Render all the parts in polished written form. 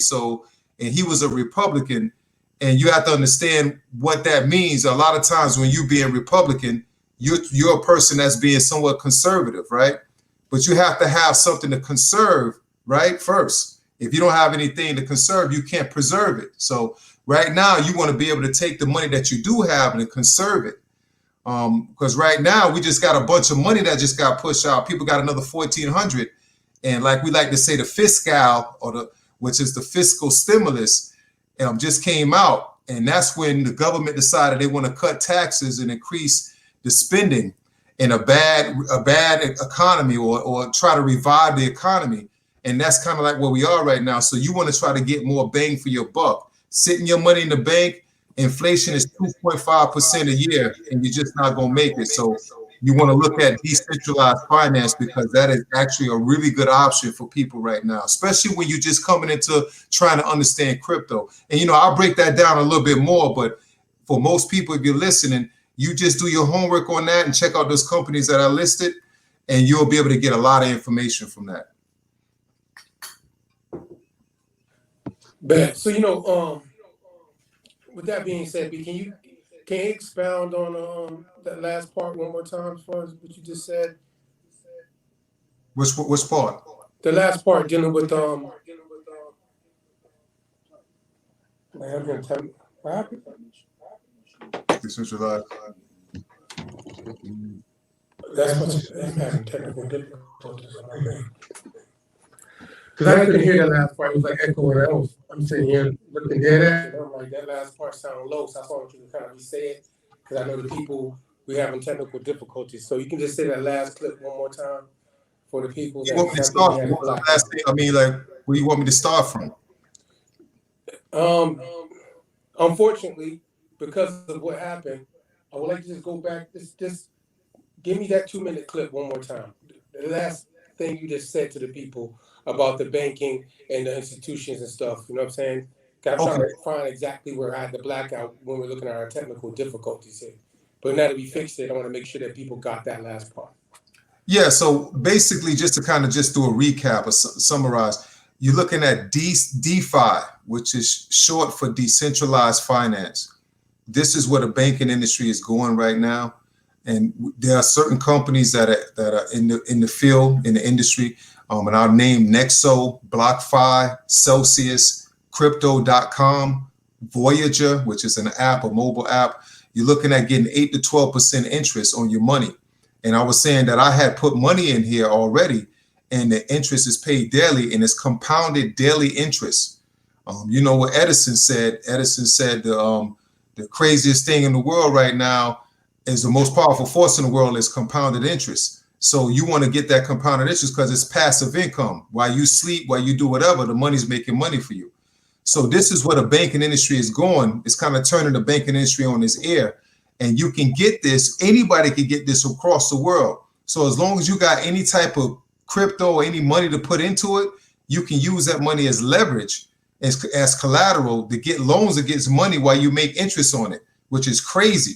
So, and he was a Republican, and you have to understand what that means. A lot of times when you being Republican, you're a person that's being somewhat conservative, right? But you have to have something to conserve, right? First, if you don't have anything to conserve, you can't preserve it. So right now, you want to be able to take the money that you do have and conserve it. Because right now we just got a bunch of money that just got pushed out. People got another 1,400, and like we like to say, the fiscal which is the fiscal stimulus, just came out, and that's when the government decided they want to cut taxes and increase the spending in a bad economy, or try to revive the economy, and that's kind of like where we are right now. So you want to try to get more bang for your buck, sitting your money in the bank. Inflation is 2.5% a year, and you're just not going to make it. So you want to look at decentralized finance, because that is actually a really good option for people right now, especially when you're just coming into trying to understand crypto. And, I'll break that down a little bit more, but for most people, if you're listening, you just do your homework on that and check out those companies that are listed, and you'll be able to get a lot of information from that. But so, with that being said, can you expound on that last part one more time as far as what you just said? Which part? The last part dealing with man, I'm gonna tell you what happened. Decentralized. I'm having technical difficulties. Because I couldn't hear that last part. It was like echoing. I'm sitting here looking dead at it. I'm like, that last part sounded low, so I want you to kind of re-say it, because I know the people, we're having technical difficulties. So you can just say that last clip one more time for the people. You want me to start from? What's the last thing? I mean, like, where you want me to start from? Unfortunately, because of what happened, I would like to just go back. Just give me that 2-minute clip one more time. The last thing you just said to the people about the banking and the institutions and stuff. You know what I'm saying? I'm trying to find exactly where I had the blackout when we're looking at our technical difficulties here. But now that we fixed it, I want to make sure that people got that last part. Yeah, so basically, just to kind of just do a recap or summarize, you're looking at DeFi, which is short for decentralized finance. This is where the banking industry is going right now. And there are certain companies that are in the field, in the industry, and I'll name Nexo, BlockFi, Celsius, Crypto.com, Voyager, which is an app, a mobile app. You're looking at getting 8 to 12% interest on your money. And I was saying that I had put money in here already, and the interest is paid daily, and it's compounded daily interest. You know what Edison said? Edison said the craziest thing in the world right now is the most powerful force in the world is compounded interest. So you want to get that compounded interest because it's passive income. While you sleep, while you do whatever, the money's making money for you. So this is where the banking industry is going. It's kind of turning the banking industry on its ear. And you can get this, anybody can get this across the world. So as long as you got any type of crypto or any money to put into it, you can use that money as leverage, as collateral to get loans against money while you make interest on it, which is crazy.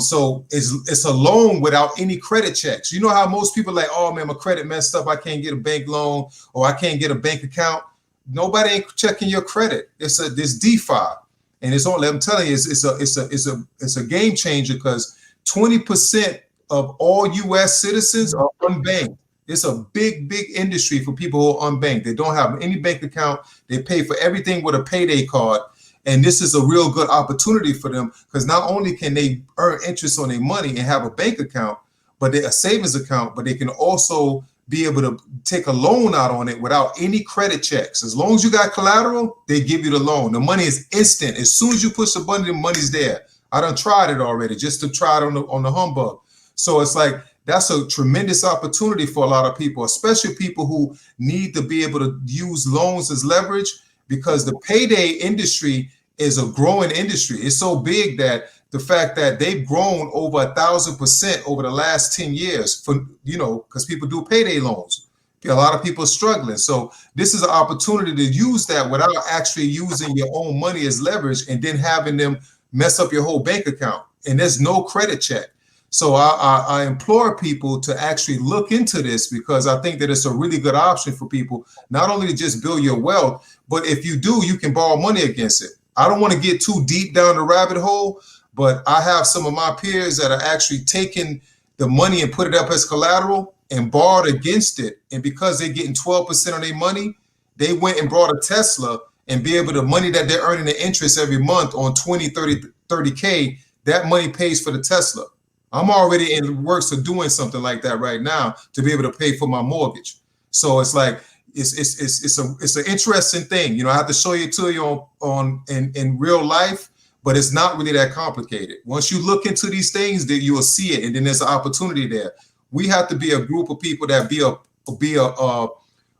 So it's a loan without any credit checks. You know how most people are like, oh man, my credit messed up, I can't get a bank loan, or I can't get a bank account. Nobody ain't checking your credit. This DeFi, and it's only, I'm telling you, it's a game changer, because 20% of all U.S. citizens are unbanked. It's a big industry for people who are unbanked. They don't have any bank account. They pay for everything with a payday card. And this is a real good opportunity for them, because not only can they earn interest on their money and have a bank account, but a savings account, but they can also be able to take a loan out on it without any credit checks. As long as you got collateral, they give you the loan. The money is instant. As soon as you push the button, the money's there. I done tried it already, just to try it on the humbug. So it's like, that's a tremendous opportunity for a lot of people, especially people who need to be able to use loans as leverage, because the payday industry is a growing industry. It's so big that the fact that they've grown over 1,000% over the last 10 years, for, because people do payday loans. A lot of people are struggling. So this is an opportunity to use that without actually using your own money as leverage and then having them mess up your whole bank account. And there's no credit check. So I implore people to actually look into this because I think that it's a really good option for people, not only to just build your wealth, but if you do, you can borrow money against it. I don't want to get too deep down the rabbit hole, but I have some of my peers that are actually taking the money and put it up as collateral and borrowed against it. And because they're getting 12% on their money, they went and bought a Tesla and be able to money that they're earning the interest every month on 20, 30K, that money pays for the Tesla. I'm already in the works of doing something like that right now to be able to pay for my mortgage. So it's like it's an interesting thing. You know, I have to show it to you on in real life, but it's not really that complicated. Once you look into these things, then you will see it, and then there's an opportunity there. We have to be a group of people that be a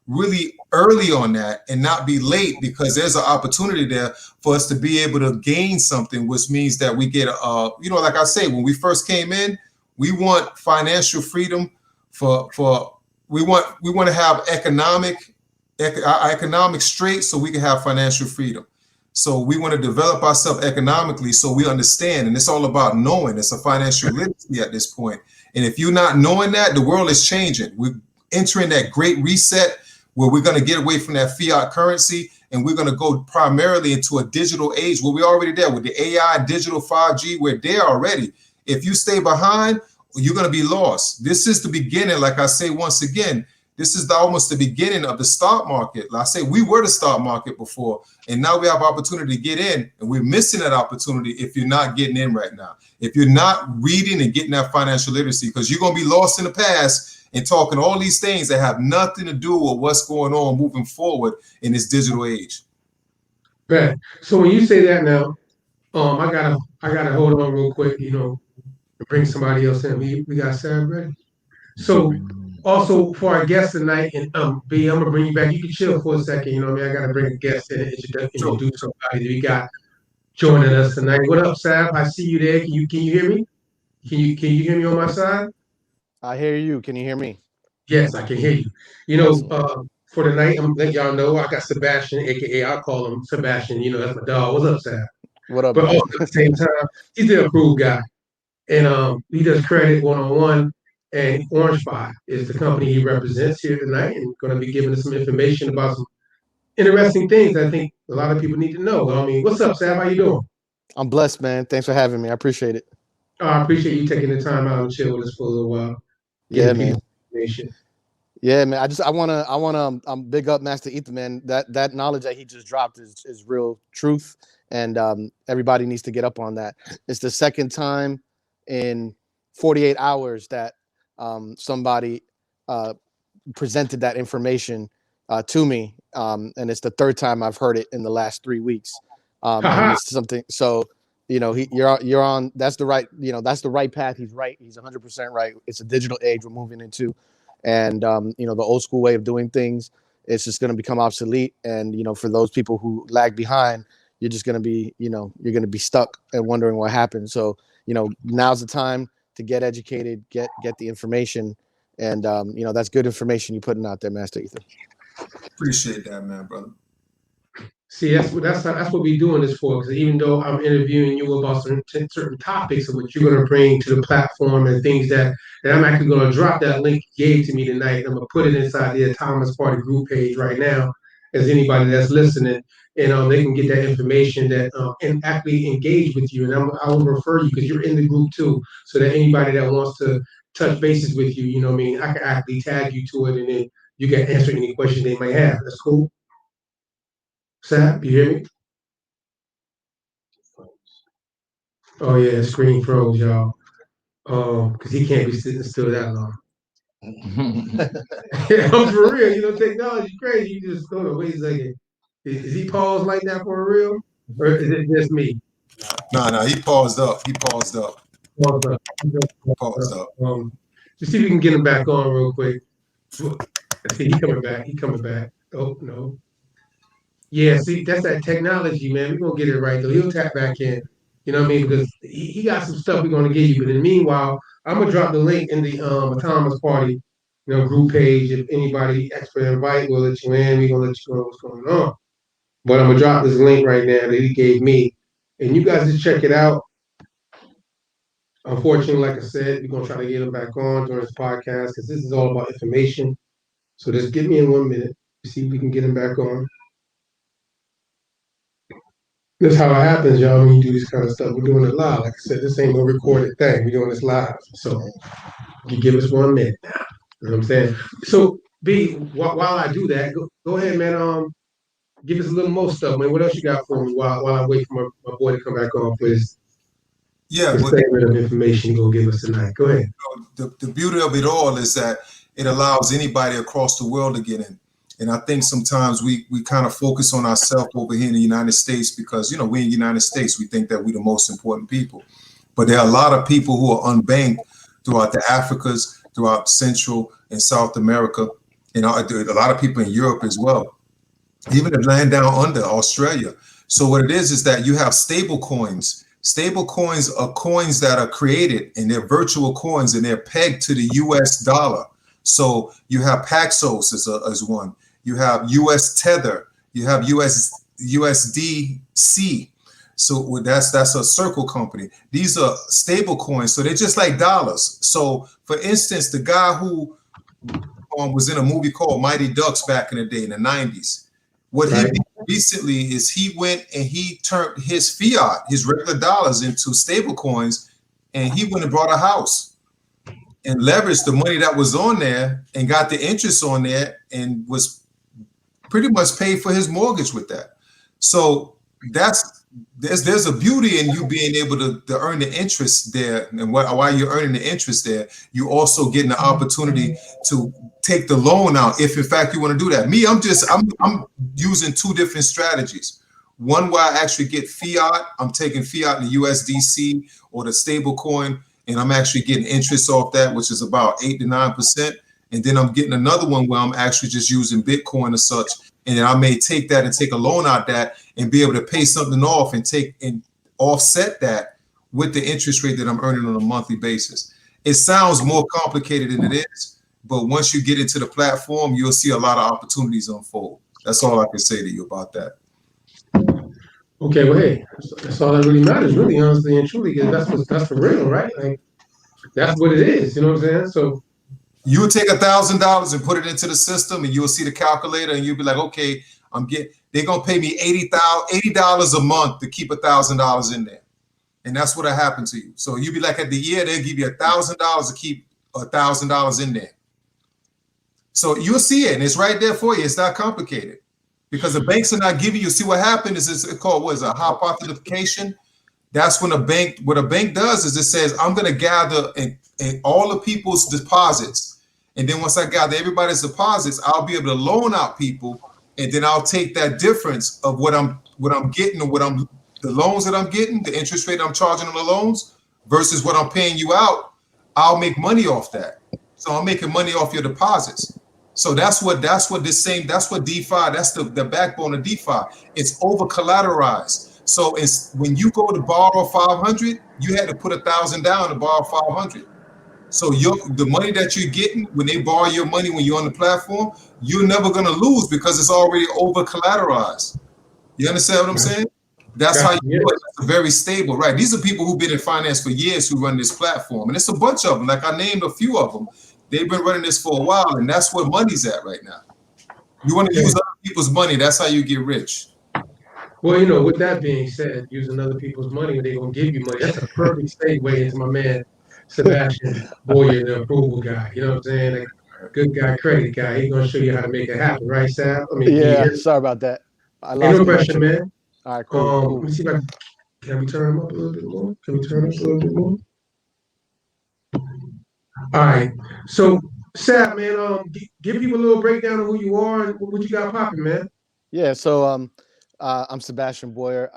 really early on that and not be late because there's an opportunity there for us to be able to gain something, which means that we get you know, like I say, when we first came in, we want financial freedom for we want to have economic straight so we can have financial freedom. So we want to develop ourselves economically so we understand, and it's all about knowing. It's a financial literacy at this point. And if you're not knowing that, the world is changing. We're entering that great reset where we're going to get away from that fiat currency and we're going to go primarily into a digital age where we're already there with the AI, digital 5G, we're there already. If you stay behind, you're going to be lost. This is the beginning, like I say once again, this is almost the beginning of the stock market. Like I say, we were the stock market before, and now we have opportunity to get in, and we're missing that opportunity if you're not getting in right now. If you're not reading and getting that financial literacy, because you're going to be lost in the past and talking all these things that have nothing to do with what's going on moving forward in this digital age. Right. So when you say that now, I gotta hold on real quick, to bring somebody else in. We got Sam ready. So also for our guest tonight, and B, I'm gonna bring you back. You can chill for a second. You know what I mean? I gotta bring a guest in and Sure. introduce somebody that we got joining us tonight. What up, Sam? I see you there. Can you hear me? Can you hear me on my side? I hear you. Can you hear me? Yes, I can hear you. Excellent. For tonight, I'm letting y'all know I got Sebastian, aka I call him Sebastian. That's my dog. What's up, Sam? What up, But also man? at the same time, he's an approved guy, and he does credit one on one. And Orange Spot is the company he represents here tonight, and going to be giving us some information about some interesting things I think a lot of people need to know. I mean, what's up, Sam? How you doing? I'm blessed, man. Thanks for having me. I appreciate it. I appreciate you taking the time out and chill with us for a little while, Yeah, giving man. people information. Yeah, man. I wanna big up Master Ether, man. That knowledge that he just dropped is real truth, and everybody needs to get up on that. It's the second time in 48 hours that somebody uh, presented that information to me, and it's the third time I've heard it in the last 3 weeks, and Haha. it's something. So, you're on. That's the right. That's the right path. He's right. He's 100% right. It's a digital age we're moving into, and the old school way of doing things, it's just going to become obsolete. And for those people who lag behind, you're just going to be, you're going to be stuck and wondering what happened. So, now's the time to get educated, get the information, and that's good information you're putting out there, Master Ethan. Appreciate that, man, brother. See, that's what we're doing this for. Because even though I'm interviewing you about certain topics of what you're going to bring to the platform and things that I'm actually going to drop that link you gave to me tonight. I'm going to put it inside the Thomas Party group page right now, as anybody that's listening, and they can get that information that and actually engage with you. And I will refer you because you're in the group too, so that anybody that wants to touch bases with you, what I mean, I can actually tag you to it, and then you can answer any questions they may have. That's cool. Sam, you hear me? Oh yeah, screen froze, y'all. Because he can't be sitting still that long. I'm for real. Technology crazy. You just hold on, wait a second. Is he paused like that for real, or is it just me? No, he paused up. He paused up. Paused up. Paused up. Let's see if we can get him back on real quick. See, he coming back. He coming back. Oh no. Yeah, see, that's that technology, man. We're gonna get it right though. He'll tap back in. You know what I mean? Because he got some stuff we're gonna give you. But in the meanwhile, I'm gonna drop the link in the Autonomous Party, group page. If anybody expert invite, we'll let you in. We're gonna let you know what's going on. But I'm gonna drop this link right now that he gave me. And you guys just check it out. Unfortunately, like I said, we're gonna try to get him back on during this podcast because this is all about information. So just give me in 1 minute. See if we can get him back on. That's how it happens, y'all, when you do this kind of stuff. We're doing it live. Like I said, this ain't no recorded thing. We're doing this live. So you give us 1 minute now. You know what I'm saying? So B, while I do that, go ahead, man. Give us a little more stuff, man. What else you got for me while I wait for my boy to come back on for Yeah, this but segment of information you're gonna give us tonight? Go ahead. the beauty of it all is that it allows anybody across the world to get in. And I think sometimes we kind of focus on ourselves over here in the United States because, you know, we're in the United States. We think that we're the most important people. But there are a lot of people who are unbanked throughout the Africas, throughout Central and South America, and a lot of people in Europe as well, even the land down under Australia. So what it is that you have stable coins. Stable coins are coins that are created and they're virtual coins and they're pegged to the US dollar. So you have Paxos as one. You have US Tether. You have USDC. So that's a circle company. These are stable coins. So they're just like dollars. So for instance, the guy who was in a movie called Mighty Ducks back in the day in the 90s. What he did recently is he went and he turned his fiat, his regular dollars, into stable coins, and he went and bought a house and leveraged the money that was on there and got the interest on there and was pretty much paid for his mortgage with that. So there's a beauty in you being able to earn the interest there, and while you're earning the interest there, you also getting the opportunity to take the loan out if in fact you want to do that. Me, I'm using two different strategies. One where I actually get fiat, I'm taking fiat in the USDC or the stable coin, and I'm actually getting interest off that, which is about 8 to 9%. And then I'm getting another one where I'm actually just using Bitcoin or such. And then I may take that and take a loan out that and be able to pay something off and take and offset that with the interest rate that I'm earning on a monthly basis. It sounds more complicated than it is, but once you get into the platform, you'll see a lot of opportunities unfold. That's all I can say to you about that. Okay, well, hey, that's all that really matters, really, honestly and truly, because that's for real, right? Like that's what it is. You know what I'm saying? So you would take $1,000 and put it into the system, and you'll see the calculator, and you'll be like, okay, they're gonna pay me $80 a month to keep $1,000 in there, and that's what'll happen to you. So you'll be like, at the year they'll give you $1,000 to keep $1,000 in there. So you'll see it, and it's right there for you. It's not complicated because the banks are not giving you. See what happened is it's called a hypothetication. That's when what a bank does is it says, I'm going to gather in all the people's deposits. And then once I gather everybody's deposits, I'll be able to loan out people. And then I'll take that difference of what I'm getting or the loans that I'm getting, the interest rate I'm charging on the loans versus what I'm paying you out. I'll make money off that. So I'm making money off your deposits. So that's what DeFi, that's the backbone of DeFi. It's over collateralized. So when you go to borrow 500, you had to put 1,000 down to borrow 500. So the money that you're getting when they borrow your money when you're on the platform, you're never gonna lose because it's already over collateralized. You understand what I'm saying? That's how you do it. It's very stable, right? These are people who've been in finance for years who run this platform, and it's a bunch of them. Like I named a few of them. They've been running this for a while, and that's where money's at right now. You want to use other people's money. That's how you get rich. Well, with that being said, using other people's money when they're gonna give you money, that's a perfect segue into my man Sebastian Boyer, the approval guy. You know what I'm saying? Like, good guy, credit guy. He's gonna show you how to make it happen, right, Sab? Yeah, sorry about that. Ain't no pressure, man. All right, cool. Let me see if can we turn him up a little bit more? Can we turn up a little bit more? All right. So, Sab, man, give people a little breakdown of who you are and what you got popping, man. Yeah, so I'm Sebastian Boyer,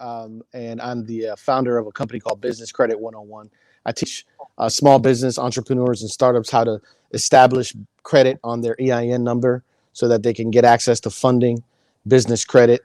and I'm the founder of a company called Business Credit 101. I teach small business entrepreneurs and startups how to establish credit on their EIN number so that they can get access to funding, business credit,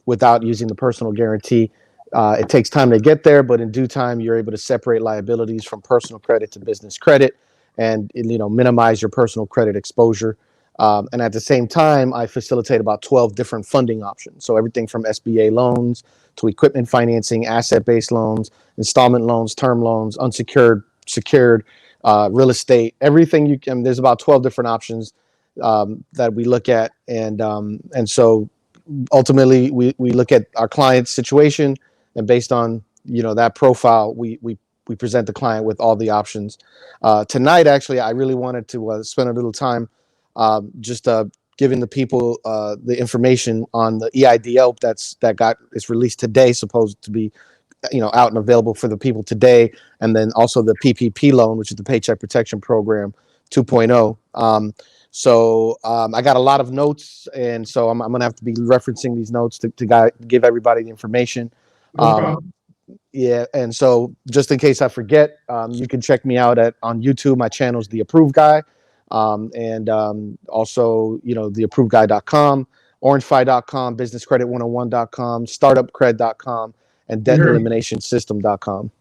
without using the personal guarantee. It takes time to get there, but in due time, you're able to separate liabilities from personal credit to business credit and minimize your personal credit exposure. And at the same time, I facilitate about 12 different funding options. So everything from SBA loans to equipment financing, asset-based loans, installment loans, term loans, unsecured secured, real estate, everything you can. There's about 12 different options that we look at, and so ultimately we look at our client's situation, and based on that profile, we present the client with all the options. Tonight, actually, I really wanted to spend a little time just giving the people the information on the EIDL is released today, supposed to be out and available for the people today, and then also the PPP loan, which is the Paycheck Protection Program 2.0. I got a lot of notes, and so I'm going to have to be referencing these notes to give everybody the information. No problem. Yeah, and so just in case I forget, you can check me out on YouTube. My channel's The Approved Guy, and also theapprovedguy.com, orangefi.com, businesscredit101.com, startupcred.com, and debteliminationsystem.com.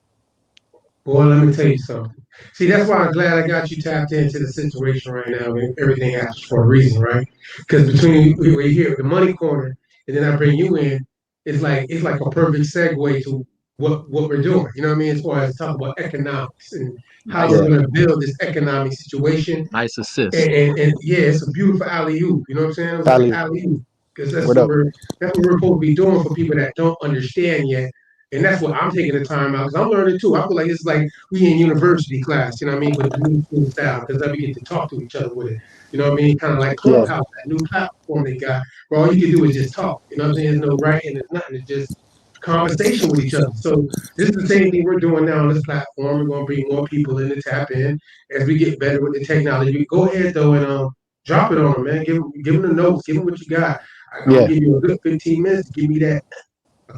Boy, let me tell you something. See, that's why I'm glad I got you tapped into the situation right now. And everything happens for a reason, right? Because between we're here, the money corner, and then I bring you in, it's like a perfect segue to what we're doing. You know what I mean? As far as talk about economics and how we're going to build this economic situation. Nice assist. And yeah, it's a beautiful alley oop. You know what I'm saying? It was like alley oop, because that's what we're supposed to be doing for people that don't understand yet. And that's what I'm taking the time out, because I'm learning too. I feel like it's like we in university class, you know what I mean, but the new school style, because then we get to talk to each other with it. You know what I mean? Kind of like Clubhouse, that new platform they got, where all you can do is just talk. You know what I'm saying? There's no writing, there's nothing. It's just conversation with each other. So this is the same thing we're doing now on this platform. We're going to bring more people in to tap in as we get better with the technology. Go ahead though and drop it on them, man. Give them the notes. Give them what you got. I'm gonna give you a good 15 minutes to give me that.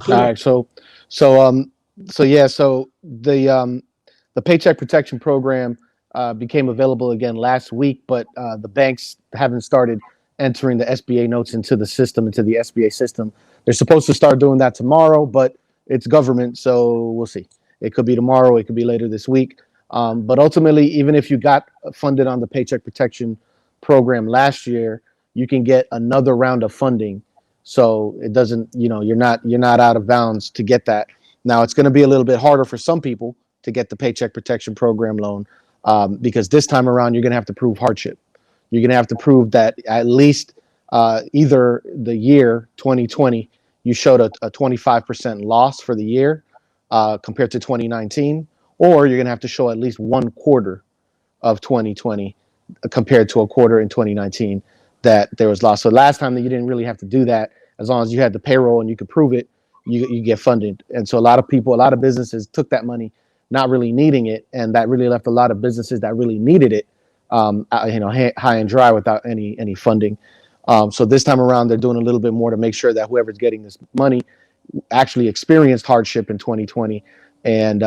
All right. So the Paycheck Protection Program became available again last week, but the banks haven't started entering the SBA notes into the SBA system. They're supposed to start doing that tomorrow, but it's government, so we'll see. It could be tomorrow, it could be later this week. But ultimately, even if you got funded on the Paycheck Protection Program last year, you can get another round of funding. So it doesn't, you're not out of bounds to get that. Now it's going to be a little bit harder for some people to get the Paycheck Protection Program loan because this time around you're going to have to prove hardship. You're going to have to prove that at least either the year 2020 you showed a 25% loss for the year compared to 2019, or you're going to have to show at least 1 quarter of 2020 compared to a quarter in 2019 that there was loss. So last time that you didn't really have to do that, as long as you had the payroll and you could prove it, you get funded. And so a lot of businesses took that money not really needing it, and that really left a lot of businesses that really needed it high and dry without any funding. So this time around they're doing a little bit more to make sure that whoever's getting this money actually experienced hardship in 2020, and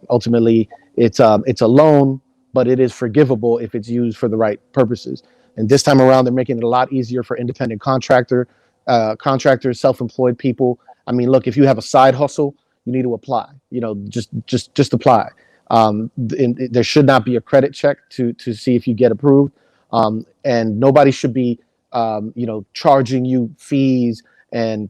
ultimately it's a loan, but it is forgivable if it's used for the right purposes. And this time around, they're making it a lot easier for independent contractors, self-employed people. I mean, look, if you have a side hustle, you need to apply. Just apply. There should not be a credit check to see if you get approved, and nobody should be charging you fees and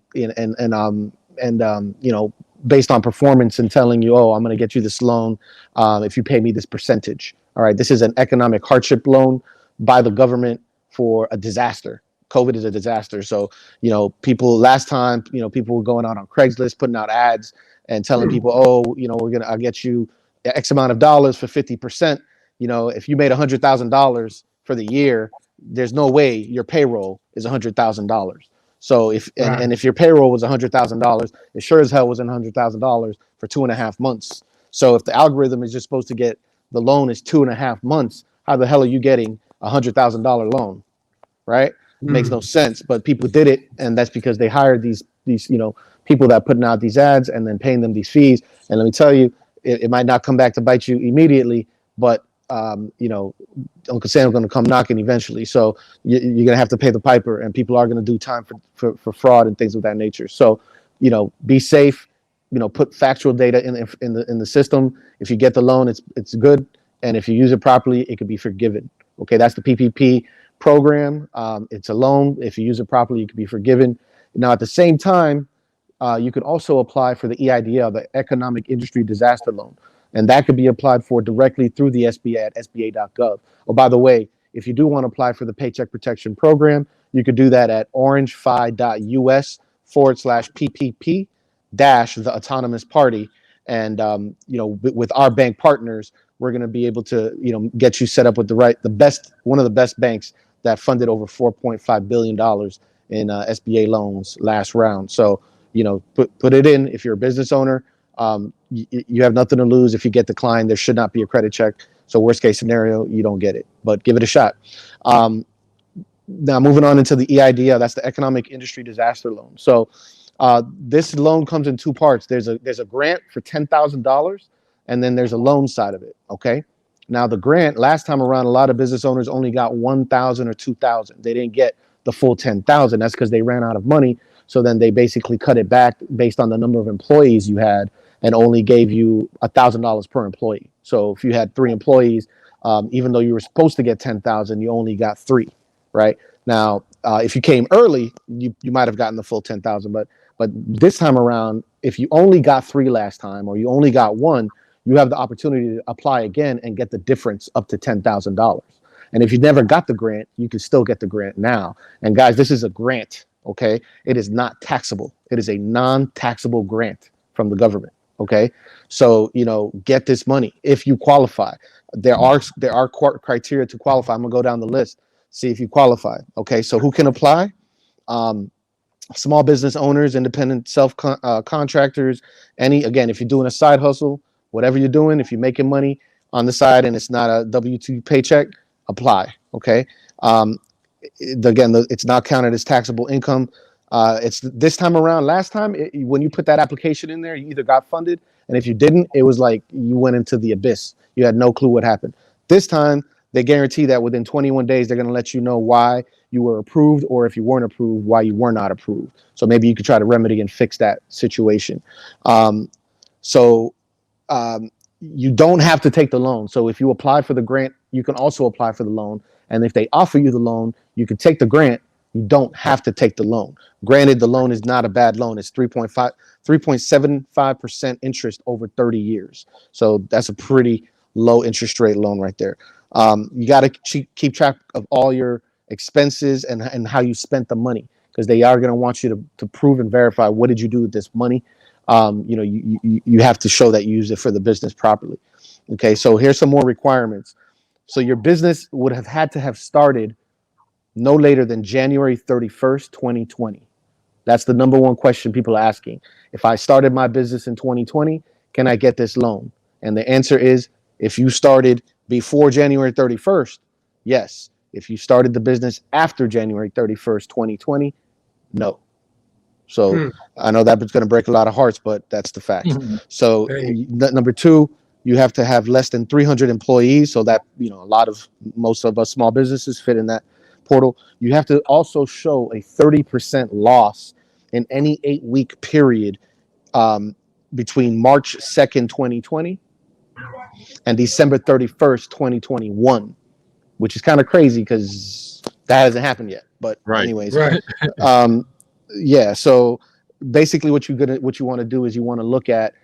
based on performance and telling you, oh, I'm going to get you this loan if you pay me this percentage. All right, this is an economic hardship loan by the government for a disaster. COVID is a disaster. So, people last time, people were going out on Craigslist, putting out ads and telling people, oh, I'll get you X amount of dollars for 50%. If you made $100,000 for the year, there's no way your payroll is $100,000. So if your payroll was $100,000, it sure as hell wasn't $100,000 for 2.5 months. So if the algorithm is just supposed to get the loan is 2.5 months, how the hell are you getting $100,000 loan? Right? Makes no sense. But people did it, and that's because they hired these people that are putting out these ads and then paying them these fees. And let me tell you, it might not come back to bite you immediately, but Uncle Sam's going to come knocking eventually. So you're going to have to pay the piper, and people are going to do time for fraud and things of that nature. So, be safe, put factual data in the system. If you get the loan, it's good. And if you use it properly, it could be forgiven. Okay. That's the PPP program. It's a loan. If you use it properly, you can be forgiven. Now, at the same time, you could also apply for the EIDL, the Economic Industry Disaster Loan. and that could be applied for directly through the SBA at sba.gov. Oh, by the way, if you do want to apply for the Paycheck Protection Program, you could do that at orangefi.us/PPP dash the autonomous party. And, with our bank partners, we're going to be able to, get you set up with one of the best banks that funded over $4.5 billion in SBA loans last round. So, put it in. If you're a business owner, you have nothing to lose. If you get declined, there should not be a credit check. So worst case scenario, you don't get it, but give it a shot. Now moving on into the EIDL, that's the Economic Industry Disaster Loan. So this loan comes in two parts. There's a grant for $10,000, and then there's a loan side of it. Okay. Now the grant last time around, a lot of business owners only got 1,000 or 2,000. They didn't get the full 10,000. That's because they ran out of money. So then they basically cut it back based on the number of employees you had, and only gave you $1,000 per employee. So if you had 3 employees, even though you were supposed to get 10,000, you only got 3. Right now, if you came early, you might have gotten the full 10,000. But this time around, if you only got 3 last time, or you only got 1, you have the opportunity to apply again and get the difference up to $10,000. And if you never got the grant, you can still get the grant now. And guys, this is a grant. Okay, it is not taxable. It is a non-taxable grant from the government. Okay, so get this money if you qualify. There are criteria to qualify. I'm gonna go down the list, see if you qualify. Okay, so who can apply? Small business owners, independent contractors. If you're doing a side hustle, whatever you're doing, if you're making money on the side and it's not a W-2 paycheck, apply. Okay. It's not counted as taxable income. It's this time around. Last time, when you put that application in there, you either got funded, and if you didn't, it was like you went into the abyss. You had no clue what happened. This time, they guarantee that within 21 days, they're going to let you know why you were approved, or if you weren't approved, why you were not approved. So maybe you could try to remedy and fix that situation. You don't have to take the loan. So if you apply for the grant, you can also apply for the loan. And if they offer you the loan, you can take the grant. You don't have to take the loan. Granted, the loan is not a bad loan. It's 3.75% interest over 30 years. So that's a pretty low interest rate loan right there. You got to keep track of all your expenses and how you spent the money, because they are going to want you to prove and verify what did you do with this money. You have to show that you use it for the business properly. Okay, so here's some more requirements. So your business would have had to have started no later than January 31st, 2020. That's the number one question people are asking. If I started my business in 2020, can I get this loan? And the answer is, if you started before January 31st, yes. If you started the business after January 31st, 2020, no. So I know that's going to break a lot of hearts, but that's the fact. So number 2, you have to have less than 300 employees. So that, most of us small businesses fit in that portal. You have to also show a 30% loss in any 8-week period between March 2nd, 2020 and December 31st, 2021, which is kind of crazy because that hasn't happened yet. But anyways, yeah. So basically what you want to do is you want to look at,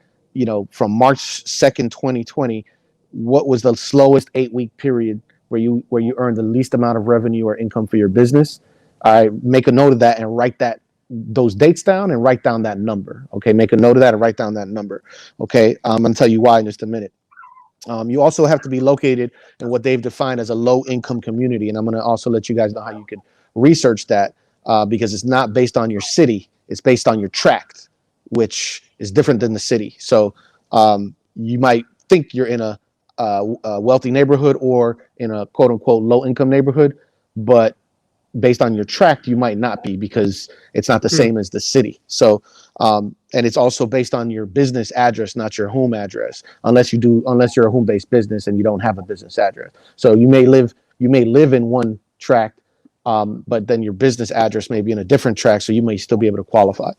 from March 2nd, 2020, what was the slowest 8-week period where you earned the least amount of revenue or income for your business. I make a note of that and write those dates down and write down that number. Okay. Make a note of that and write down that number. Okay. I'm going to tell you why in just a minute. You also have to be located in what they've defined as a low income community. And I'm going to also let you guys know how you can research that because it's not based on your city. It's based on your tract, which is different than the city. So you might think you're in a wealthy neighborhood or in a quote unquote low income neighborhood, but based on your tract, you might not be, because it's not the same as the city. So, and it's also based on your business address, not your home address, unless you're a home-based business and you don't have a business address. So you may live in one tract, but then your business address may be in a different tract, so you may still be able to qualify.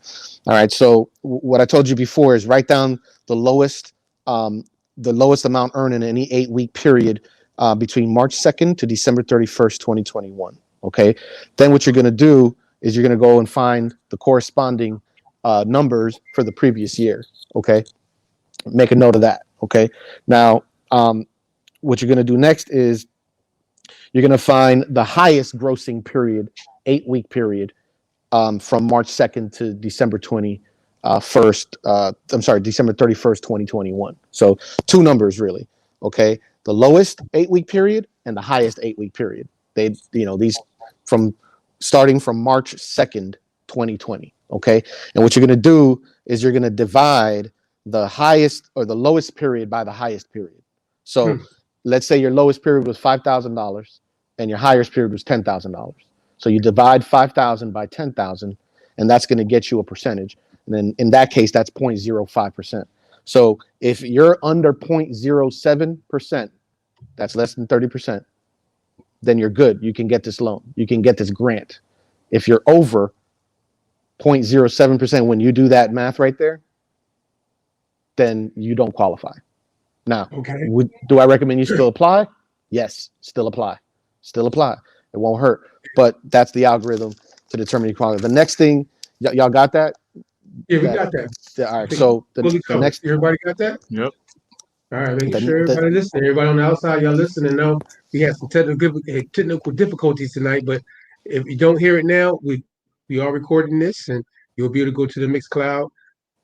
All right. So what I told you before is write down the lowest amount earned in any 8-week period between March 2nd to December 31st, 2021. Okay. Then what you're going to do is you're going to go and find the corresponding numbers for the previous year. Okay. Make a note of that. Okay. Now, what you're going to do next is you're going to find the highest grossing period, 8-week period, from March 2nd to December 21st. I'm sorry, December 31st, 2021. So two numbers really. Okay. The lowest 8-week period and the highest 8-week period. These from starting from March 2nd, 2020. Okay. And what you're going to do is you're going to divide the highest or the lowest period by the highest period. So let's say your lowest period was $5,000 and your highest period was $10,000. So you divide 5,000 by 10,000, and that's going to get you a percentage. And then in that case, that's 0.05%. So if you're under 0.07%, that's less than 30%, then you're good. You can get this loan. You can get this grant. If you're over 0.07%, when you do that math right there, then you don't qualify. Now, do I recommend you still apply? Yes, still apply. Still apply. It won't hurt. But that's the algorithm to determine equality. The next thing, y'all got that? Yeah, we got that. All right. So the next, everybody got that? Yep. All right, making sure everybody listening. Everybody on the outside, y'all listening. Know we had some technical difficulties tonight, but if you don't hear it now, we are recording this, and you'll be able to go to the Mixcloud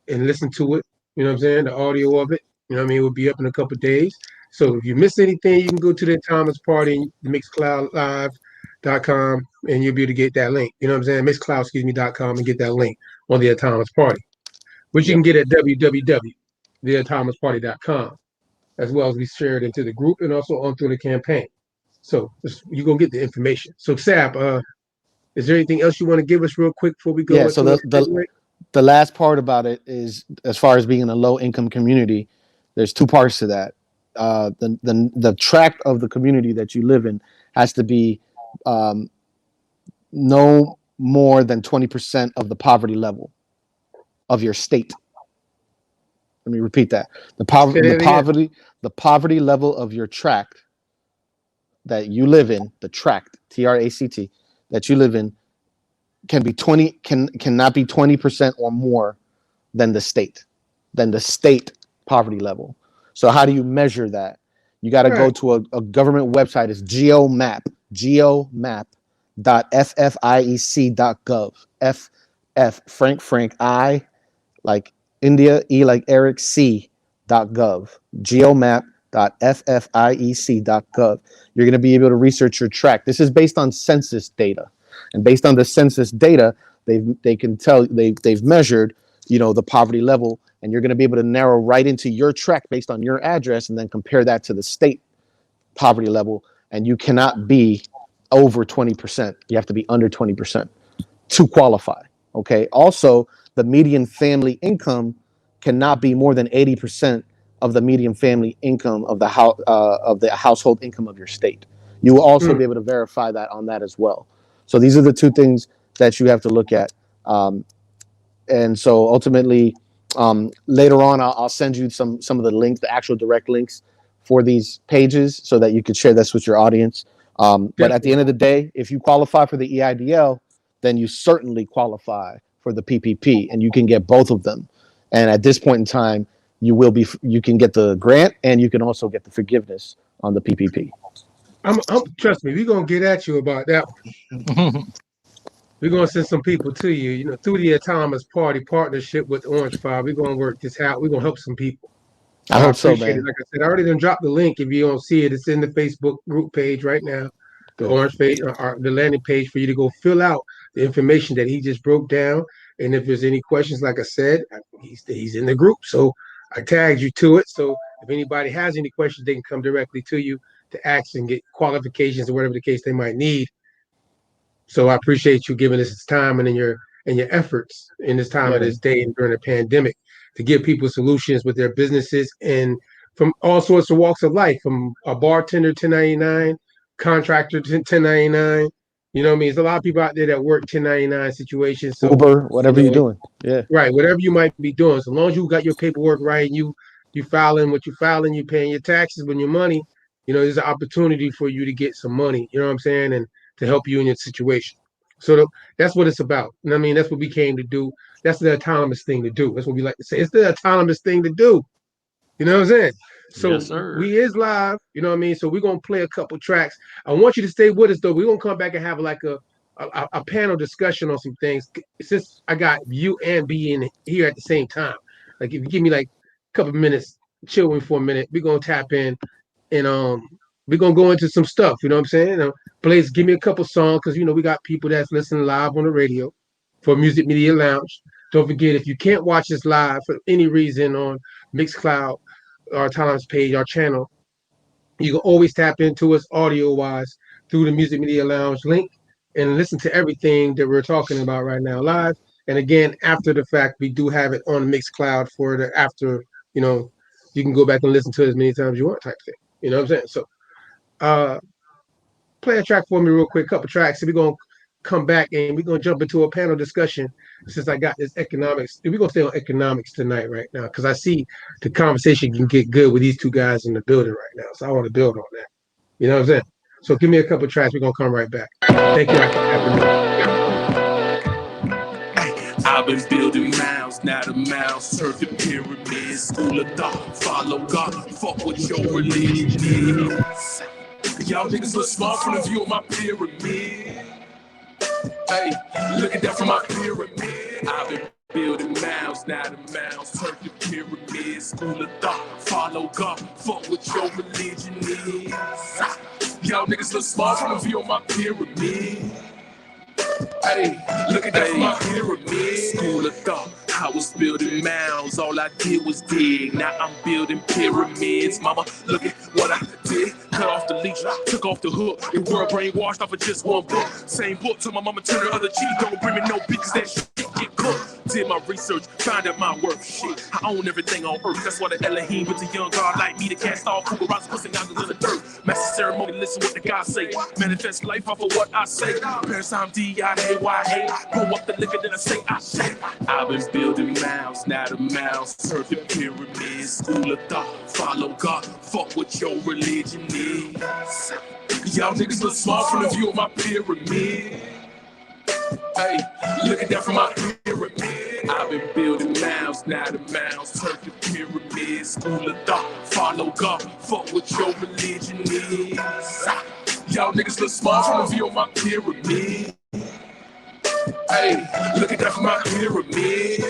and listen to it. You know what I'm saying? The audio of it. You know what I mean? It will be up in a couple of days. So if you miss anything, you can go to the Thomas Party, the Mixcloudlive.com, and you'll be able to get that link. You know what I'm saying? Mixcloud.com and get that link on the Thomas Party, which you can get at www.theatomisparty.com, as well as we share it into the group and also on through the campaign. So you're going to get the information. So Sap, is there anything else you want to give us real quick before we go? Yeah, so the last part about it is, as far as being in a low income community, there's two parts to that. The tract of the community that you live in has to be no more than 20% of the poverty level of your state. Let me repeat that. The poverty level of your tract that you live in, the tract, TRACT, that you live in, cannot be 20% or more than the state poverty level. So how do you measure that? You got to go to a government website. It's geomap.ffiec.gov. F Frank I like India, E like Eric, C.gov. geomap.ffiec.gov. You're going to be able to research your tract. This is based on census data. And based on the census data, they've measured, the poverty level, and you're going to be able to narrow right into your tract based on your address and then compare that to the state poverty level. And you cannot be over 20%. You have to be under 20% to qualify. Okay. Also, the median family income cannot be more than 80% of the median family income of the household income of your state. You will also be able to verify that on that as well. So these are the two things that you have to look at. And so ultimately, later on, I'll send you some of the links, the actual direct links for these pages so that you can share this with your audience. But at the end of the day, if you qualify for the EIDL, then you certainly qualify for the PPP, and you can get both of them. And at this point in time, you can get the grant and you can also get the forgiveness on the PPP. Trust me, we're gonna get at you about that one. We're gonna send some people to you, through the Thomas Party partnership with Orange 5. We're gonna work this out. We're gonna help some people. I hope so, man. Like I said, I already done dropped the link. If you don't see it, it's in the Facebook group page right now. The Orange page, the landing page for you to go fill out the information that he just broke down. And if there's any questions, like I said, he's in the group, so I tagged you to it. So if anybody has any questions, they can come directly to you to ask and get qualifications or whatever the case they might need. So I appreciate you giving us this time and your efforts in this time of this day and during the pandemic to give people solutions with their businesses and from all sorts of walks of life, from a bartender 1099, contractor 1099. You know what I mean? There's a lot of people out there that work 1099 situations. So Uber, whatever you're doing. Yeah. Right. Whatever you might be doing. So long as you got your paperwork right and you filing what you're filing, you're paying your taxes when your money, there's an opportunity for you to get some money, you know what I'm saying? And to help you in your situation. So that's what it's about. And I mean, that's what we came to do. That's the autonomous thing to do. That's what we like to say. It's the autonomous thing to do. You know what I'm saying? So Yes, sir. we is live, you know what I mean? So we're gonna play a couple tracks. I want you to stay with us though. We're gonna come back and have like a panel discussion on some things. Since I got you and B in here at the same time. Like if you give me like a couple minutes, chill with me for a minute, we're gonna tap in and we're gonna go into some stuff, you know what I'm saying? Blaze, give me a couple songs because you know we got people that's listening live on the radio for Music Media Lounge. Don't forget if you can't watch this live for any reason on Mixcloud, our Times page, our channel, you can always tap into us audio wise through the Music Media Lounge link and listen to everything that we're talking about right now live. And again, after the fact, we do have it on Mixcloud for the after, you know, you can go back and listen to it as many times as you want type thing. You know what I'm saying? So uh play a track for me real quick, couple tracks, and we're gonna come back and we're gonna jump into a panel discussion since I got this economics. We're gonna stay on economics tonight right now because I see the conversation can get good with these two guys in the building right now. So I want to build on that. You know what I'm saying? So give me a couple tracks, we're gonna come right back. Thank y'all for having me. I've been building mounds, not a mouse, surfing pyramids, school of thought, follow God, fuck what your religion is. Y'all niggas look small from the view of my pyramid. Hey, look at that from my pyramid. I've been building mounds, not a mouse, surfing pyramids, school of thought, follow God, fuck what your religion is. Y'all niggas look small from the view of my pyramid. Hey, look at that from my pyramid. School of thought, I was building mounds, all I did was dig. Now I'm building pyramids. Mama, look at what I did. Cut off the leash, took off the hook. The world brainwashed off of just one book. Same book, told my mama turn the other cheek. Don't bring me no bitches, that shit get cooked. Did my research, found out my worth. Shit, I own everything on earth. That's why the Elohim with the young God like me to cast all Cougar rocks, pussy out in the dirt. Master ceremony, listen what the God say. Manifest life off of what I say. Parents, I'm D-I-A-Y-A. Pull up the liquor, then I say I shake. I've been building mounds, not a mouse. Surfing pyramids, school of thought. Follow God, fuck what your religion is. Y'all niggas look small from the view of my pyramid. Hey, look at that from my pyramid. I've been building mounds, not a mouse. Surfing pyramids, school of thought. Follow God, fuck what your religion is. Y'all niggas look small from the view of my pyramid. Hey, look at that from my pyramid.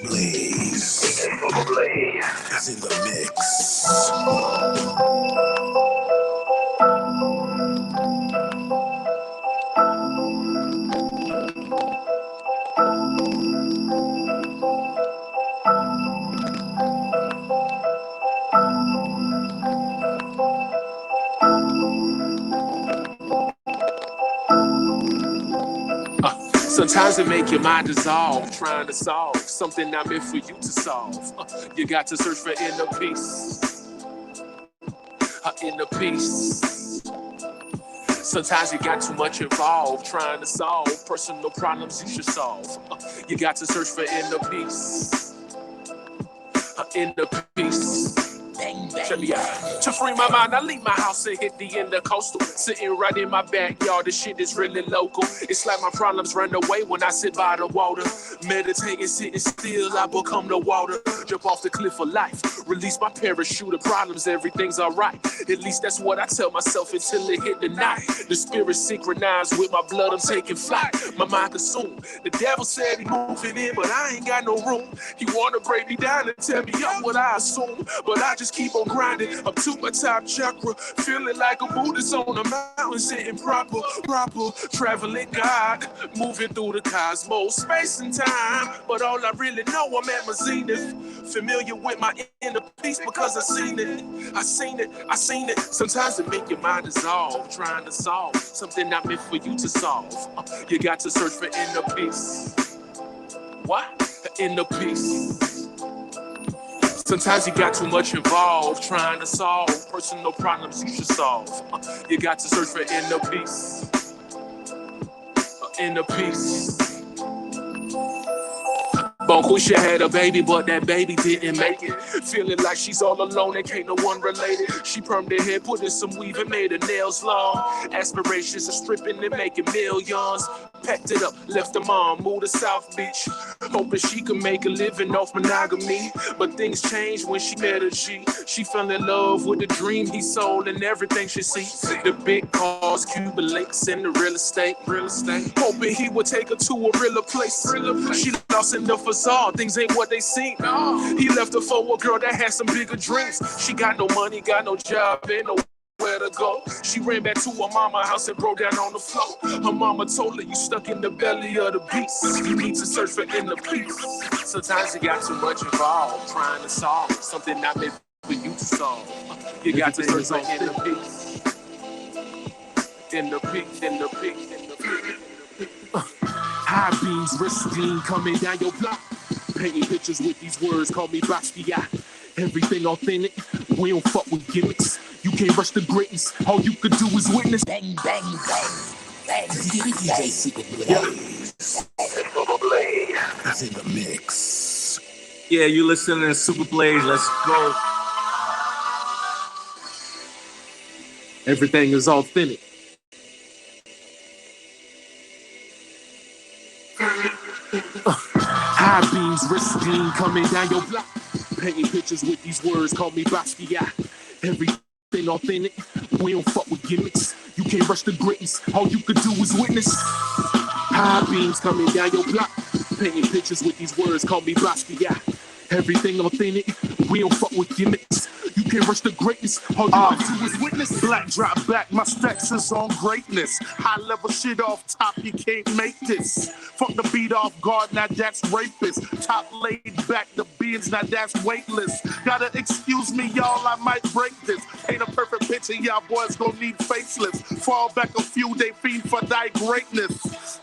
Blaze. It's in the mix. Sometimes it make your mind dissolve, trying to solve something not meant for you to solve. You got to search for inner peace. Inner peace. Sometimes you got too much involved, trying to solve personal problems you should solve. You got to search for inner peace. Inner peace. Check me out. To free my mind, I leave my house and hit the intercoastal. Sitting right in my backyard, this shit is really local. It's like my problems run away when I sit by the water. Meditating, sitting still, I become the water. Jump off the cliff of life, release my parachute of problems, everything's alright. At least that's what I tell myself until it hit the night. The spirit synchronized with my blood, I'm taking flight. My mind consumed. The devil said he moving in, but I ain't got no room. He wanna break me down and tell me up what I assume, but I just keep on grinding up to my top chakra, feeling like a Buddhist on a mountain, sitting proper, traveling God, moving through the cosmos, space and time. But all I really know, I'm at my zenith, familiar with my inner peace because I seen it. Sometimes it make your mind dissolve, trying to solve something not meant for you to solve. You got to search for inner peace. What? The inner peace. Sometimes you got too much involved, trying to solve personal problems you should solve. You got to search for inner peace. Inner peace. Bonquisha had a baby, but that baby didn't make it. Feeling like she's all alone and can't no one related. She permed her hair, put in some weave and made her nails long. Aspirations of stripping and making millions. Packed it up, left her mom, moved to South Beach. Hoping she could make a living off monogamy. But things changed when she met a G. She fell in love with the dream he sold and everything she sees. The big cars, Cuban links, and the real estate. Hoping he would take her to a realer place. She lost in the facade, things ain't what they seem. He left her for a girl that had some bigger dreams. She got no money, got no job, and nowhere to go. She ran back to her mama's house and broke down on the floor. Her mama told her, you stuck in the belly of the beast. You need to search for inner peace. Sometimes you got too much involved, trying to solve something not meant for you to solve. You got to search for inner peace. Inner peace, inner peace, inner peace. High beams, risking coming down your block. Painting pictures with these words, call me Basquiat. Everything authentic, we don't fuck with gimmicks. You can't rush the greatness, all you could do is witness. Bang, bang, bang, bang. DJ Superblade. Superblade is in the mix. Yeah, you listening to Superblade, let's go. Everything is authentic. High beams, risking coming down your block. Painting pictures with these words, call me Basquiat. Everything authentic, we don't fuck with gimmicks. You can't rush the greatness, all you could do is witness. High beams coming down your block. Painting pictures with these words, call me Basquiat. Everything authentic, we don't fuck with gimmicks. You can't rush the greatness, all you can do is witness. Black drop back, my stacks is on greatness. High level shit off top, you can't make this. Fuck the beat off guard, now that's rapist. Top laid back, the beans, now that's weightless. Gotta excuse me, y'all, I might break this. Ain't a perfect picture, y'all boys gon' need faceless. Fall back a few, they fiend for thy greatness.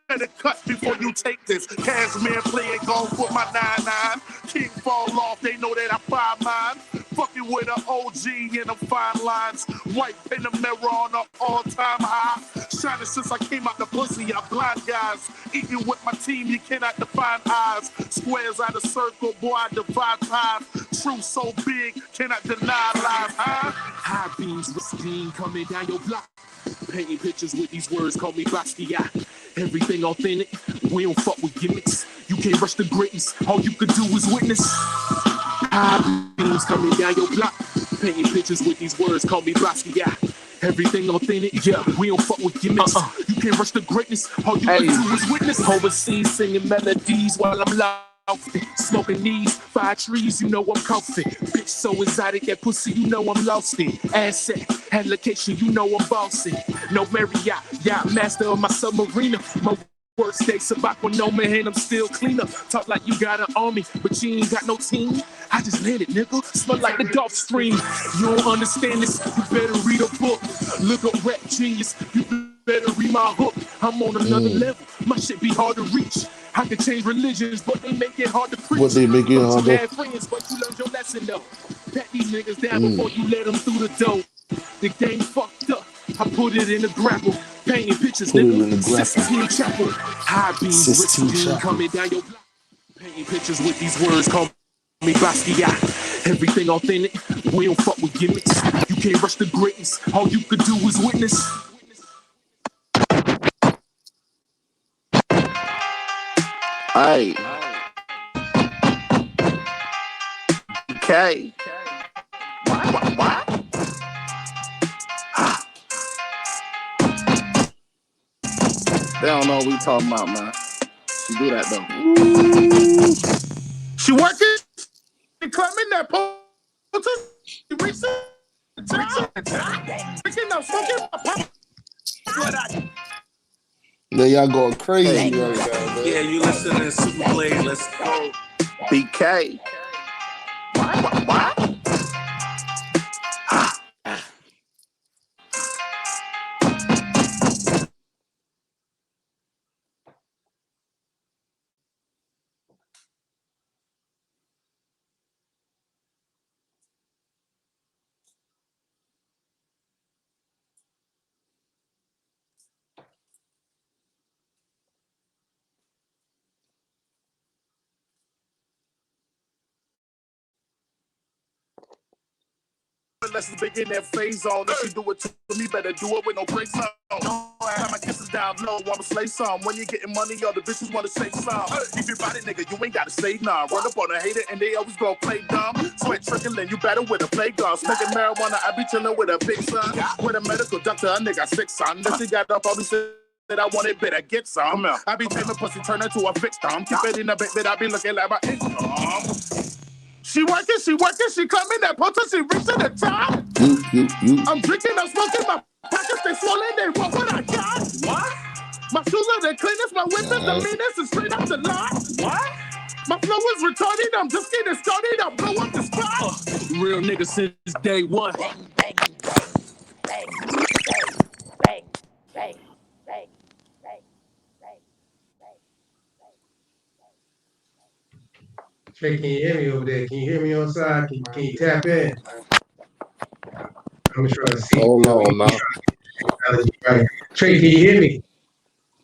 Better cut before you take this. Cashmere playing golf with my 9-9. King fall off, they know that I find mine. Fucking with an OG in the fine lines. White in the mirror on an all-time high. Shining since I came out the pussy, y'all blind guys. Eating with my team, you cannot define eyes. Squares out of circle, boy, I divide ties. Truth so big, cannot deny lies, huh? High beams, risking coming down your block. Painting pictures with these words, call me Basquiat. Everything authentic, we don't fuck with gimmicks. You can't rush the greatness, all you could do is witness. High beams coming down your block. Painting pictures with these words, call me Basquiat. Everything authentic, yeah, we don't fuck with gimmicks. You can't rush the greatness, all you can do is witness. Overseas singing melodies while I'm loud. Smoking these 5 trees, you know I'm comfy. Bitch so exotic, that pussy, you know I'm lost in. Asset and location, you know I'm bossy. No Marriott, yacht master of my submarine. My work stay sabbatical, no man, I'm still cleaner. Talk like you got an army, but you ain't got no team. I just landed, nigga. Smell like the Gulf Stream. You don't understand this, you better read a book. Look up Rap Genius, you better read my hook. I'm on another level, my shit be hard to reach. I can change religions, but they make it hard to preach. What they make it hard You to... had friends, but you learned your lesson though. Pat these niggas down before you let them through the door. The game fucked up. I put it in the grapple. Painting pictures, nigga. 16 chapel. High beams, risking coming down your block. Painting pictures with these words, call me Basquiat. Everything authentic, we don't fuck with gimmicks. You can't rush the greatness, all you could do is witness. Hey. Okay. What? They don't know what we talking about, man. She do that though. Ooh. She working. She climbing that pole. She reaching. Yeah, y'all going crazy right now, man. Yeah, you listening to Superblade, let's go. BK. What? unless it's begin that phase on. If she do it to me, better do it with no brakes on. Time my kisses down low, wanna slay some. When you getting money, all the bitches wanna say some. If you body nigga, you ain't gotta say none. Run up on a hater and they always gonna play dumb. Sweat trickling, you better with a play gun. Smoking marijuana, I be chillin' with a big son. With a medical doctor, a nigga sick son. If she got up all these shit that I want it, better get some. I be taming pussy, turn into a victim. Keep it in a bit that I be looking like my income. She working, she climbing that poster, she reaching the top. I'm drinking, I'm smoking, my pockets they swollen, they want what I got. What? My shoes are the cleanest, my whip is the meanest, and straight up the lot. What? My flow is retarded, I'm just getting started, I'll blow up the spot. Real nigga since day one. Trey, can you hear me over there? Can you hear me on side? Can you tap in? I'm trying to see. Hold on now. Right. Trey, can you hear me?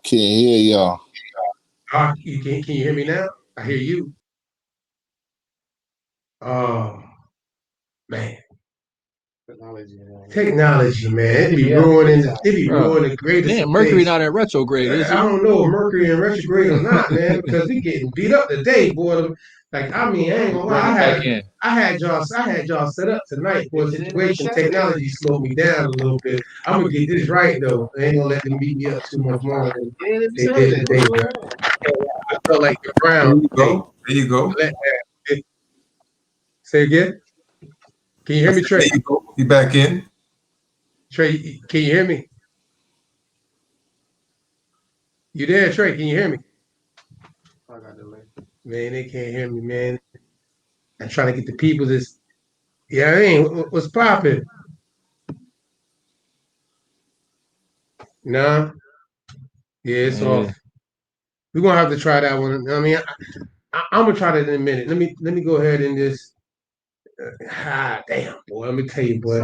Can't hear y'all. Can you hear me now? I hear you. Oh, man. Technology, man. It be ruining the greatest. Damn, Mercury not in retrograde, is it? I don't know if Mercury in retrograde or not, man, because we getting beat up today, boy. Like, I mean, I ain't gonna lie. I had y'all set up tonight for a situation. Technology slowed me down a little bit. I'm gonna get this right though. I ain't gonna let them beat me up too much more than they did today, bro. I felt like the Browns. There you go. Say again. Can you hear me, Trey? There you go. You back in? Trey, can you hear me? You there, Trey? Can you hear me? I got delay. Man, they can't hear me, man. I'm trying to get the people this. Yeah, I ain't. What's popping? Nah. Yeah, it's off. We're gonna have to try that one. I mean, I'm gonna try that in a minute. Let me go ahead and just. Damn, boy. Let me tell you, boy.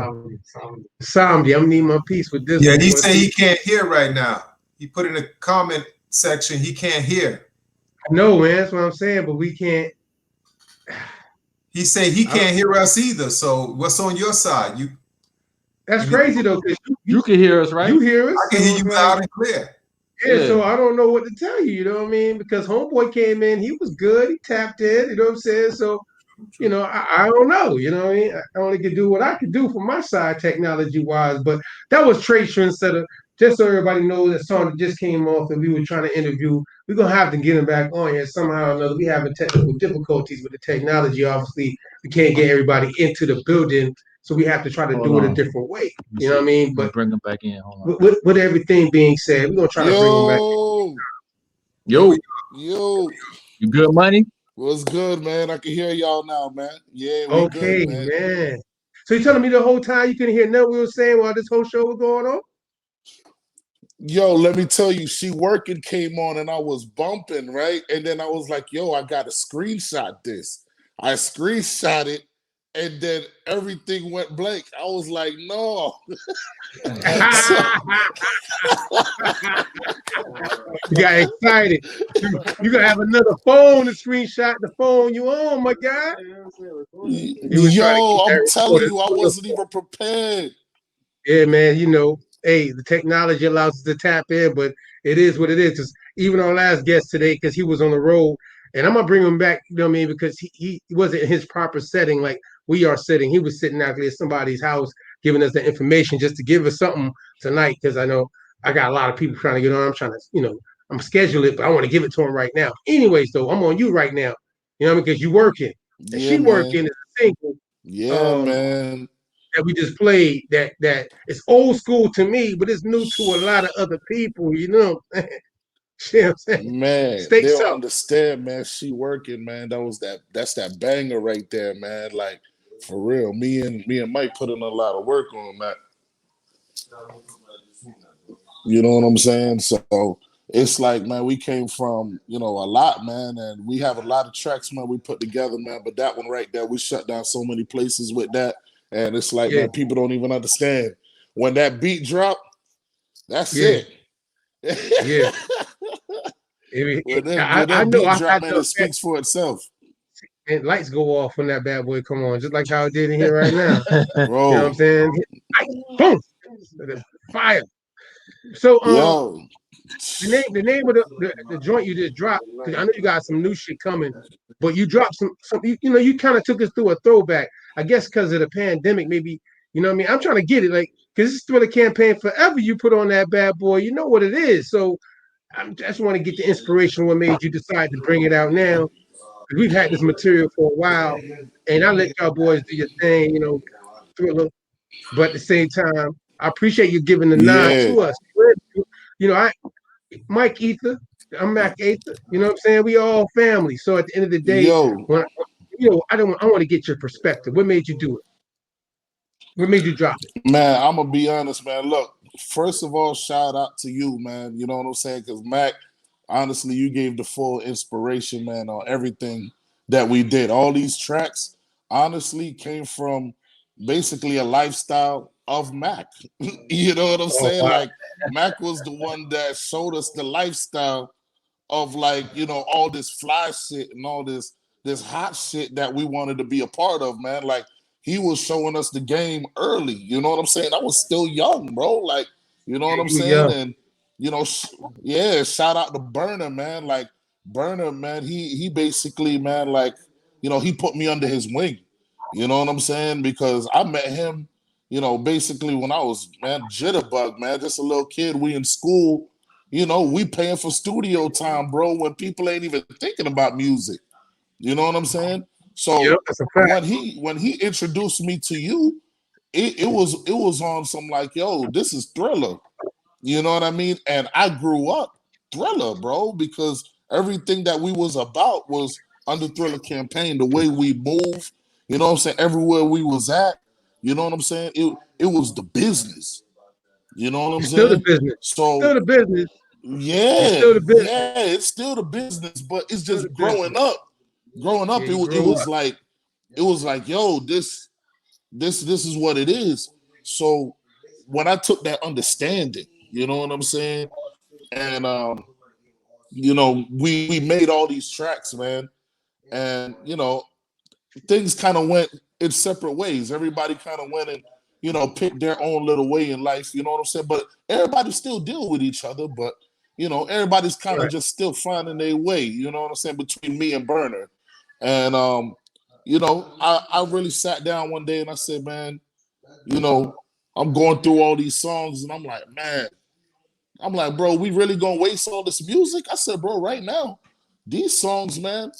Samdi, I'm gonna need my piece with this. Yeah, he say he can't hear right now. He put in the comment section he can't hear. No, man, that's what I'm saying. But we can't. He say he can't hear us either. So what's on your side? That's crazy though, because you can hear us, right? You hear us. I can hear you loud and clear. Yeah, so I don't know what to tell you. You know what I mean? Because Homeboy came in, he was good. He tapped in. You know what I'm saying? So. You know, I don't know. You know what I mean? I only can do what I can do from my side, technology-wise. But that was Trey Trendsetter. Just so everybody knows that song that just came off and we were trying to interview. We're going to have to get him back on here somehow or another. We having technical difficulties with the technology. Obviously, we can't get everybody into the building, so we have to try to do it a different way. You know what I mean? But bring him back in. Hold on. With everything being said, we're going to try to bring him back. Yo. You good, Money? What's good, man? I can hear y'all now, man. Yeah, we okay, good, man. So you're telling me the whole time you couldn't hear nothing we were saying while this whole show was going on? Yo, let me tell you, She Working came on and I was bumping, right? And then I was like, yo, I got to screenshot this. I screenshot it, and then everything went blank. I was like, no. You got excited. You gonna have another phone to screenshot the phone you on, my guy. Yo, I'm telling you, I wasn't even prepared. Yeah, man. You know, hey, the technology allows us to tap in, but it is what it is. Just even our last guest today, because he was on the road, and I'm gonna bring him back. You know what I mean? Because he wasn't in his proper setting like we are sitting. He was sitting actually at somebody's house, giving us the information just to give us something tonight. Because I know I got a lot of people trying to get on. I'm trying to, you know, I'm scheduled it, but I want to give it to him right now. Anyways, though, I'm on you right now. You know what I mean? Because you working, and she working is a single. Yeah, man. That we just played that it's old school to me, but it's new to a lot of other people, you know. You know what I'm saying? Man, they don't understand, man. She Working, man. That's that banger right there, man. Like, for real. Me and Mike put in a lot of work on that. You know what I'm saying? So it's like, man, we came from, you know, a lot, man, and we have a lot of tracks, man, we put together, man. But that one right there, we shut down so many places with that. And it's like, man, people don't even understand. When that beat drop, that's it. Yeah. When that beat drop, man, it speaks for itself. and lights go off when that bad boy come on, just like how it did in here right now. You know what bro. I'm saying? Light, boom, the fire. So Yo, the name of the joint you just dropped, because I know you got some new shit coming, but you dropped some you kind of took us through a throwback. I guess because of the pandemic, maybe, you know what I mean? I'm trying to get it, like, because this is Thriller campaign forever. You put on that bad boy, you know what it is. So I just want to get the inspiration. What made you decide to bring it out now? Because we've had this material for a while, and I let y'all boys do your thing, Thriller. But at the same time, I appreciate you giving the nod yeah, to us. I Mike Ether, I'm Mac Ether. You know what I'm saying? We all family. So at the end of the day, yo, when I want to get your perspective. What made you do it? What made you drop it? man, I'm gonna be honest, man. Look, first of all, shout out to you, man. You know what I'm saying? Because Mac, honestly, you gave the full inspiration, man, on everything that we did. All these tracks, honestly, came from basically a lifestyle of Mac. You know what I'm Oh, saying? wow. Like Mac was the one that showed us the lifestyle of, like, all this fly shit and all this hot shit that we wanted to be a part of, man. Like he was showing us the game early. You know what I'm saying? I was still young, bro. Like, you know Yeah, what I'm you saying? young. And yeah, shout out to Burner, man. Like Burner, man, he basically, man, like, he put me under his wing. You know what I'm saying? Because I met him, basically when I was, man, jitterbug, man, just a little kid. We in school, we paying for studio time, bro, when people ain't even thinking about music. You know what I'm saying? Yep, So that's a fact. when he introduced me to you, it was on some like, yo, this is Thriller. You know what I mean? And I grew up Thriller, bro, because everything that we was about was under Thriller campaign. The way we move, you know what I'm saying? Everywhere we was at, you know what I'm saying? It was the business. You know what I'm It's still the saying? business. Still So the business. It's yeah, still the business. yeah, it's still the business, but it's Still the just growing business. up. Growing Yeah, up, you it grew was up. like, yo, this is what it is. So when I took that understanding, you know what I'm saying, and we made all these tracks, man, and things kind of went in separate ways. Everybody kind of went and picked their own little way in life. You know what I'm saying? But everybody still deal with each other. But everybody's kind of Right. just still finding their way. You know what I'm saying? Between me and Burner, and I really sat down one day and I said, man, you know, I'm going through all these songs and I'm like, man, bro, we really gonna waste all this music? I said, bro, right now, these songs, man,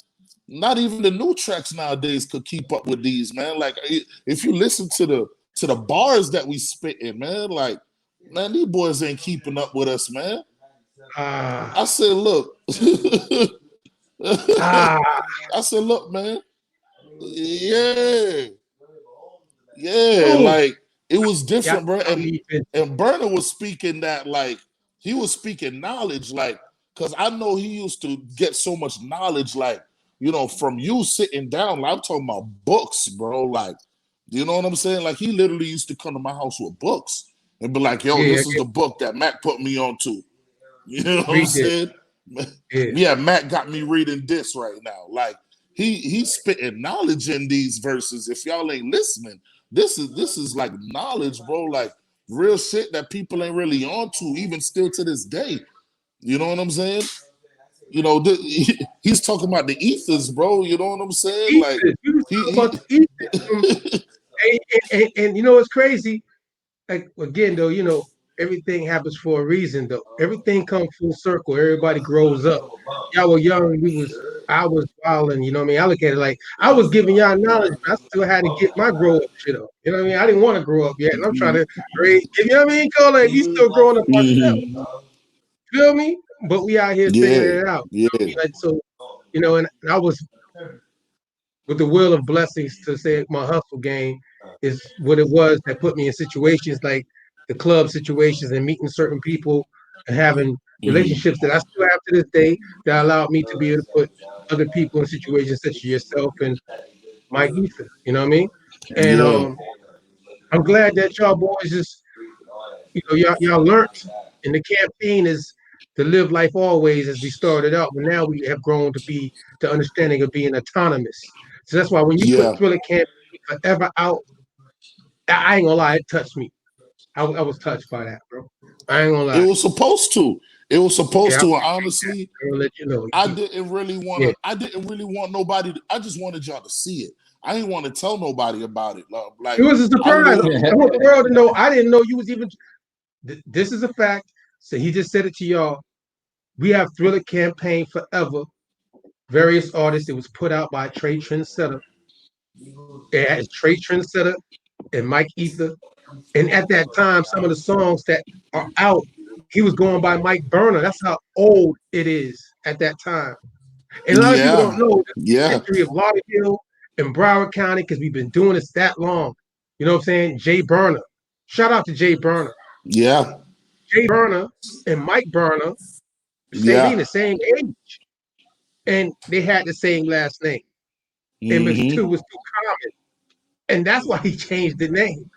not even the new tracks nowadays could keep up with these, man. Like if you listen to the bars that we spit in, man, like, man, these boys ain't keeping up with us, man. Ah, I said, look, ah. I said, look, man, yeah, yeah, Boom. like it was Yeah, different, bro. I'm And even. Burner was speaking that, like, he was speaking knowledge, like, cause I know he used to get so much knowledge, like, from you sitting down. Like, I'm talking about books, bro. Like, you know what I'm saying? Like, he literally used to come to my house with books and be like, yo, Yeah, this is the book that Mac put me onto. You know what I'm read this. saying? Yeah. Yeah, Mac got me reading this right now. Like, he's spitting knowledge in these verses. If y'all ain't listening, this is like knowledge, bro. Like real shit that people ain't really on to, even still to this day. You know what I'm saying? He's talking about the ethers, bro. You know what I'm saying? Like Ethan. You was talking he, about the Ethan from, and you know what's crazy? Like again though, everything happens for a reason though. Everything comes full circle. Everybody grows up. Y'all were young, I was wilding, you know what I mean? I look at it like I was giving y'all knowledge, but I still had to get my grow up shit up. You know what I mean? I didn't want to grow up yet. And I'm trying to raise, you know what I mean? Call like we still growing up ourselves. Feel me? But we out here yeah, figuring it out. yeah, Like so, and I was with the will of blessings to say my hustle game is what it was that put me in situations like the club situations and meeting certain people and having mhm, relationships that I still have to this day that allowed me to be able to put other people in situations such as yourself and Mike Ether. You know what I mean? And yeah, I'm glad that y'all boys just y'all learned, and the campaign is to live life always as we started out, but now we have grown to be the understanding of being autonomous. So that's why when you put Thriller Campaign Forever out, I ain't gonna lie, it touched me. I was touched by that, bro. I ain't gonna lie. It was supposed to. It was supposed to. And honestly, I'm gonna let you know. I didn't really want to. I didn't really want nobody. I just wanted y'all to see it. I didn't want to tell nobody about it. Like it was a surprise. I want the world to know. I didn't know you was even. This is a fact. So he just said it to y'all. We have Thriller Campaign Forever. Various artists. It was put out by Trade Trendsetter. It has Trade Trendsetter and Mike Ether. And at that time, some of the songs that are out, he was going by Mike Burner. That's how old it is at that time. And a lot of people don't know the history of Lauderdale and Broward County because we've been doing this that long. You know what I'm saying? Jay Burner. Shout out to Jay Burner. Yeah. Jay Burner and Mike Burner, the same age. And they had the same last name. And the two was too common. And that's why he changed the name.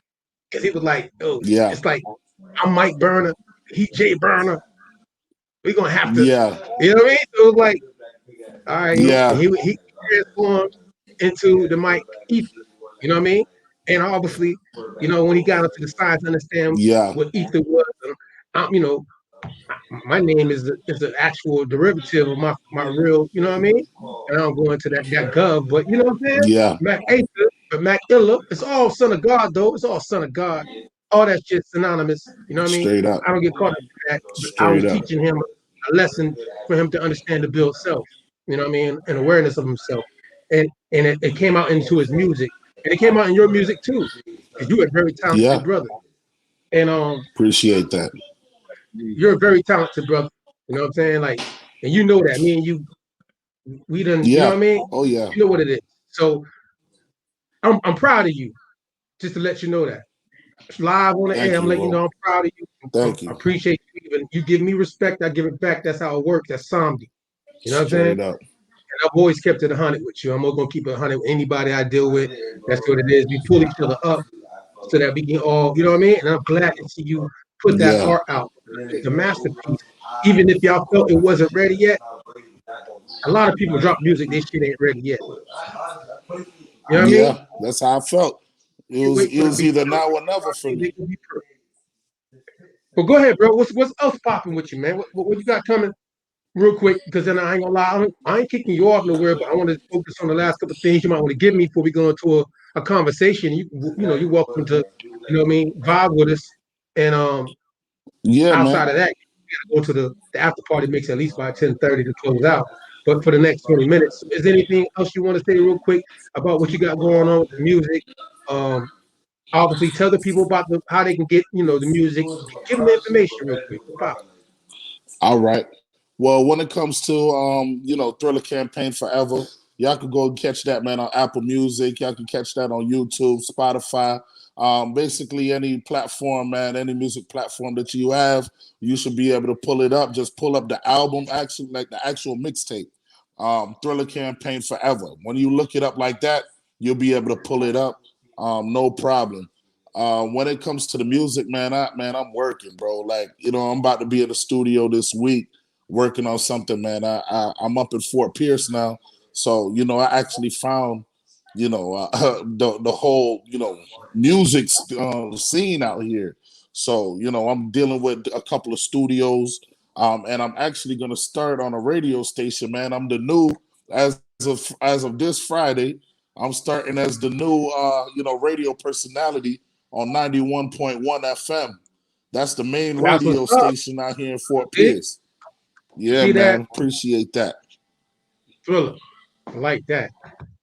Because he was like, oh, it's like, I'm Mike Burner, he Jay Burner. We're going to have to, you know what I mean? So it was like, all right, he transformed into the Mike Ether, you know what I mean? And obviously, you know, when he got into the science, understand what Ether was, you know, my name is an actual derivative of my real, you know what I mean? And I don't go into that gov, but you know what I'm saying? Yeah. Mac Ether, but Mac Illa, it's all son of God though. It's all son of God. All that shit's synonymous. You know what I mean? Straight up. I don't get caught up in that. I was teaching him a lesson for him to understand to build self. You know what I mean? And awareness of himself. And it came out into his music. And it came out in your music too. Because you're a very talented brother. And appreciate that. You're a very talented brother. You know what I'm saying? Like, and you know that. Me and you, we done, you know what I mean? Oh yeah. You know what it is. So I'm proud of you. Just to let you know that. Live on the air, I'm letting you know I'm proud of you. Thank you. I appreciate you. Even you give me respect, I give it back. That's how it works. That's Samdi. You know what I'm saying? Up. And I've always kept it 100 with you. I'm always gonna keep it 100 with anybody I deal with. That's what it is. We pull each other up so that we can all, you know what I mean? And I'm glad to see you put that art out. It's a masterpiece. Even if y'all felt it wasn't ready yet, a lot of people drop music, this shit ain't ready yet. You know what I mean? That's how I felt. It was either now or never for me. Well, go ahead, bro. What's else popping with you, man? What you got coming? Real quick, because then I ain't gonna lie, I ain't kicking you off nowhere, but I want to focus on the last couple of things you might want to give me before we go into a conversation. You know, you're welcome to, you know what I mean, vibe with us. And outside of that, you gotta go to the after party mix at least by 10:30 to close out. But for the next 20 minutes, is there anything else you want to say real quick about what you got going on with the music? Obviously, tell the people about how they can get, you know, the music. Give them the information real quick. All right. Well, when it comes to you know, Thriller Campaign Forever, y'all can go and catch that, man, on Apple Music. Y'all can catch that on YouTube, Spotify. Basically any platform, man, any music platform that you have, you should be able to pull it up. Just pull up the album, actually, like the actual mixtape. Thriller Campaign Forever. When you look it up like that, you'll be able to pull it up. No problem. When it comes to the music, man, I'm working, bro. Like, you know, I'm about to be in the studio this week working on something, man. I'm up in Fort Pierce now. So, you know, I actually found, you know, the whole, you know, music scene out here. So, you know, I'm dealing with a couple of studios, and I'm actually going to start on a radio station, man. I'm the new, as of this Friday, I'm starting as the new, you know, radio personality on 91.1 FM. That's the main radio station out here in Fort Pierce. Yeah, man. That? Appreciate that. Thriller. I like that.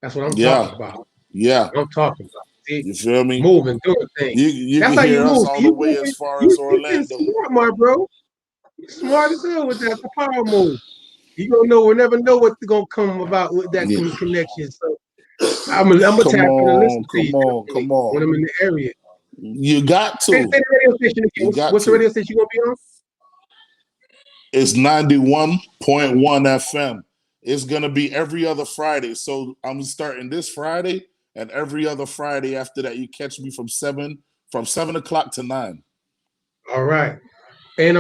That's what I'm talking about. Yeah. That's what I'm talking about. See, you feel me? Moving, doing things. You That's can how hear you us move. all the way as far as Orlando. You're smart, my bro. You're smart as hell with that power move. You don't know, we'll never know what's gonna come about with that connection. So I'm gonna tap in and listen to you. Come on. When I'm in the area. You got to. Say the radio station again. What's the radio station you gonna be on? It's 91.1 FM. It's gonna be every other Friday. So I'm starting this Friday, and every other Friday after that, you catch me from 7 o'clock to 9. All right. And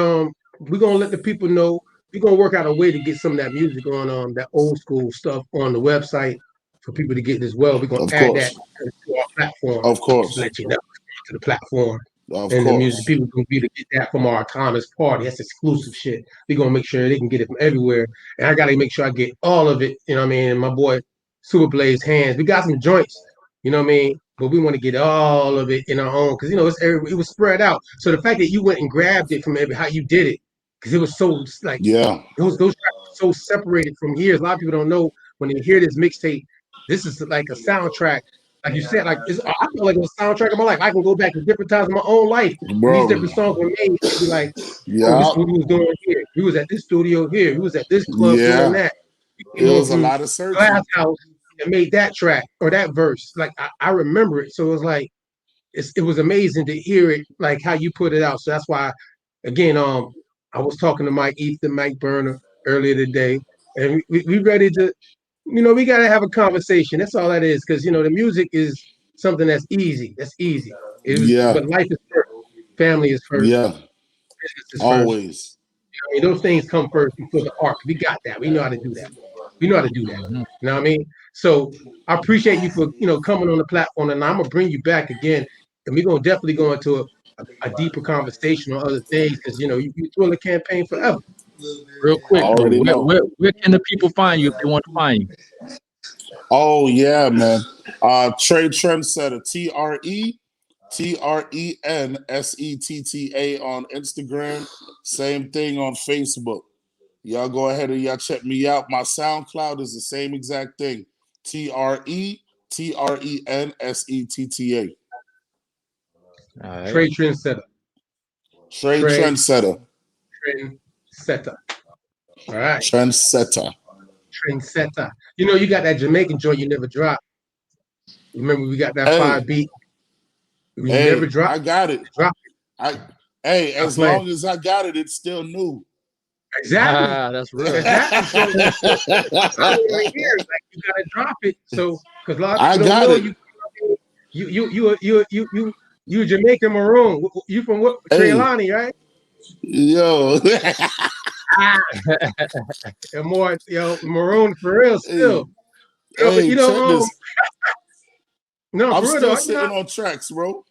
we're gonna let the people know we're gonna work out a way to get some of that music on that old school stuff on the website for people to get as well. We're gonna add that to our platform. Of course. To let you know to the platform. Of and course. The music people can be to get that from our Thomas party. That's exclusive shit. We're gonna make sure they can get it from everywhere. And I gotta make sure I get all of it, you know what I mean? And my boy Super Blaze hands. We got some joints, you know what I mean? But we want to get all of it in our own because you know it was spread out. So the fact that you went and grabbed it from how you did it, because it was so like those tracks were so separated from years. A lot of people don't know when they hear this mixtape, this is like a soundtrack. Like you said, like I feel like it's a soundtrack of my life. I can go back to different times of my own life when these different songs were made. And be like, oh, this is what we was doing here. We was at this studio here. We was at this club doing that. It was a lot of searching. Glass House and made that track or that verse. Like I remember it. So it was like it was amazing to hear it, like how you put it out. So that's why, again, I was talking to Mike Burner earlier today, and we ready to. You know, we got to have a conversation. That's all that is. Because, you know, the music is something that's easy. That's easy. But life is first. Family is first. Yeah. Business is always. First. You know, I mean, those things come first before the art. We got that. We know how to do that. We know how to do that. You know what I mean? So I appreciate you for, you know, coming on the platform. And I'm going to bring you back again. And we're going to definitely go into a deeper conversation on other things. Because, you know, you throw the campaign forever. Real quick, where can the people find you if they want to find you? Oh yeah, man. Trade Trendsetter, TRENSETTA on Instagram. Same thing on Facebook. Y'all go ahead and y'all check me out. My SoundCloud is the same exact thing. TRENSETTA. Right. Trade Trendsetter. Trade Trendsetter. Trendsetter. All right. Trendsetter. You know, you got that Jamaican joint you never dropped. Remember, we got that 5 beat. You never dropped. I got it. Drop it. As long as I got it, it's still new. Exactly. That's real. Exactly. I don't even hear it. Like, you gotta drop it. So, because a lot of people don't know you a Jamaican maroon. You from what? Treilani, right? Yo. And more, maroon for real still. No, I'm for real, still sitting on tracks, bro.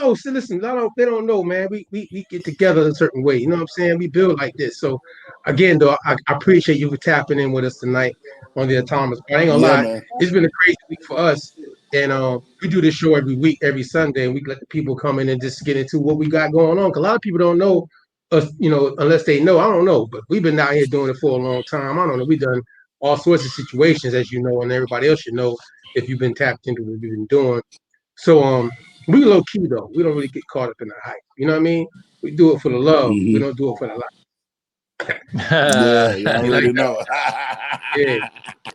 No, so listen, they don't know, man. We get together a certain way. You know what I'm saying? We build like this. So again, though, I appreciate you for tapping in with us tonight on the Atomic. I ain't gonna lie, man. It's been a crazy week for us. And we do this show every week, every Sunday, and we let the people come in and just get into what we got going on. Because a lot of people don't know us, you know, unless they know. I don't know, but we've been out here doing it for a long time. I don't know. We've done all sorts of situations, as you know, and everybody else should know if you've been tapped into what we've been doing. So we low key though. We don't really get caught up in the hype. You know what I mean? We do it for the love. Mm-hmm. We don't do it for the life. Yeah, you already know. Yeah,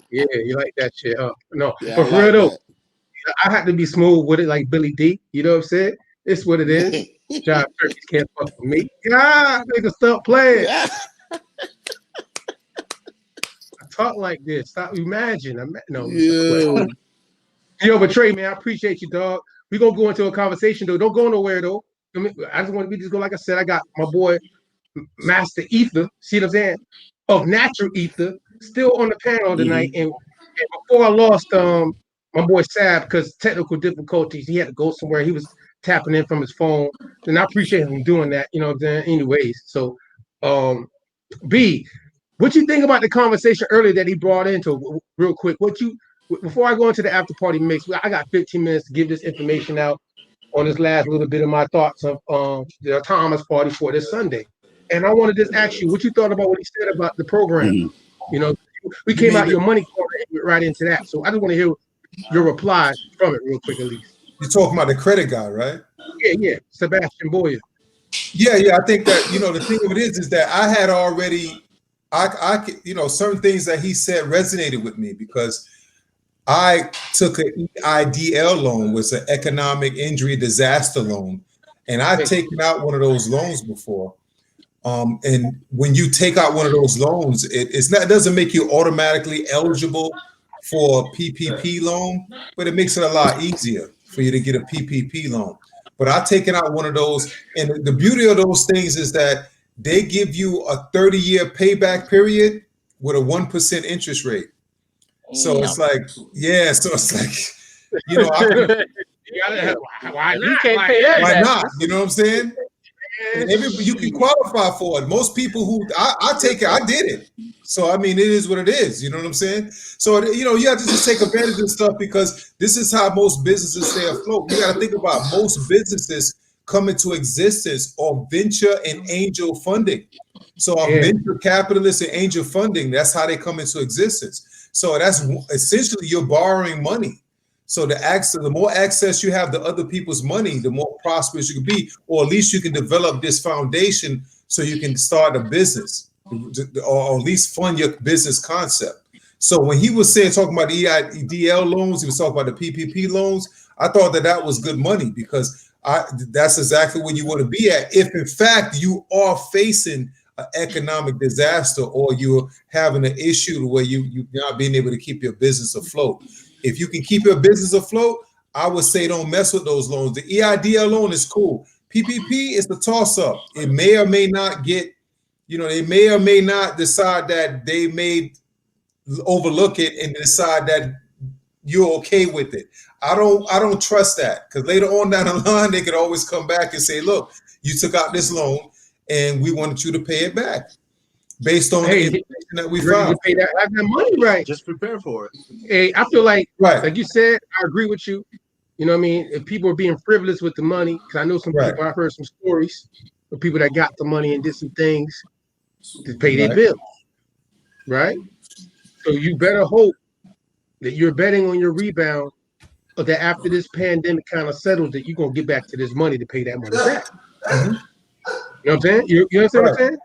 you like that shit. No, but for real though, I had to be smooth with it, like Billy D. You know what I'm saying? It's what it is. John Turkeys can't fuck with me. Nigga, stop playing. I talk like this. Stop. Imagine. No. Yeah. Yo, but Trey, man, I appreciate you, dog. We're going to go into a conversation, though. Don't go nowhere, though. I just want to go, like I said, I got my boy, Master Ether, see what I'm saying, of Natural Ether, still on the panel tonight. Mm-hmm. And before I lost my boy Sab, because technical difficulties, he had to go somewhere. He was tapping in from his phone. And I appreciate him doing that, you know what I'm saying? Anyways, so, B, what you think about the conversation earlier that he brought into real quick? Before I go into the after party mix, I got 15 minutes to give this information out on this last little bit of my thoughts of the Thomas party for this Sunday. And I wanted to just ask you what you thought about what he said about the program. Mm-hmm. You know, we came out your money corner and went right into that. So I just want to hear your reply from it real quick, at least. You're talking about the credit guy, right? Yeah. Sebastian Boyer. Yeah. I think that, you know, the thing of it is that I had already, you know, certain things that he said resonated with me because I took an EIDL loan, was an economic injury disaster loan, and I've taken out one of those loans before. And when you take out one of those loans, it doesn't make you automatically eligible for a PPP loan, but it makes it a lot easier for you to get a PPP loan. But I've taken out one of those, and the beauty of those things is that they give you a 30-year payback period with a 1% interest rate. So it's like, yeah. So it's like, you know, Why not? You can't pay that. why not? You know what I'm saying? And you can qualify for it. Most people who I take it, I did it. So I mean, it is what it is. You know what I'm saying? So you know, you have to just take advantage of stuff because this is how most businesses stay afloat. You got to think about most businesses come into existence on venture and angel funding. So venture capitalists and angel funding, that's how they come into existence. So that's essentially you're borrowing money. So the more access you have to other people's money, the more prosperous you can be, or at least you can develop this foundation so you can start a business or at least fund your business concept. So when he was talking about the EIDL loans, he was talking about the PPP loans. I thought that was good money because that's exactly where you want to be at. If in fact you are facing an economic disaster or you're having an issue where you're not being able to keep your business afloat. If you can keep your business afloat, I would say don't mess with those loans. The EIDL loan is cool. PPP is the toss-up. It may or may not get, they may or may not decide that they may overlook it and decide that you're okay with it. I don't trust that because later on down the line, they could always come back and say, look, you took out this loan and we wanted you to pay it back based on the information that we found. Pay that money right. Just prepare for it. Hey, I feel like you said, I agree with you. You know what I mean? If people are being frivolous with the money, because I know some people, I've heard some stories of people that got the money and did some things to pay their bills. Right? So you better hope that you're betting on your rebound or that after this pandemic kind of settles that you're going to get back to this money to pay that money back. Mm-hmm. You know what I'm saying? You understand what I'm saying?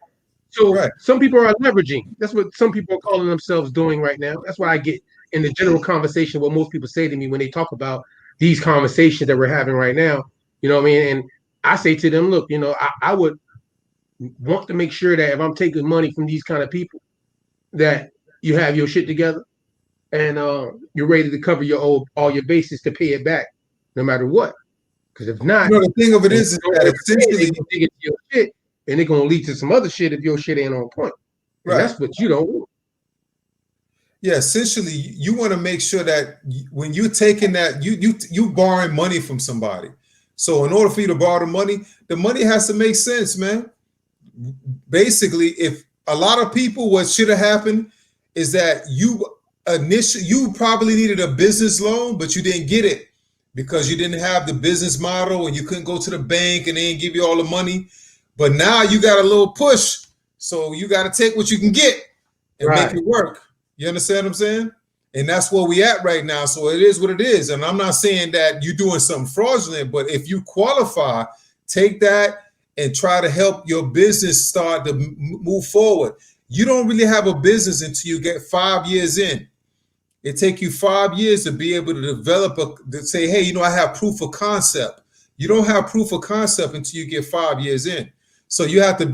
So some people are leveraging. That's what some people are calling themselves doing right now. That's why I get in the general conversation what most people say to me when they talk about these conversations that we're having right now. You know what I mean? And I say to them, look, I would want to make sure that if I'm taking money from these kind of people, that you have your shit together and you're ready to cover all your bases to pay it back, no matter what. Because if not, the thing of it is that essentially they get your shit, and they're gonna lead to some other shit if your shit ain't on point. And that's what you don't want. Yeah, essentially, you want to make sure that when you're taking that, you borrowing money from somebody. So in order for you to borrow the money has to make sense, man. Basically, if a lot of people, what should have happened is that you probably needed a business loan, but you didn't get it because you didn't have the business model and you couldn't go to the bank and they didn't give you all the money. But now you got a little push, so you got to take what you can get and make it work. You understand what I'm saying? And that's where we at right now. So it is what it is. And I'm not saying that you're doing something fraudulent, but if you qualify, take that and try to help your business start to move forward. You don't really have a business until you get 5 years in. It take you 5 years to be able to develop to say, hey, I have proof of concept. You don't have proof of concept until you get 5 years in. So you have to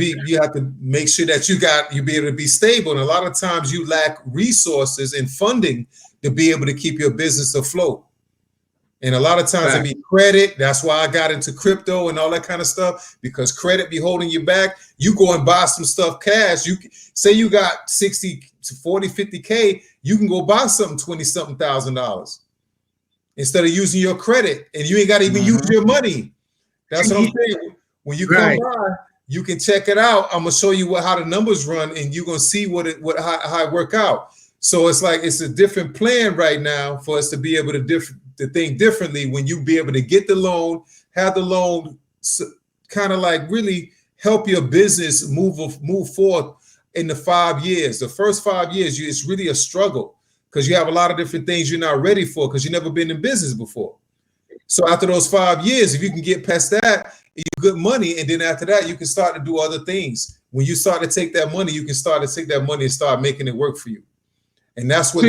make sure that you be able to be stable. And a lot of times you lack resources and funding to be able to keep your business afloat. And a lot of times it be credit. That's why I got into crypto and all that kind of stuff, because credit be holding you back. You go and buy some stuff cash. You say you got 60 to 40, 50K, you can go buy something $20-something thousand instead of using your credit, and you ain't got to even use your money. That's what I'm saying. When you come by, you can check it out. I'm gonna show you how the numbers run, and you're gonna see how it work out. So it's like it's a different plan right now for us to be able to think differently. When you be able to get the loan, have the loan, kind of like really help your business move forward in the 5 years. The first 5 years, it's really a struggle because you have a lot of different things you're not ready for because you've never been in business before. So after those 5 years, if you can get past that, you good money, and then after that, you can start to do other things. When you start to take that money, you can start to take that money and start making it work for you. And that's what.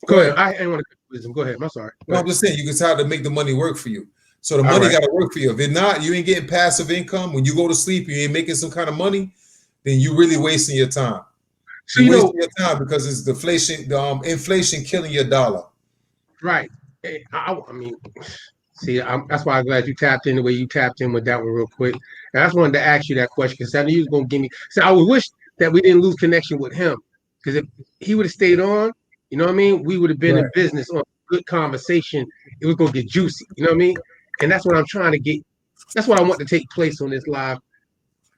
Go ahead. I ain't want to wisdom. Go ahead. I'm sorry. No, I'm just saying you can start to make the money work for you. So the money got to work for you. If not, you ain't getting passive income. When you go to sleep, you ain't making some kind of money. Then you really wasting your time. So you're wasting your time because it's inflation killing your dollar. Right. I mean. See, that's why I'm glad you tapped in the way you tapped in with that one real quick. And I just wanted to ask you that question because I knew you was going to give me. So I would wish that we didn't lose connection with him, because if he would have stayed on, You know what I mean? We would have been in Right. business on good conversation. It was gonna get juicy. You know what I mean? And that's what I'm trying to get. That's what I want to take place on this live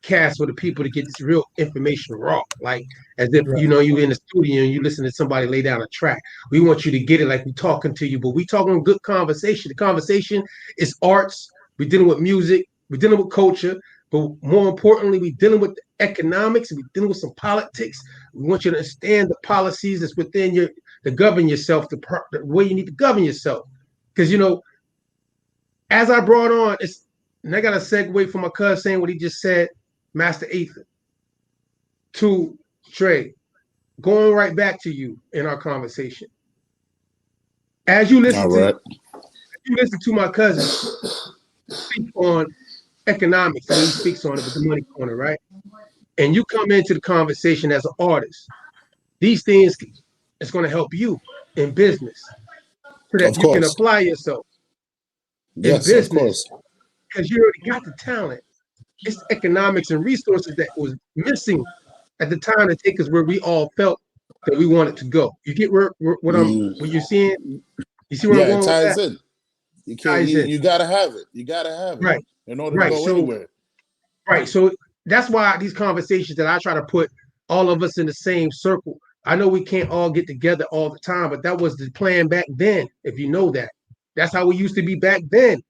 cast for the people to get this real information raw. Like as if Right. you know you in the studio and you listen to somebody lay down a track. We want you to get it like we talking to you, but we talking good conversation. The conversation is arts. We dealing with music. We dealing with culture. But more importantly, we dealing with the economics. We dealing with some politics. We want you to understand the policies that's within your to govern yourself, the way you need to govern yourself. Because you know, as I brought on, and I got a segue from my cousin saying what he just said, Master Ether, to Trey, going right back to you in our conversation. As you listen to my cousin speak on economics, and he speaks on it with the money corner, right? And you come into the conversation as an artist, these things is going to help you in business so that Of you can course. apply yourself in Yes, of business course. because you already got the talent. It's economics and resources that was missing at the time to take us where we all felt that we wanted to go. You get Mm, what you're seeing? You see where I'm yeah, it going with ties that? in. You can't. Ties in. You gotta have it. You gotta have it Right. in order to Right. go anywhere. So that's why these conversations that I try to put all of us in the same circle. I know we can't all get together all the time, but that was the plan back then. If you know that, that's how we used to be back then.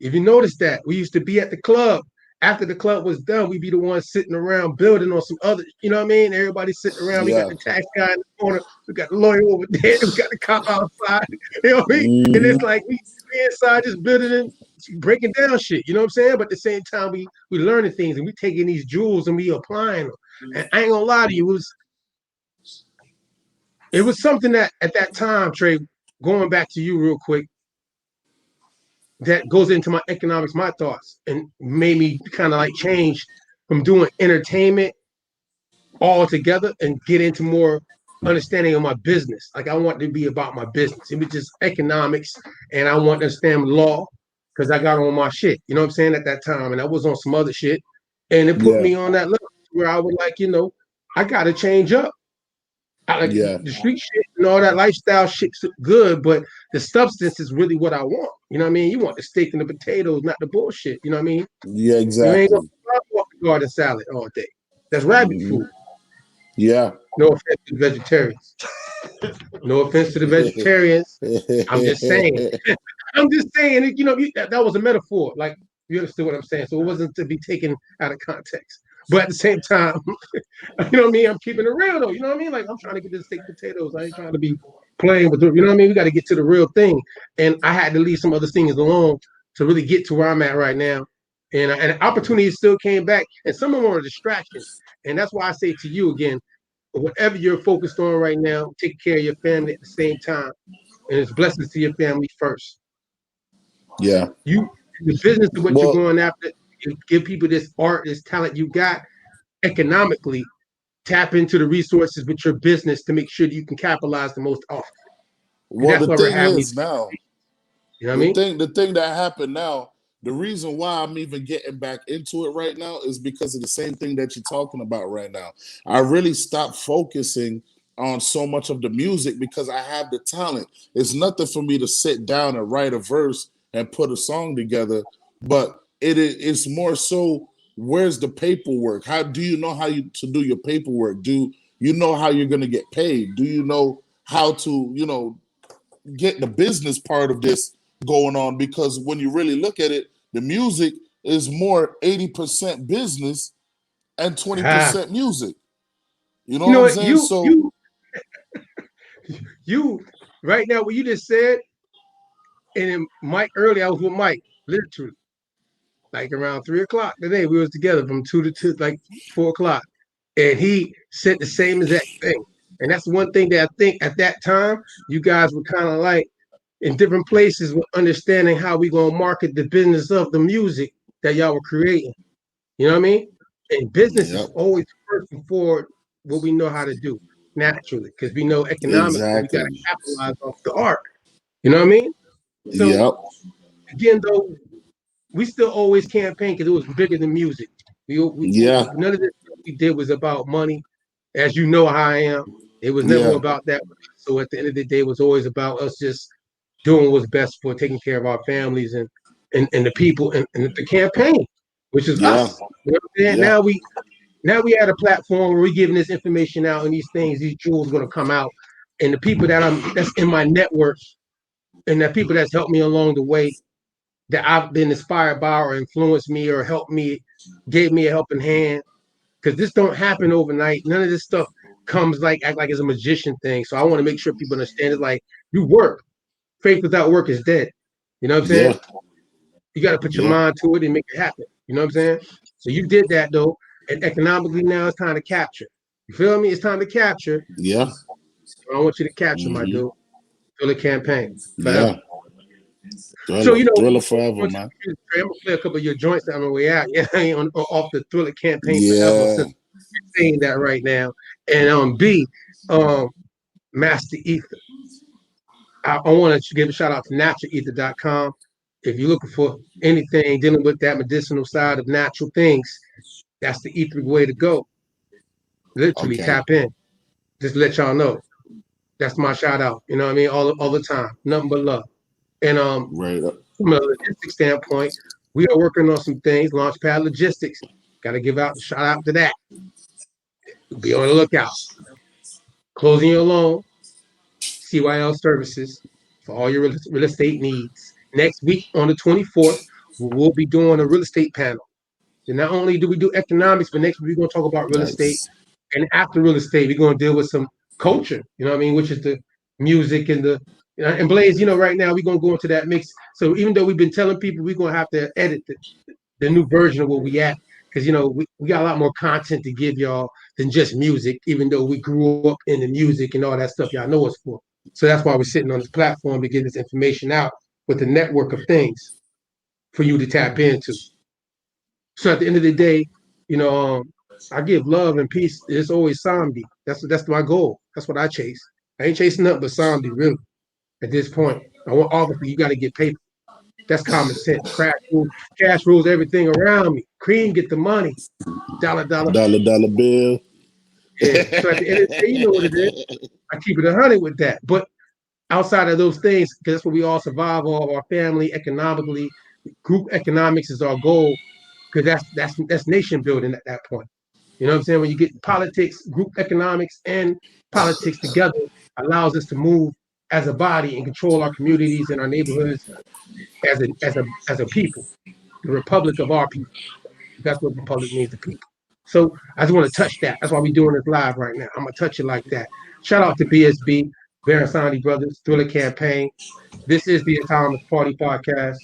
If you notice that, we used to be at the club. After the club was done, we'd be the ones sitting around building on some other, you know what I mean? Everybody sitting around. We got Yeah. the tax guy in the corner. We got the lawyer over there. We got the cop outside. You know what I mean? And Hmm. it's like we inside just building and breaking down shit. You know what I'm saying? But at the same time, we learning things and we taking these jewels and we applying them. And I ain't gonna lie to you, it was something that at that time, Trey, going back to you real quick, that goes into my economics, my thoughts, and made me kind of like change from doing entertainment altogether and get into more understanding of my business. Like I want to be about my business. It was just economics, and I want to understand law because I got on my shit. You know what I'm saying at that time, and I was on some other shit, and it put Yeah. me on that level where I was like, I got to change up. I like Yeah. the street shit and all that lifestyle shit's good, but the substance is really what I want. You know what I mean? You want the steak and the potatoes, not the bullshit. You know what I mean? Yeah. You ain't gonna Exactly. walk the garden salad all day. That's rabbit Hmm. food. Yeah. No offense to the vegetarians. No offense to the vegetarians. I'm just saying. I'm just saying. That was a metaphor. Like you understood what I'm saying. So it wasn't to be taken out of context. But at the same time, you know what I mean? I'm keeping it real though. You know what I mean? Like I'm trying to get this steak potatoes. I ain't trying to be playing with you know what I mean? We got to get to the real thing. And I had to leave some other things alone to really get to where I'm at right now. And opportunities still came back, and some of them are distractions. And that's why I say to you again, whatever you're focused on right now, take care of your family at the same time. And it's blessings to your family first. Yeah. You the business of what you're Well, going after, you give people this art, this talent you got economically, tap into the resources with your business to make sure that you can capitalize the most off. And well, that's the why we're thing having these, is now, you know what I mean? the thing that happened now, the reason why I'm even getting back into it right now is because of the same thing that you're talking about right now. I really stopped focusing on so much of the music because I have the talent. It's nothing for me to sit down and write a verse and put a song together, but it's more so where's the paperwork? How do you know how to do your paperwork? Do you know how you're going to get paid? Do you know how to, get the business part of this going on? Because when you really look at it, the music is more 80% business and Ah, 20% music. You know you what know I'm what? saying? So You, right now, what you just said, and then Mike earlier, I was with Mike, literally, like around 3 o'clock today. We was together from 2 to like 4 o'clock. And he said the same exact thing. And that's one thing that I think at that time, you guys were kind of like in different places with understanding how we gonna market the business of the music that y'all were creating. You know what I mean? And business yep, is always first and forward what we know how to do naturally, because we know economically we gotta exactly. capitalize off the art. You know what I mean? So Yep, again, though, we still always campaign because it was bigger than music. yeah, None of this we did was about money, as you know how I am. It was never yeah, about that with us. So at the end of the day, it was always about us just doing what's best for taking care of our families and the people and the campaign, which is Yeah. us. You know what I'm saying? Yeah. Now we at a platform where we're giving this information out and these things, these jewels going to come out. And the people that's in my network and the people that's helped me along the way that I've been inspired by or influenced me or helped me, gave me a helping hand. Because this don't happen overnight. None of this stuff comes act like it's a magician thing. So I want to make sure people understand it's like you work. Faith without work is dead. You know what I'm saying? Yeah. You got to put your Yeah. mind to it and make it happen. You know what I'm saying? So you did that though. And economically now it's time to capture. You feel me? It's time to capture. Yeah. I want you to capture, my Mm-hmm. dude. Feel the campaign Yeah. forever. So Thriller forever, man. I'm gonna play a couple of your joints on the way out. Yeah, off the Thriller campaign forever. Yeah. Since you're saying that right now, and B, Master Ether. I want to give a shout out to naturalether.com. If you're looking for anything dealing with that medicinal side of natural things, that's the etheric way to go. Literally Okay. tap in. Just let y'all know. That's my shout out. You know what I mean? All the time. Nothing but love. And Right up. from a logistics standpoint, we are working on some things. Launchpad Logistics. Got to give out shout out to that. Be on the lookout. Closing your loan, CYL services for all your real estate needs. Next week on the 24th, we'll be doing a real estate panel. And not only do we do economics, but next week we're going to talk about real estate. Nice. And after real estate, we're going to deal with some culture, you know what I mean, which is the music and and Blaze, right now we're going to go into that mix. So even though we've been telling people we're going to have to edit the new version of where we at, because, we got a lot more content to give y'all than just music, even though we grew up in the music and all that stuff y'all know us for. So that's why we're sitting on this platform to get this information out with a network of things for you to tap into. So at the end of the day, I give love and peace. It's always Samdi. That's my goal. That's what I chase. I ain't chasing nothing but Samdi, really. At this point, obviously you got to get paper. That's common sense. Cash rules everything around me. Cream get the money. Dollar. Dollar bill. Yeah. So at the end of the day, you know what it is. I keep it 100 with that. But outside of those things, because that's what we all survive of our family economically. Group economics is our goal because that's nation building at that point. You know what I'm saying? When you get politics, group economics, and politics together, allows us to move as a body and control our communities and our neighborhoods as a people, the republic of our people. That's what republic means, the people. So I just want to touch that. That's why we're doing this live right now. I'm gonna touch it like that. Shout out to BSB, Verasani Brothers, Thriller Campaign. This is the Autonomous Party Podcast.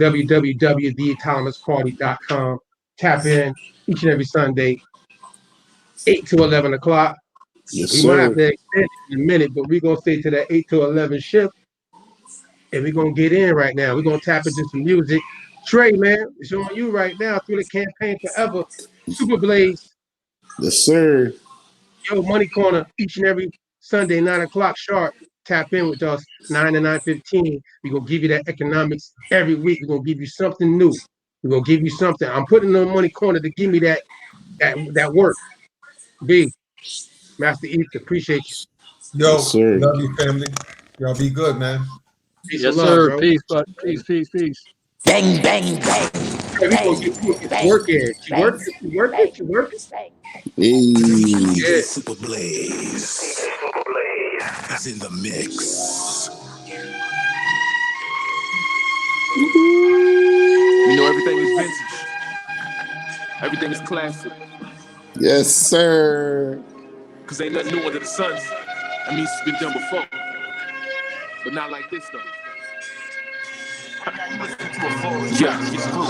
www.theautonomousparty.com. Tap in each and every Sunday, 8 to 11 o'clock. Yes, We might have sir. to extend it in a minute, but we're going to stay to that 8 to 11 shift, and we're going to get in right now. We're going to tap into some music. Trey, man, it's on you right now through the campaign forever. Super Blaze, Yes, sir. yo, Money Corner, each and every Sunday, 9 o'clock sharp. Tap in with us, 9 to 9:15. We're going to give you that economics every week. We're going to give you something new. We're going to give you something. I'm putting on Money Corner to give me that work. B, Master Ether, appreciate you. Yo, Yes, sir. love you, family. Y'all be good, man. Peace and Yes, love, sir. bro. Peace, but peace. Bang, bang, bang. Hey, we gonna get to work here. She working. Hey. Yeah. Super Blaze is in the mix. You know, everything is vintage. Everything is classic. Yes, sir. Cause ain't nothing new under the sun. That means it's been done before. But not like this, though. Yeah,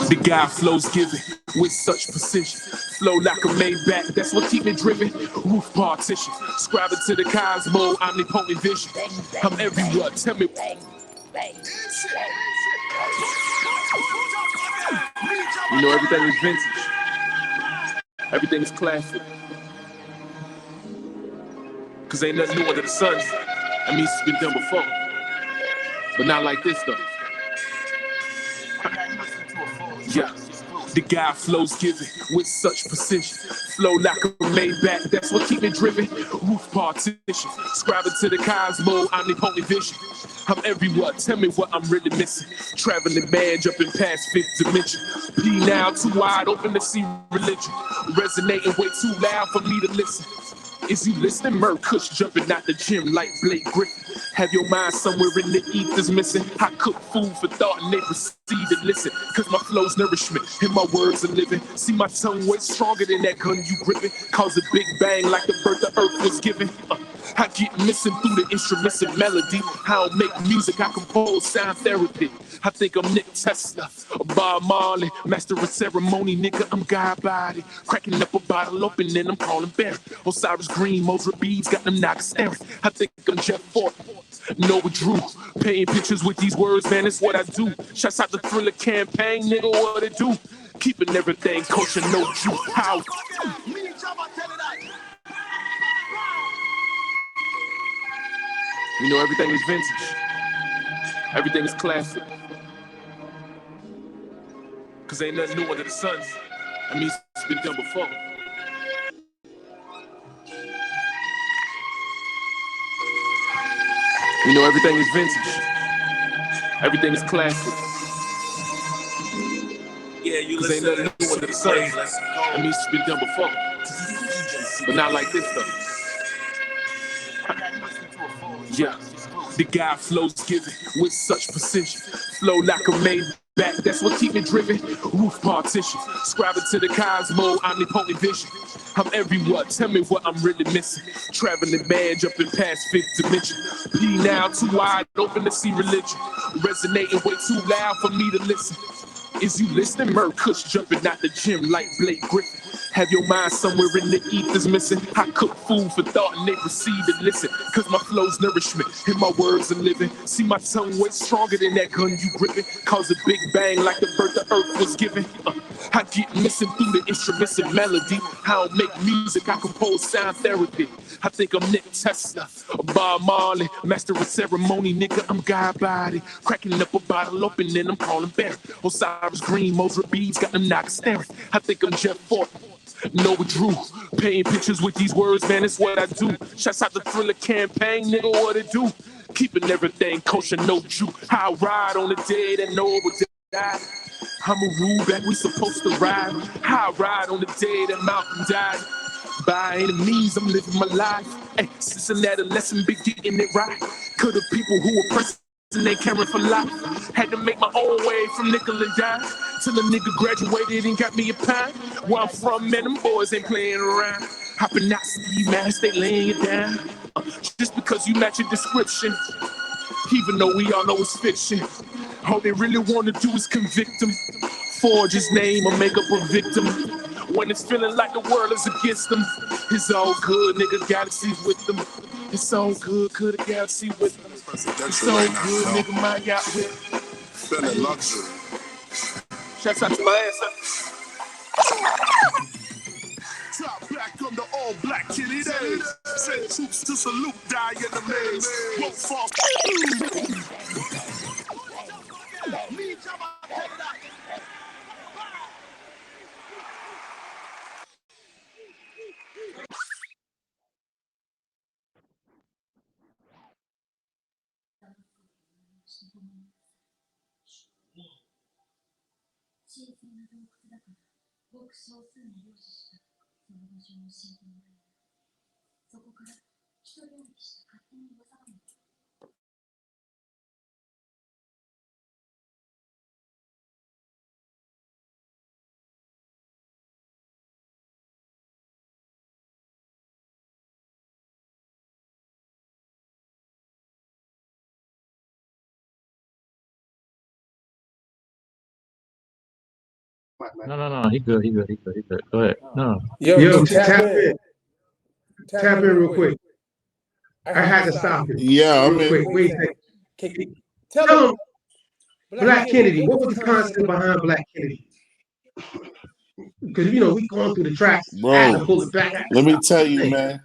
the guy flows giving with such precision. Flow like a Maybach, that's what keep me driven. Roof partition, scribing to the cosmo, omnipotent vision. I'm everywhere, tell me. You know, everything is vintage. Everything is classic. Cause ain't nothing new under the sun. That means it's been done before. But not like this, though. Yeah, the guy flows giving with such precision. Flow like a Maybach, that's what keep me driven. Roof partition, scribing to the cosmo, omnipotent vision. I'm everywhere, tell me what I'm really missing. Traveling man, jumping past fifth dimension. P now, too wide open to see religion. Resonating way too loud for me to listen. Is you listening? Merc Kush jumping out the gym like Blake Griffin. Have your mind somewhere in the ethers missing. I cook food for thought and they proceed to listen. Cause my flow's nourishment and my words are living. See my tongue way stronger than that gun you gripping. Cause a big bang like the birth of earth was given. I get missing through the instruments and melody. I don't make music, I compose sound therapy. I think I'm Nick Tesla, Bob Marley, master of ceremony, nigga, I'm God body. Cracking up a bottle open and I'm calling Barry. Osiris Green, Mosra Beads, got them knocks staring. I think I'm Jeff Fort, Noah Drew. Painting pictures with these words, man, it's what I do. Shouts out the Thriller campaign, nigga, what it do? Keeping everything kosher, no Jew. How? You know, everything is vintage. Everything is classic. Cause ain't nothing new under the sun. I mean, it's been done before. You know, everything is vintage. Everything is classic. Yeah, you Cause ain't nothing new under the sun. I mean, it's been done before. But not like this, though. Yeah, the guy flows giving with such precision. Flow like a Maybach, that's what keep me driven. Roof partition, scribing to the cosmo, omnipotent vision. I'm everywhere, tell me what I'm really missing. Traveling man, jumping past fifth dimension. P now, too wide open to see religion. Resonating way too loud for me to listen. Is you listening? Merc Kush jumping out the gym like Blake Griffin. Have your mind somewhere in the ethers missing. I cook food for thought and they proceed to listen. Cause my flow's nourishment and my words are living. See my tongue way stronger than that gun you gripping. Cause a big bang like the birth of earth was given. I get missing through the instruments and melody. I don't make music, I compose sound therapy. I think I'm Nick Tesla, Bob Marley, master of ceremony, nigga, I'm God body. Cracking up a bottle open and I'm calling Barry. Osiris Green, Mosra Beads, got them knocks staring. I think I'm Jeff Fort, Noah Drew. Painting pictures with these words, man, it's what I do. Shouts out the Thriller campaign, nigga, what it do? Keeping everything kosher, no Jew. How I ride on the day that Noah would die. I'm a rule that we supposed to ride. How I ride on the day that Malcolm died. By any means, I'm living my life. Hey, since an adolescent, been getting it right. Could the people who were pressing they caring for life had to make my own way from nickel and dime till a nigga graduated and got me a pine. Where I'm from, man, them boys ain't playing around. Hopping out ski masks, they laying it down. Just because you match your description, even though we all know it's fiction. All they really want to do is convict them. Forge his name or make up a victim. When it's feeling like the world is against them, it's all good, nigga, galaxies with them. It's all good, the galaxy with them. It's all good, nigga, my yacht with them. Feeling luxury. Shouts out to my ass. Top back on the all black kitty days. Send troops to salute, die in the maze. Won't fall. No. He good. Go ahead. No. Yo, tap tap in. in. Tap in real quick. I had to stop it. Yeah, Real quick. Wait a second. Tell him, Black Kennedy, what was the concept behind Black Kennedy? Because, you know, we going through the tracks. bro. Pull it back. Let me tell you, man.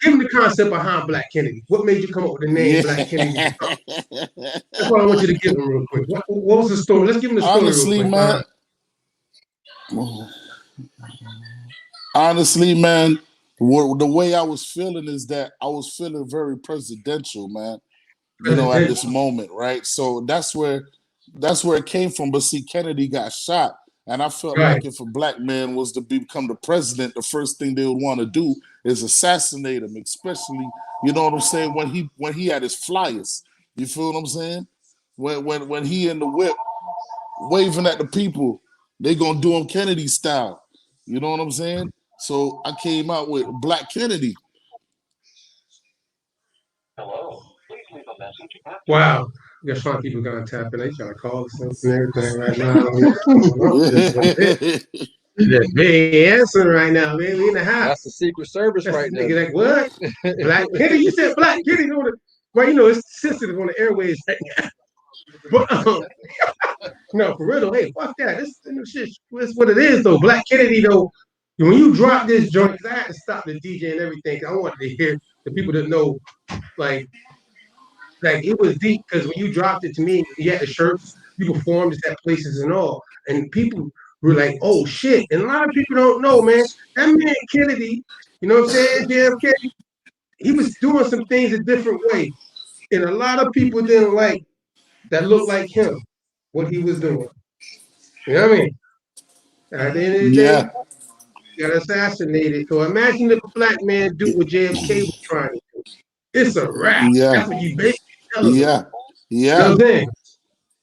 Give him the concept behind Black Kennedy. What made you come up with the name Black Kennedy? That's what I want you to give him real quick. What was the story? Let's give him the story. Honestly, real quick. man. Honestly, man, the way I was feeling is that I was feeling very presidential, man. At this Presidential. moment, right? So that's where it came from. But see, Kennedy got shot, and I felt Right. like if a black man was to become the president, the first thing they would want to do is assassinate him, especially what I'm saying when he had his flyers. You feel what I'm saying? When he in the whip waving at the people, they gonna do him Kennedy style. You know what I'm saying? So I came out with Black Kennedy. Wow. I guess some people gonna tap in. They trying to call us and everything right now. I don't know what's going on. This is what it is. They ain't answering right now, man. We in the house. That's the Secret Service That's right the there. nigga like, what? Black Kitty? You said Black Kitty on the well, it's sensitive on the airways right now. But no, for real though, hey, fuck that. This shit is what it is though. Black Kennedy though, when you drop this joint, because I had to stop the DJ and everything, 'cause I wanted to hear the people that know, like it was deep because when you dropped it to me, you had the shirts, you performed at places and all, and people were like, "Oh shit!" And a lot of people don't know, man. That man Kennedy, you know what I'm saying? JFK, he was doing some things a different way, and a lot of people didn't like that looked like him, what he was doing. You know what I mean? At the end of the day, Yeah, he got assassinated. So imagine if a black man do what JFK was trying to do. It's a wrap. yeah, That's what you basically telling them. yeah, You know yeah, what I'm saying?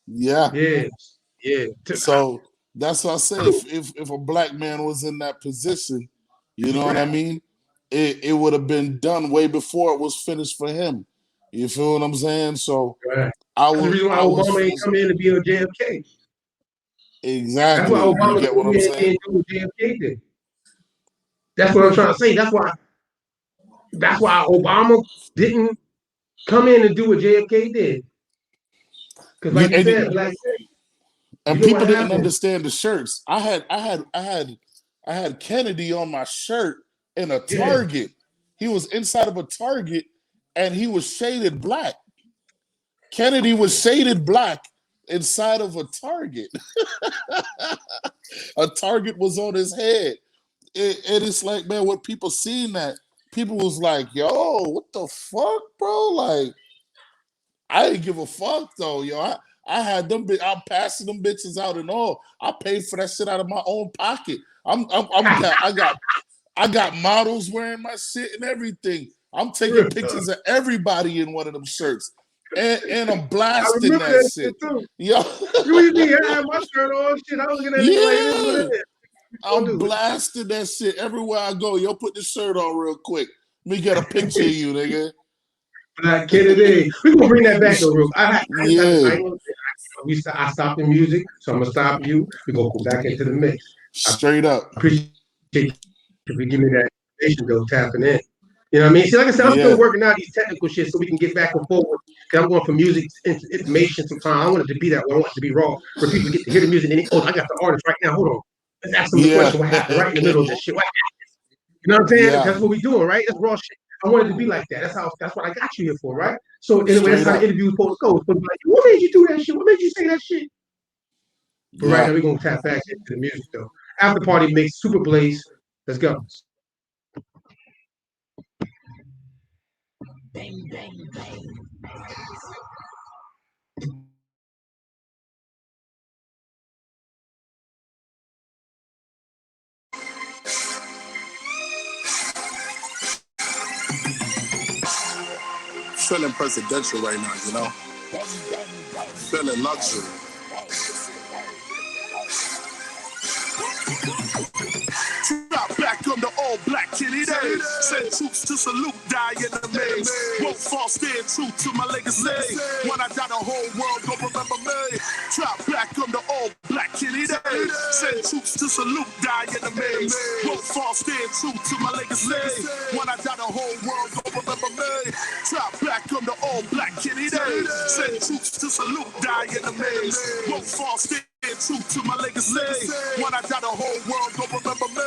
yeah. Yeah, yeah. So that's what I say. If a black man was in that position, you know what I mean? It would have been done way before it was finished for him. You feel what I'm saying? So Right. I That's the was reason why I Obama ain't was come in to be on JFK. That's why exactly. You Obama get what came I'm in and saying? didn't do what JFK did. That's what I'm trying to say. That's why Obama didn't come in and do what JFK did. Because You like you and said, black, you and know what people didn't happened. understand the shirts. I had Kennedy on my shirt in a Yeah. Target. He was inside of a Target and he was shaded black. Kennedy was shaded black inside of a Target. A Target was on his head. And it's like, man, when people seen that, people was like, yo, what the fuck, bro? Like, I didn't give a fuck though, yo. I had them. I'm passing them bitches out and all. I paid for that shit out of my own pocket. I got models wearing my shit and everything. I'm taking pictures of everybody in one of them shirts, and I'm I blasting remember that that shit. shit too. Yo, You with me? I had my shirt on. Shit, I was looking at that nigga like, this is what yeah, it is. What I'm you gonna do? blasting that shit everywhere I go. Yo, put the shirt on real quick. Let me get a picture of you, nigga. Black Kennedy. We gonna bring that back though, real. Yeah, I stopped the music, so I'm gonna stop you. We gonna go back into the mix. I straight up. appreciate you for giving me that information though, tapping in. You know what I mean? See, like I said, I'm still Yeah, working out these technical shit so we can get back and forward. Cause I'm going from music into information sometimes. I want it to be that way. I want it to be raw, where people get to hear the music and then, oh, I got the artist right now. Hold on. Let's ask them the yeah, question, what happened? Right in the middle of this shit. What happened? You know what I'm saying? yeah. That's what we doing, right? That's raw shit. I want it to be like that. That's what I got you here for, right? So anyway, that's Straight how the up. interview is supposed to go. It's supposed to be like, what made you do that shit? What made you say that shit? But right Yeah. now we're gonna tap back into the music though. After party mix, Super Blaze. Let's go. Feeling presidential right now, feeling luxury. Drop back on the all black kitty days. Send troops to salute, die in the maze. Won't fall, stand true to my legacy. When I die, the whole world gon' remember me. Drop back on the all black kitty days. Send troops to salute, die in the maze. Won't fall, stand true to my legacy. When I die, the whole world gon' remember me. Drop back on the all black kitty days. Send troops to salute, die in the maze. Won't fall, stand true to my legacy. When I die, the whole world gon' remember me.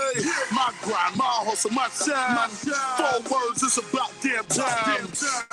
My grind, my hustle, my shine. 4 words, it's about damn time.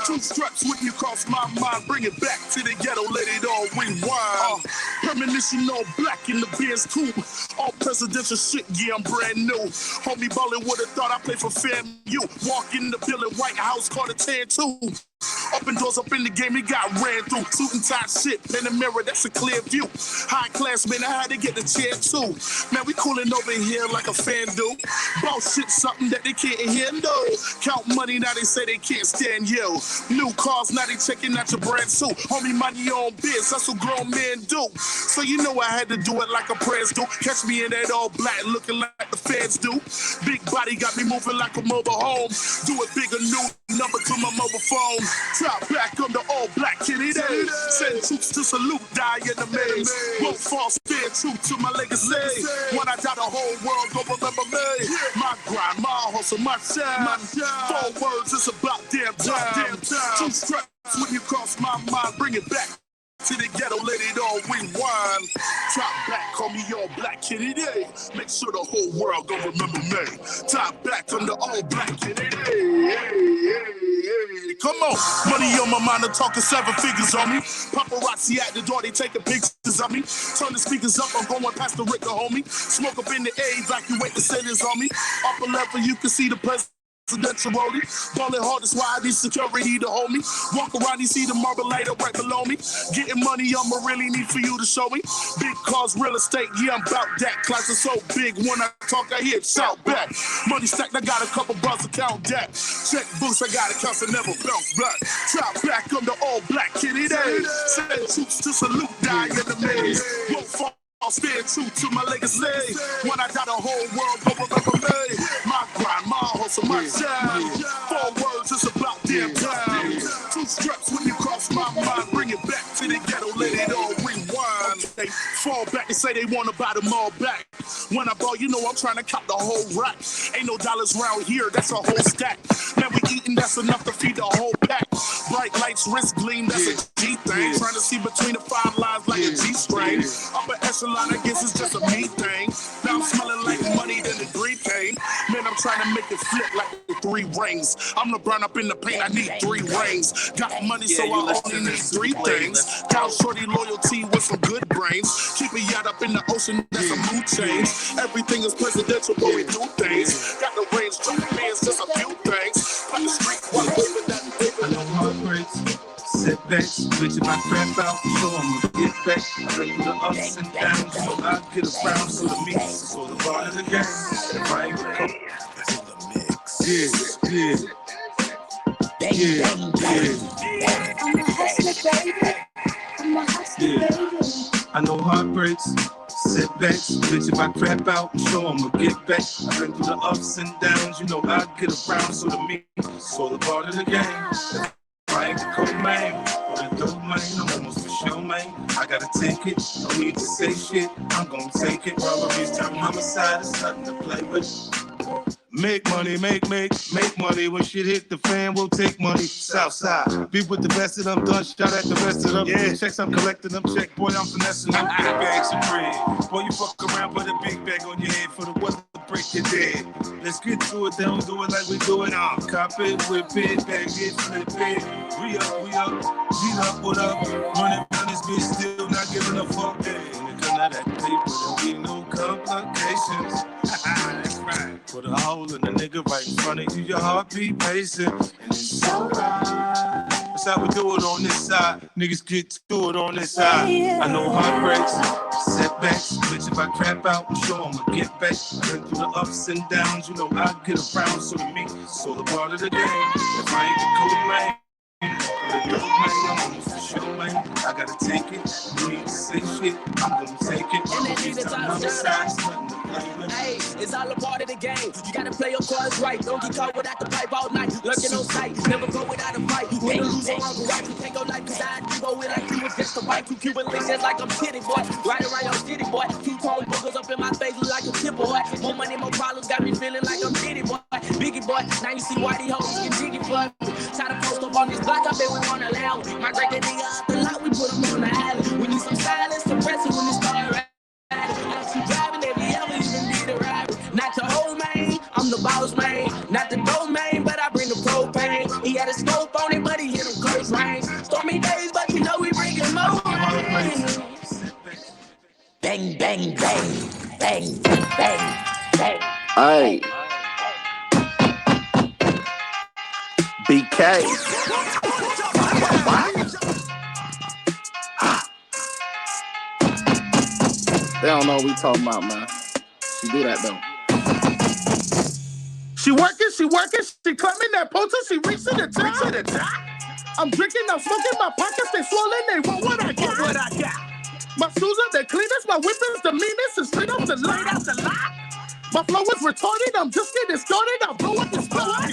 2 straps when you cross my mind. Bring it back to the ghetto, let it all rewind. Premonition all black in the Benz coupe. All presidential shit, yeah, I'm brand new. Homie ballin' would've thought I played for FAMU. Walk in the building, White House, called a 10-2. Open doors up in the game, it got ran through. Suit and tie shit, in the mirror, that's a clear view. High class, man, I had to get the chair too. Man, we coolin' over here like a fan do. Boss shit, something that they can't hear, no. Count money, now they say they can't stand you. New cars, now they checking out your brand suit. Homie, money on biz, that's what grown men do. So you know I had to do it like a press do. Catch me in that all black, looking like the feds do. Big body got me moving like a mobile home. Do it bigger, new number to my mobile phone. Top back on the all black kitty days. Send troops to salute, die in the maze. Won't fall, stand true to my legacy. When I die, the whole world gon' remember me. My grind, my hustle, my shine. 4 words, it's about damn time. 2 straps when you cross my mind. Bring it back to the ghetto, let it all rewind. Top back, call me all black kitty day. Make sure the whole world gon' remember me. Top back, I'm the all black kitty day. Come on, money on my mind, I'm talking 7 figures on me. Paparazzi at the door, they taking pictures of me. Turn the speakers up, I'm going past the Ricker, homie. Smoke up in the air, evacuate the centers on me. Upper level, you can see the presidential roadie. Ballin' hard, that's why I need security to hold me. Walk around, you see the marble light up right below me. Getting money, I'ma really need for you to show me. Big cars, real estate, yeah, I'm about that. Class is so big, when I talk, I hear it shout back. Money stacked, I got a couple bars to count that. Check books, I got a count, so never bounce back. Top back, I'm the all black kitty day. Send troops to salute, die in the maze. Won't fall, I'll stand true to my legacy. When I die, the whole world gon' remember me. My grind, my hustle, my shine. 4 words, it's about damn time. 2 straps when you cross my mind. Bring it back to the ghetto, let it all rewind. They fall back and say they wanna buy them all back. When I ball, you know I'm trying to cop the whole rack. Ain't no dollars round here, that's a whole stack. Man, we eating, that's enough to feed the whole pack. Bright lights, wrist gleam, that's a G thing. Trying to see between the 5 lines like a G-string. Upper echelon, I guess it's just a me thing. Now I'm smelling like money, then the green pain. Man, I'm trying to make it flip like the 3 rings. I'm LeBron up in the paint, I need 3 rings. Got money, so I only need 3 things. Got shorty loyalty with some good brains. Keep a yacht up in the ocean, that's a mood change. Everything is presidential, but we do things. Got the range, dropping bands, just a few things. On the street, one over that. I know heartbreaks, setbacks, bitch, my crap out, so I'ma get back. I been through the ups and downs, so I get around, so the mix, so the part of the game. If I ain't come to the mix, I'm a hustler, baby. I'm a hustler, baby. I know heartbreaks, setbacks, bitch, if I crap out, so I'ma get back. I been through the ups and downs, you know I get around, so the mix, so the part of the game. If I ain't the co-main, or the dope man, I'm almost for sure, man. I gotta take it, no need to say shit, I'm gonna take it. Robberies turn homicide, it's nothing to play with. Make money, make money. When shit hit the fan, we'll take money. Southside, be with the best of them, done shot at the rest of them. Yeah, checks, I'm collecting them. Check, boy, I'm finessing them. Big bags of bread. Boy, you fuck around, put a big bag on your head for the weather to break your dead. Let's get to it, they don't do it like we do it. Cop it, whip it, bag it, flip it. We up, beat up, what up? Running down this bitch, still not giving a fuck. Hey, when it come out that paper, there'll be no complications. That's right. Put a hole in the nigga right in front of you, your heart be pacing, and it's alright. That's how we do it on this side. Niggas get to it on this side. I know heartbreaks, setbacks, bitch, if I crap out, I'm sure I'ma get back. I've been through the ups and downs, you know I get around, so to me, so the part of the game. If I ain't the cool man, the dope man, I'm almost for sure, man. I gotta take it, you need to say shit, I'm gonna take it. Hey, it's all a part of the game. You gotta play your cards right. Don't get caught without the pipe all night. Lurking on sight, never go without a fight. Win or lose or wrong, right? You can't go like beside you. Go in like you was just a bite. 2 Cuban links just like I'm shitty, boy. Right around your city, boy. 2 tone boogers up in my face, look like a tip, boy. More money, more problems, got me feeling like I'm shitty, boy. Biggie, boy. Now you see why these hoes get jiggy, boy. Try to post up on this block, I bet we wanna allow it. My great nigga up the lot, we put him on the alley. We need some silence, suppressive when it start riding. I see driving every ever even need a ride. Not your whole man, I'm the boss man, not the domain, but I bring the propane. He had a scope on it, but he hit him close range. Stormy days, but you know we bringing more rain. Bang, bang, bang, bang, bang, bang. Hey. BK. They don't know what we talking about, man. She do that though. She working, she climbing that poster, she reaching the top. I'm drinking, I'm smoking, my pockets they swollen, they want what I got. My shoes are the cleanest, my whip is the meanest, and straight up the lot. My flow is retarded, I'm just getting started, I'll blow up the spot.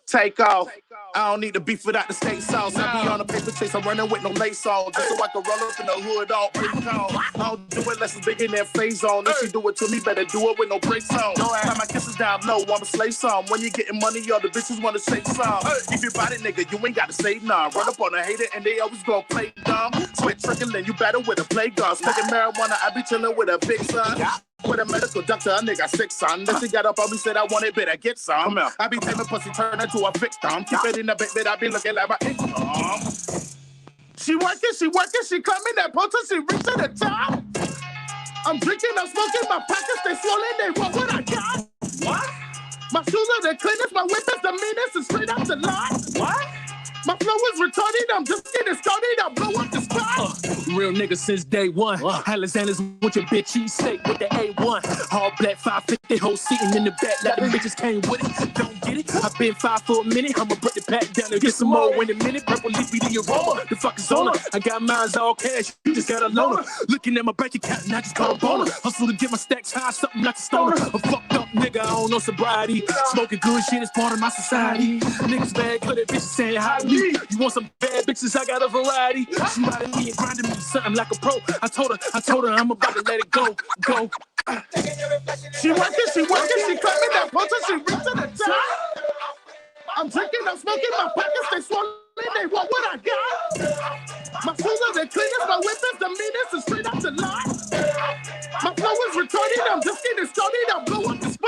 Take off. I don't need to beef without the state sauce. I be on a paper chase, I'm running with no lace on. Just so I can roll up in the hood all pre-con. I don't do it less than big in that phase on. If she do it to me, better do it with no brakes on. Time my kisses down low, I'ma slay some. When you getting money, all the bitches wanna say some. If you bought it, nigga, you ain't gotta say nah. Run up on a hater and they always gonna play dumb. Sweat trickling, you battle with a play gun. Smoking marijuana, I be chilling with a big son. With a medical doctor, a nigga sick, son. Then she got up on me, said I want it, better get some. I be taming pussy, turn her to a victim. Keep it in the bed, I be looking like my income. She working, she climbing that poster, she reaching the top. I'm drinking, I'm smoking, my pockets they swollen, they want what I got. What? My shoes are the cleanest, my whip is the meanest, and straight out the lot. What? My flow is retarded, I'm just getting started, I'll blow up the spot. Real nigga since day one. Alexander's with your bitch, cheese steak with the A1. All black 550, whole seating in the back, like them bitches came with it. Don't get it? I've been 5 for a minute, I'ma break the pack down and get some more in a minute. Purple leafy the aroma, the fuck is on her. I got mines all cash, you just got a loaner. Looking at my bank account and I just call a boner. Hustle to get my stacks high, something like a stoner. A fucked up nigga, I don't know sobriety. Smoking good shit is part of my society. Niggas bad, good at bitches saying hi to me. You want some bad bitches, I got a variety. She riding me and grinding me something like a pro. I told her I'm about to let it go. She working, she climbing that poster, she reaching the top. I'm drinking, I'm smoking, my pockets they swollen, they want what I got. My shoes are the cleanest, my whip is the meanest, and straight out the lot. My flow is retarded, I'm just getting started, I'll blow up the spot.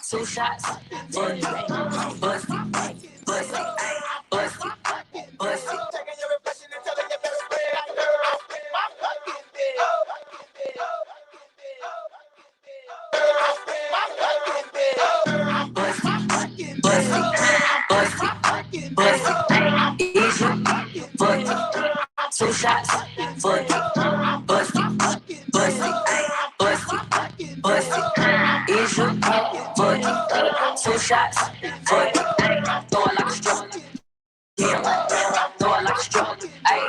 Two shots, bust it. Taking your reflection and telling you better spread out, girl. My fucking bed. Two shots, bust it. Is you fuck it? Two shots, fuck it. Throw it like a stroke. Damn, throw it like a stroke. Ayy,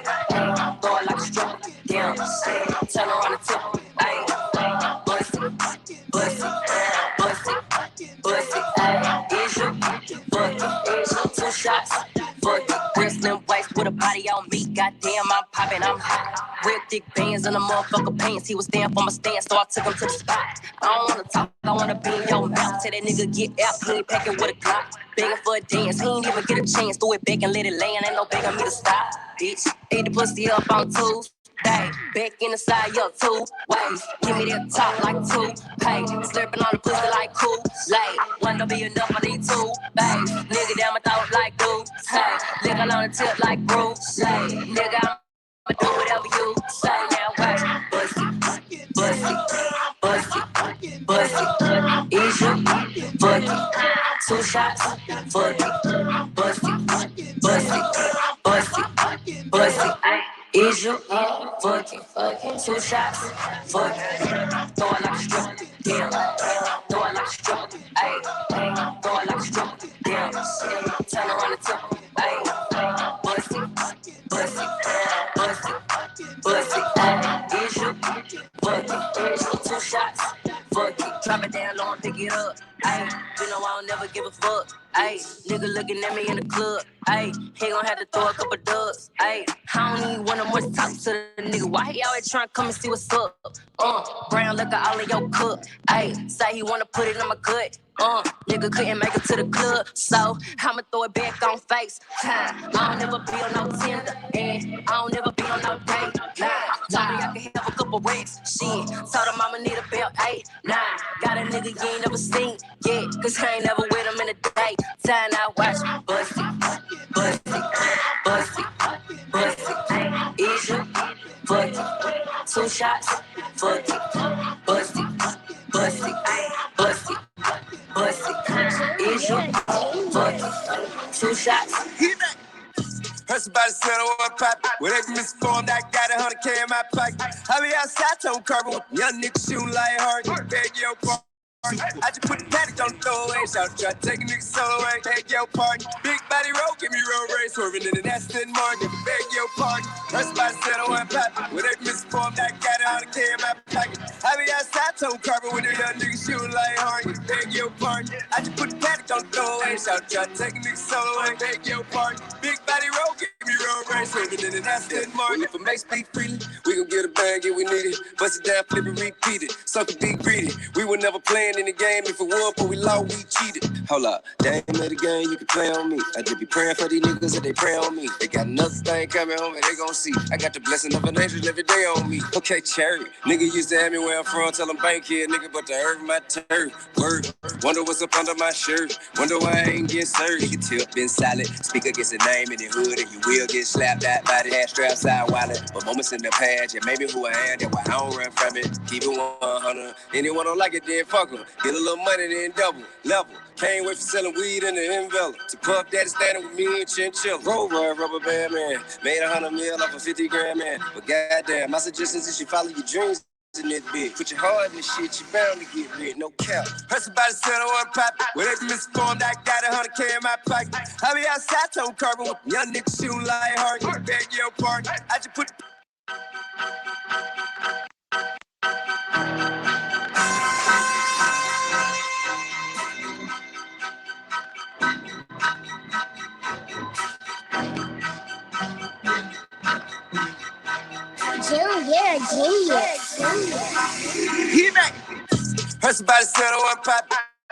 throw it like a stroke. Damn, turn around and tip. Ayy, bust it. Ayy, is you fuck it? Two shots, fuck it. Real slim waist with a body on me. Goddamn, I'm popping, I'm hot. Real thick bands in the motherfucker pants. He was staying for my stand, so I took him to the spot. I don't wanna talk, I wanna be in your mouth. Tell that nigga get out, he ain't packing with a Glock. Begging for a dance, he ain't even get a chance. Throw it back and let it land, ain't no begging me to stop. Bitch, eat the pussy up on Tuesday. Back in the side, yo, 2 ways. Give me that top like 2 pay. Slurping on the pussy like cool. Like, one don't be enough, I need 2 bags. Nigga down my throat like glue. Hey, lick on the tip like Bruce. Hey, nigga, I'ma do whatever you say. Now watch, bust it. Is you fuck it? 2 shots, fuck it. Bust it. Is you fucking 2 shots, fuck it. Throw it like a stroke, damn. Throw it like a stroke, ayy. Throw it like a stroke, damn. Turn around and tip, ayy. Bust it. Is you fucking 2 shots, fuck it. Drop it down low and pick it up, ayy. You know I don't never never give a fuck. Ayy, nigga looking at me in the club. Ayy, he gon' have to throw a couple dubs. Ayy, I don't even wanna much talk to the nigga. Why he always tryna come and see what's up? Brown liquor all in your cup. Ayy, say he wanna put it in my gut. Nigga couldn't make it to the club, so I'ma throw it back on face. I don't never be on no Tinder, and I don't never be on no date. Told me I could have a couple racks, shit. Told him I'ma need a belt, 8, 9. Got a nigga you ain't never seen, yeah. Cause I ain't never with him in a date. Time I watch me bust it, bust it, bust it, bust it. Is you? Fuck it. 2 shots, fuck it, bust it, bust it, bust it. Bust it, is you? Fuck it. 2 shots. Heard somebody said I want pop. Well, they misinformed, I got 100K in my pocket. I be outside, tone carbon with young niggas shooting like hard. Beg your pardon. I just put the paddock on the throwaway. Shout try to take a nigga solo away. Beg your pardon. Big body roll, give me road race. Swerving in the Aston Martin. Beg your pardon. Heard somebody said I want pop. Well, they misinformed, I got 100K in my pocket. I be outside, tone carbon with the young niggas shooting like hard. Beg your pardon. I just put the paddock on the throwaway. Shout try to take a nigga solo away. Beg your pardon. Big body roll, give me road race. Swerving in the Aston Martin. If it makes speak freely, we gon' get a bag if we need it. Bust it down, flip it, repeat it. Sucker be greedy. We were never playing in the game. If it won, but we lost, we cheated. Hold up, they ain't made a game, you can play on me. I just be praying for these niggas that they pray on me. They got another thing coming home and they gon' see. I got the blessing of an angel every day on me. Okay, cherry. Nigga used to have me where I'm from, tell them bank here, nigga, but the earth my turf. Word. Wonder what's up under my shirt. Wonder why I ain't get served. Nigga tip been silent. Speak against the name in the hood and you will get slapped out by the ass strap side wallet. But moments in the past, yeah, maybe who I am, that's why I don't run from it. Keep it 100. Anyone don't like it, then fuck them. Get a little money, then double, level. Can't wait for selling weed in the envelope. To Puff Daddy standing with me and Chinchilla. Roll rubber band man. Made 100 mil off a 50 grand man. But goddamn, my suggestion is you follow your dreams in this bitch. Put your heart in this shit, you bound to get rid, no cap. Heard somebody said I want pop. Well, they misinformed, I got 100K in my pocket. I be outside, tone carbon with young niggas shooting like hard. Beg your pardon. I just put Genius. Get back. Heard somebody said I want pop.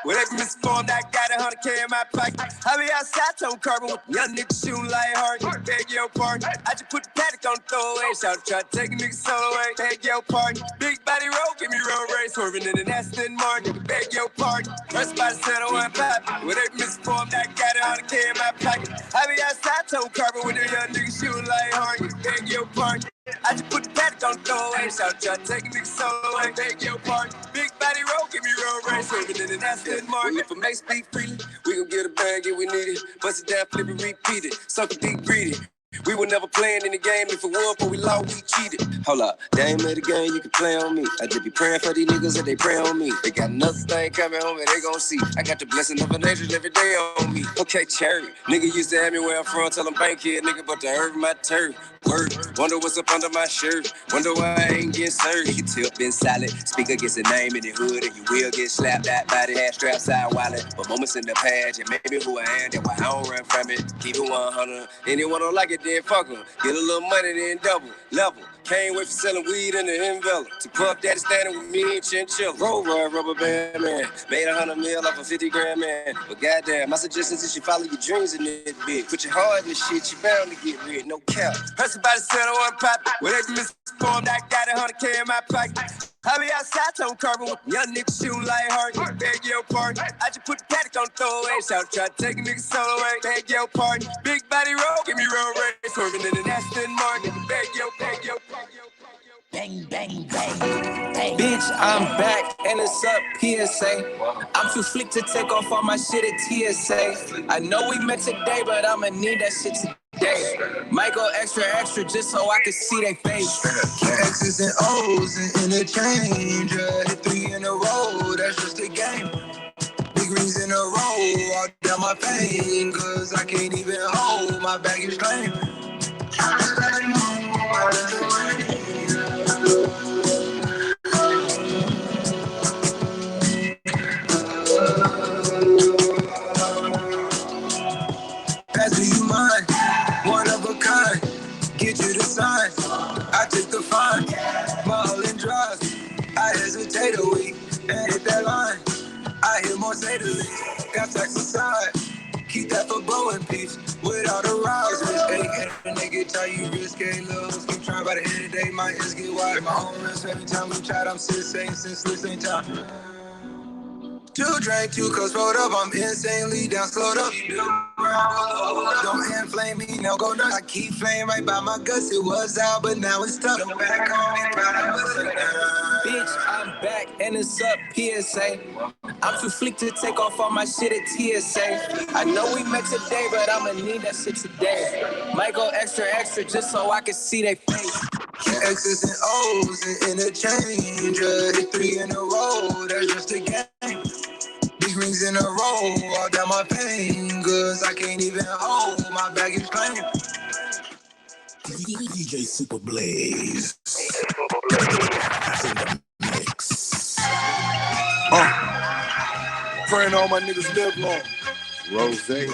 Well, they misinformed, I got 100K in my pocket. I be outside, tone carbon with young niggas shooting like hard. Beg your pardon. I just put the paddock on the throwaway. Shout try to take a nigga solo away. Beg your pardon. Big body roll, give me road race. Swerving in the Aston Martin. Beg your pardon. Heard somebody said I want pop. Well, they misinformed, I got 100K in my pocket. I be outside, tone carbon with the young niggas shooting like hard. Beg your pardon. I just put the paddock on the throwaway. Shout try to take a nigga solo away. Beg your pardon. Big body roll, give me road race. Swerving in the Aston Martin. If it makes speak freely, we gon' get a bag if we need it. Bust it down, flip it, repeat it. Sucker be greedy. We were never playing in the game. If it won, but we lost, we cheated. Hold up, they ain't made a game, you can play on me. I just be praying for these niggas that they pray on me. They got another thing coming home and they gon' see. I got the blessing of an angel every day on me. Okay, cherry. Nigga used to have me where I'm from, tell them bank here, nigga, but the earth my turf. Word. Wonder what's up under my shirt. Wonder why I ain't get served. Nigga tip been silent. Speak against the name in the hood and you will get slapped out by the ass strap side wallet. But moments in the past, yeah, maybe who I am, that's why I don't run from it. Keep it 100. Anyone don't like it, then fuck them. Get a little money, then double, level. Can't wait for selling weed in the envelope. To Puff Daddy standing with me and Chinchilla. Roll rubber band man. Made 100 mil off a 50 grand man. But goddamn, my suggestion is you follow your dreams in this bitch. Put your heart in this shit, you bound to get rid, no cap. Heard somebody said I want pop. Well, they misinformed, I got 100K in my pocket. I be outside, tone carbon with young niggas shooting like hard. Beg your pardon. I just put the paddock on the throwaway. Shout try to take a nigga solo away. Beg your pardon. Big body roll, give me road race. Swerving in the Aston Martin. Beg your. Bang, bang, bang, bang. Bitch, I'm back and it's up PSA. I'm too slick to take off all my shit at TSA. I know we met today, but I'ma need that shit today. Might go extra just so I can see their face. Keep X's and O's and interchange. Hit 3 in a row, that's just a game. Big rings in a row, all down my vein. Cause I can't even hold my baggage claim. I hear more say the least. Got tax aside, keep that for bro in peace. With all the rides, risk and nigga tell you risky levels. Keep trying by the end of the day, my ears get wide. My own risk every time we tried, I'm sane since this ain't time. 2 drink, 2 cups rolled up, I'm insanely down, slowed up. Don't inflame me, now go nuts. I keep flame right by my guts, it was out, but now it's tough. Don't back on me, proud I bust it down. Bitch, I'm back and it's up, PSA. I'm too fleek to take off all my shit at TSA. I know we met today, but I'ma need that shit today. Might go extra just so I can see they face. X's and O's and interchange. Hit 3 in a row, that's just a game. Big rings in a row, all down my fingers. I can't even hold my baggage claim. DJ Super Blaze. Mix. Praying all my niggas live long. Rose. Pray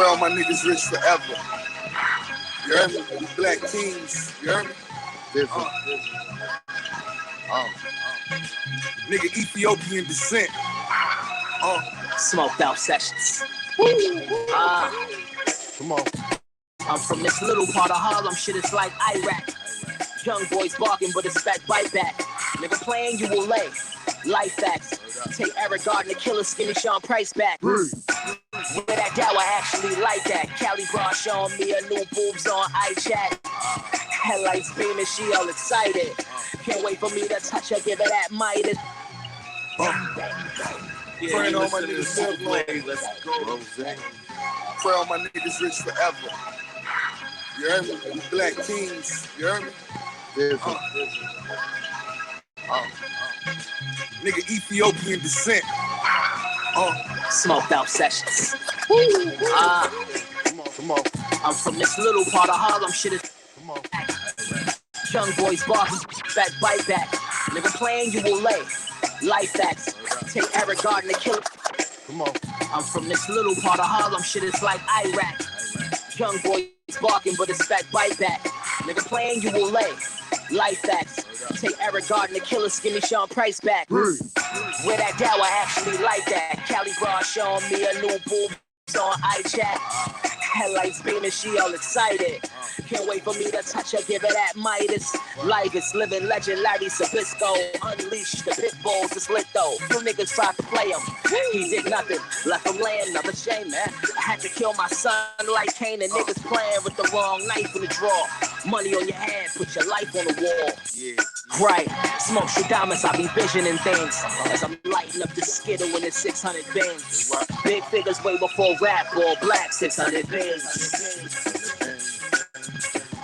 all my niggas rich forever. You heard me? We black kings. You heard me? Nigga Ethiopian descent. Smoked out sessions. Come on. I'm from this little part of Harlem, shit is like Iraq. Young boys barking, but it's back, bite back. Nigga playing, you will lay. Life facts. Take Eric Gardner, killer skinny Sean Price back. With that dow, I actually like that. Cali bra showing me a new boobs on iChat. Headlights beaming, she all excited. Can't wait for me to touch her, give her that Midas. Praying all my niggas live long. Let's go. Pray all my niggas rich forever. You heard me? We black kings. You heard me? Nigga Ethiopian descent. Smoked out sessions. Come on. I'm from this little part of Harlem, shit is. Come on. Young boys barking, back, bite back. Nigga playing, you will lay. Life facts. Take Eric Gardner, killer. Come on. I'm from this little part of Harlem, shit is like Iraq. Young boys barking, but it's back, bite back. Nigga playing, you will lay. Life facts. Take Eric Gardner, killer skinny Sean Price back. With that dow, I actually like that. Cali bra showing me a new boob on iChat. Headlights beaming, she all excited. Can't wait for me to touch her, give her that Midas. Life is living legend, Larry Sabisco. Unleash the pit bulls, it's lit though. You niggas tried to play him. He did nothing, left him laying, another shame, man. I had to kill my son like Kane, and niggas playing with the wrong knife in the drawer. Money on your hand, put your life on the wall. Right, smoke your diamonds, I be visioning things. As I'm lighting up the skittle in the 600 bins. Big figures way before rap or black 600 bins.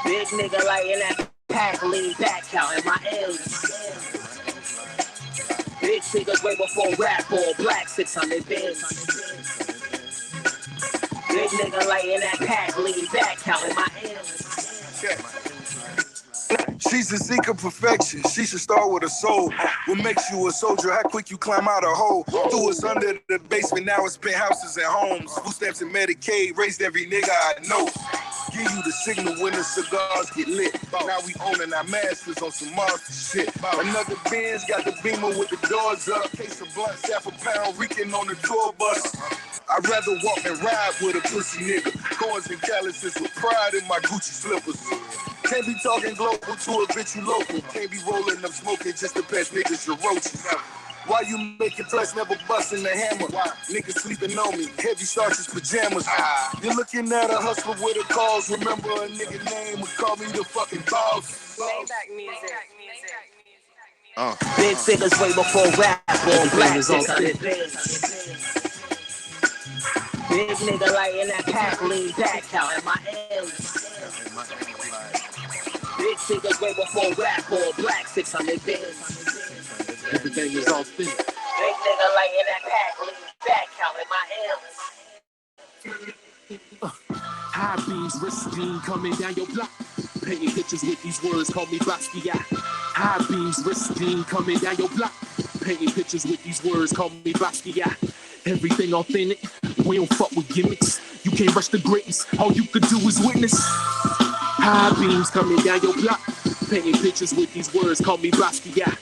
Big nigga lighting that pack, lean back, counting my L's. Big figures way before rap or black 600 bins. Big nigga lighting that pack, lean back, counting my L's. She's a seeker perfection. She should start with a soul. What makes you a soldier? How quick you climb out a hole. Threw us under the basement, now it's penthouses and homes. Footsteps and Medicaid, raised every nigga I know. Give you the signal when the cigars get lit. Now we owning our masters on some monster shit. Another Benz got the Beamer with the doors up. Case of blunt, half a pound, reeking on the tour bus. I'd rather walk and ride with a pussy nigga. Coins and calluses with pride in my Gucci slippers. Can't be talking global to a bitch you local. Can't be rolling up smoking just to pass niggas your roaches. Why you making flex, never busting the hammer? Niggas sleeping on me, heavy starches pajamas. You're looking at a hustler with a cause. Remember a nigga name would call me the fucking boss. Big figures way before rap or black 600 bins. Big nigga lighting that pack, lean back, counting my L's. Big figures way before rap or black 600 bins. Everything is authentic. Big nigga lighting that pack, lean back, counting my L's. High beams, risking coming down your block. Painting pictures with these words, call me Basquiat. High beams, risking coming down your block. Painting pictures with these words, call me Basquiat. Everything authentic, we don't fuck with gimmicks. You can't rush the greatness, all you could do is witness. High beams coming down your block. Painting pictures with these words, call me Basquiat.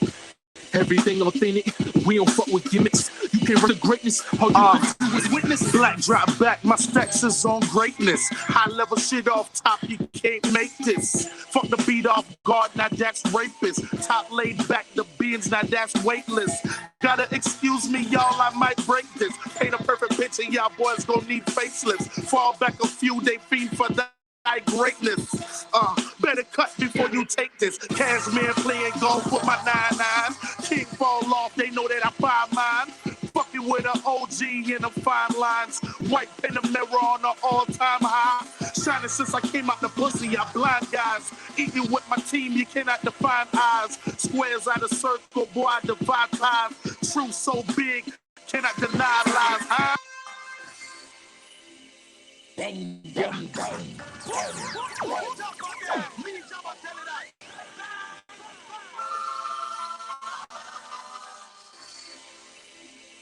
Everything authentic, we don't fuck with gimmicks. You can't rush the greatness. All you can do is witness. Black drop back, my stacks is on greatness. High level shit off top, you can't make this. Fuck the beat off guard, now that's rapist. Top laid back, the beans, now that's weightless. Gotta excuse me, y'all, I might break this. Paint a perfect picture, y'all boys gon' need facelifts. Fall back a few, they fiend for that greatness. Better cut before you take this. Cashmere playing golf with my 9-9. King fall off, they know that I find mine. Fucking with an OG in the fine lines. White pen and mirror on the all-time high. Shining since I came out the pussy, I blind guys. Eating with my team, you cannot define eyes. Squares out of circle, boy, I divide ties. Truth so big, cannot deny lies, huh? Bang, bang, bang.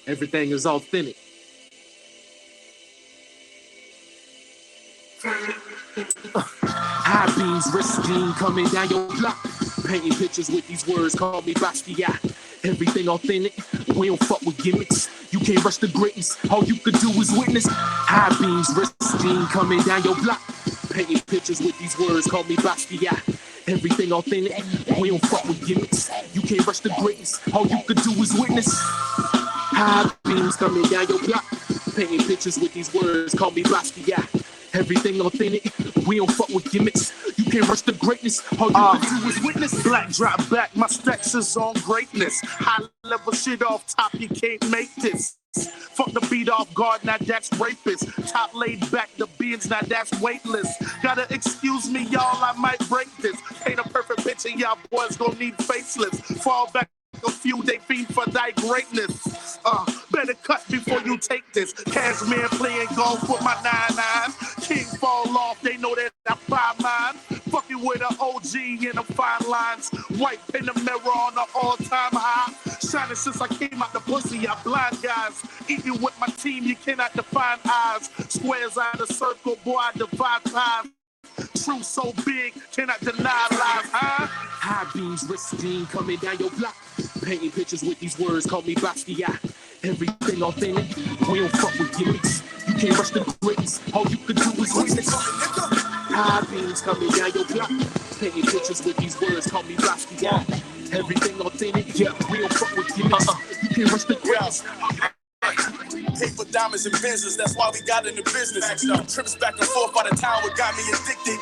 Everything is authentic. High beams, risking coming down your block. Painting pictures with these words, call me Basquiat. Everything authentic, we don't fuck with gimmicks. You can't rush the greatness, all you could do is witness. High beams, risking coming down your block. Painting pictures with these words, call me Basquiat. Everything authentic, we don't fuck with gimmicks. You can't rush the greatness, all you could do is witness. High beams coming down your block. Painting pictures with these words, call me Basquiat. Everything authentic, we don't fuck with gimmicks. You can't rush the greatness, all you can do is witness. Black drop back, my stacks is on greatness. High level shit off top, you can't make this. Fuck the beat off guard, now that's rapist. Top laid back, the beans, now that's weightless. Gotta excuse me, y'all, I might break this. Paint a perfect picture, y'all boys gon' need facelifts. Fall back a few, they fiend for thy greatness. Better cut before you take this. Cashmere playing golf with my 9-9. King fall off, they know that I find mine. Fucking with an OG in the fine lines. White pen and mirror on the all-time high. Shining since I came out the pussy, I blind guys. Eating with my team, you cannot define eyes. Squares out of circle, boy, I divide ties. Truth so big, cannot deny lies, huh? High beams, risking coming down your block. Painting pictures with these words, call me Basquiat. Everything authentic, we don't fuck with gimmicks. You can't rush the greatness, all you can do is witness. High beams coming down your block. Painting pictures with these words, call me Basquiat. Everything authentic, yeah, we don't fuck with gimmicks. You can't rush the greatness. Paper, diamonds, and Benzes, that's why we got in the business. Trips back and forth by the town, what got me addicted.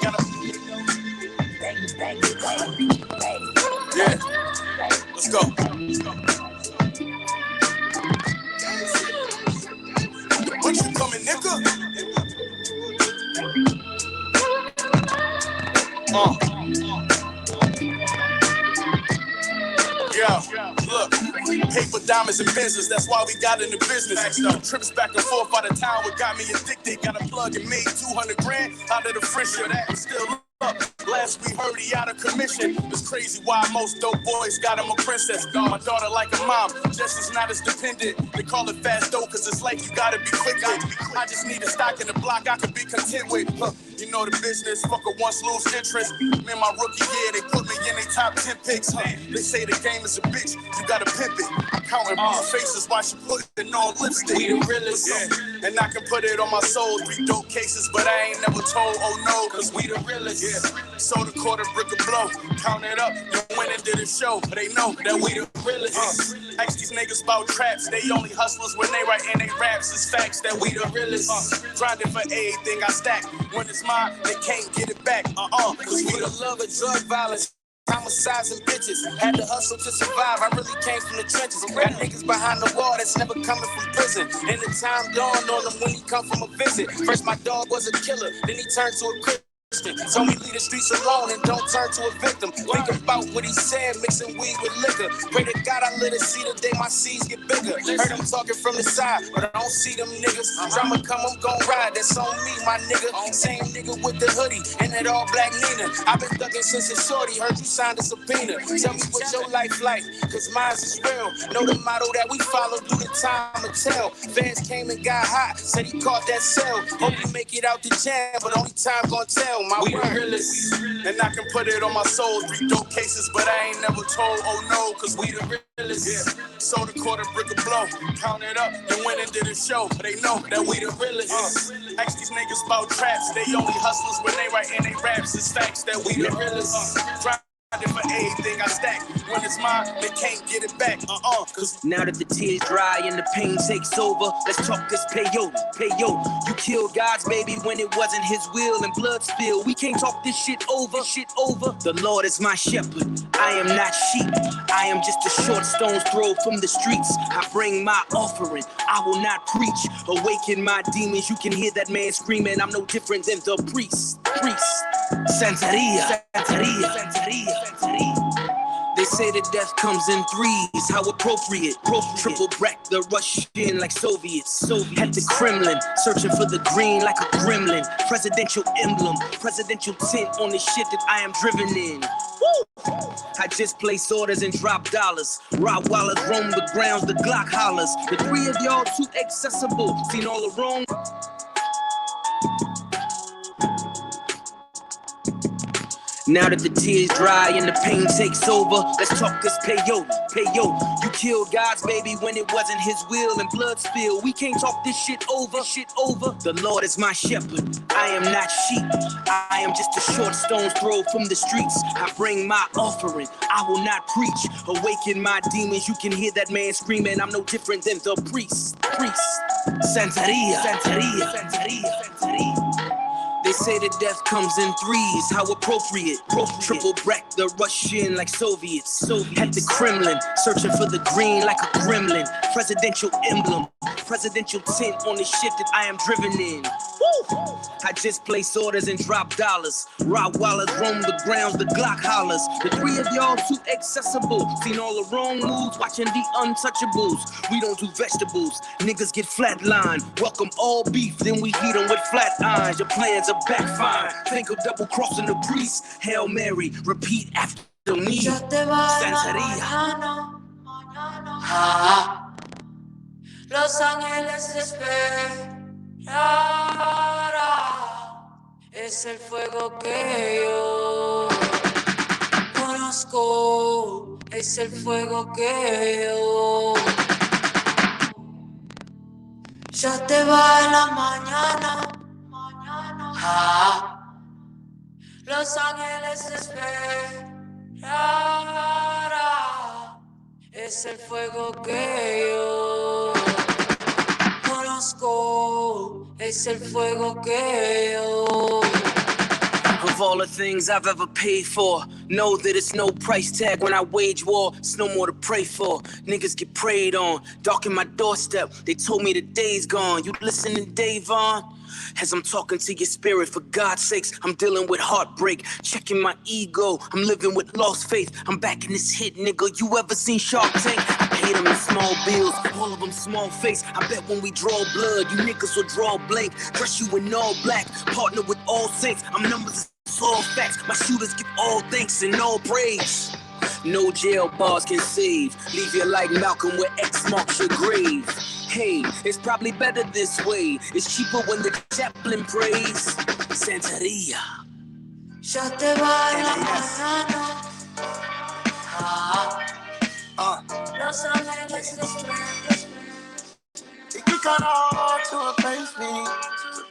Yeah, let's go. What you coming, nigga? Yeah, look, paper, diamonds, and Benzes, that's why we got in the business. Trips back and forth by the town, what got me addicted. Got a plug and made 200 grand out of the friction. That was still up. Last we heard he out of commission. It's crazy why most dope boys got him a princess. My daughter like a mom, just is not as dependent. They call it fast dough cause it's like you gotta be quick. I just need a stock in the block I could be content with. You know the business, fucker once lose interest. Man, my rookie year, they put me in their top 10 picks. They say the game is a bitch, you gotta pimp it. I'm counting blue faces while she putting on lipstick. We the realest, yeah. And I can put it on my soul. 3 dope cases, but I ain't never told, oh no, cause we the realest. Yeah. Sold a quarter brick of blow, count it up, you went and did a show. But they know that we the realest. Ask these niggas about traps, they only hustlers when they write in they raps. It's facts that we the realest. Grinding for everything I stack. When it's mine, they can't get it back. Cause we the love of drug violence. Homiciding bitches, had to hustle to survive. I really came from the trenches. Got niggas behind the wall that's never coming from prison. And the time dawned on them when he come from a visit. First my dog was a killer, then he turned to a Christian. So we leave the streets alone and don't turn to a victim. Think about what he said, mixing weed with liquor. Pray to God I let it see the day my seeds get bigger. Heard him talking from the side, but I don't see them niggas. Drama come, I'm gon' ride, that's on me, my nigga. Same nigga with the hoodie and that all black Nina. I've been thugging since it's shorty, heard you signed a subpoena. Tell me what your life like, cause mine's is real. Know the motto that we follow through the time of tell. Fans came and got hot, said he caught that cell. Hope you make it out the jam, but only time gon' tell. Yo, my we the realest, and I can put it on my soul. 3 dope cases, but I ain't never told. Oh no, cause we the realest. Yeah. Sold a quarter brick of blow, count it up, and went and did a show. They know that we the realest. Ask these niggas about traps, they only hustlers when they write in they raps. It's facts that we the realest. For everything I stack. When it's mine, they can't get it back. Cause now that the tears dry and the pain takes over, let's talk this payo. You killed God's baby when it wasn't his will and blood spill. We can't talk this shit over. The Lord is my shepherd. I am not sheep. I am just a short stone's throw from the streets. I bring my offering. I will not preach. Awaken my demons. You can hear that man screaming. I'm no different than the priest. Santeria. They say that death comes in 3s, how appropriate. Triple brack the Russian like Soviets. At the Kremlin, searching for the green like a gremlin. Presidential emblem, presidential tint on the shit that I am driven in. Woo! I just place orders and drop dollars. Rottweilers roam the grounds, the Glock hollers. The 3 of y'all too accessible, seen all the wrong. Now that the tears dry and the pain takes over, let's talk this payo. You killed God's baby when it wasn't his will and blood spill. We can't talk this shit over. The Lord is my shepherd. I am not sheep. I am just a short stone's throw from the streets. I bring my offering. I will not preach. Awaken my demons. You can hear that man screaming. I'm no different than the priest. Santeria. They say that death comes in 3s, how appropriate. Triple brack the Russian like Soviets. At the Kremlin, searching for the green like a gremlin. Presidential emblem, presidential tint on the shit that I am driven in. Woo! I just place orders and drop dollars. Rottweilers roam the grounds, the Glock hollers. The 3 of y'all too accessible. Seen all the wrong moves, watching the untouchables. We don't do vegetables, niggas get flatlined. Welcome all beef, then we heat them with flat irons. Your plans are backfire. Think of double crossing the priest. Hail Mary, repeat after me. Santeria. Los ángeles esperarán. Es el fuego que yo conozco. Es el fuego que yo. Ya te va en la mañana. Los ángeles esperarán. Es el fuego que yo conozco. Es el fuego que yo. Of all the things I've ever paid for, know that it's no price tag when I wage war. It's no more to pray for. Niggas get preyed on, darken my doorstep. They told me the day's gone. You listening, Davon? As I'm talking to your spirit, for God's sakes, I'm dealing with heartbreak, checking my ego. I'm living with lost faith. I'm back in this hit, nigga. You ever seen Shark Tank? I paid them in small bills, all of them small face. I bet when we draw blood, you niggas will draw blank. Dress you in all black, partner with all saints. I'm numbers, it's all facts. My shooters give all thanks and all praise. No jail bars can save. Leave you like Malcolm where X marks your grave. Hey, it's probably better this way. It's cheaper when the chaplain prays. Santeria. Ya te va en la mañana. Los ángeles esperan. It get kinda hard to replace me.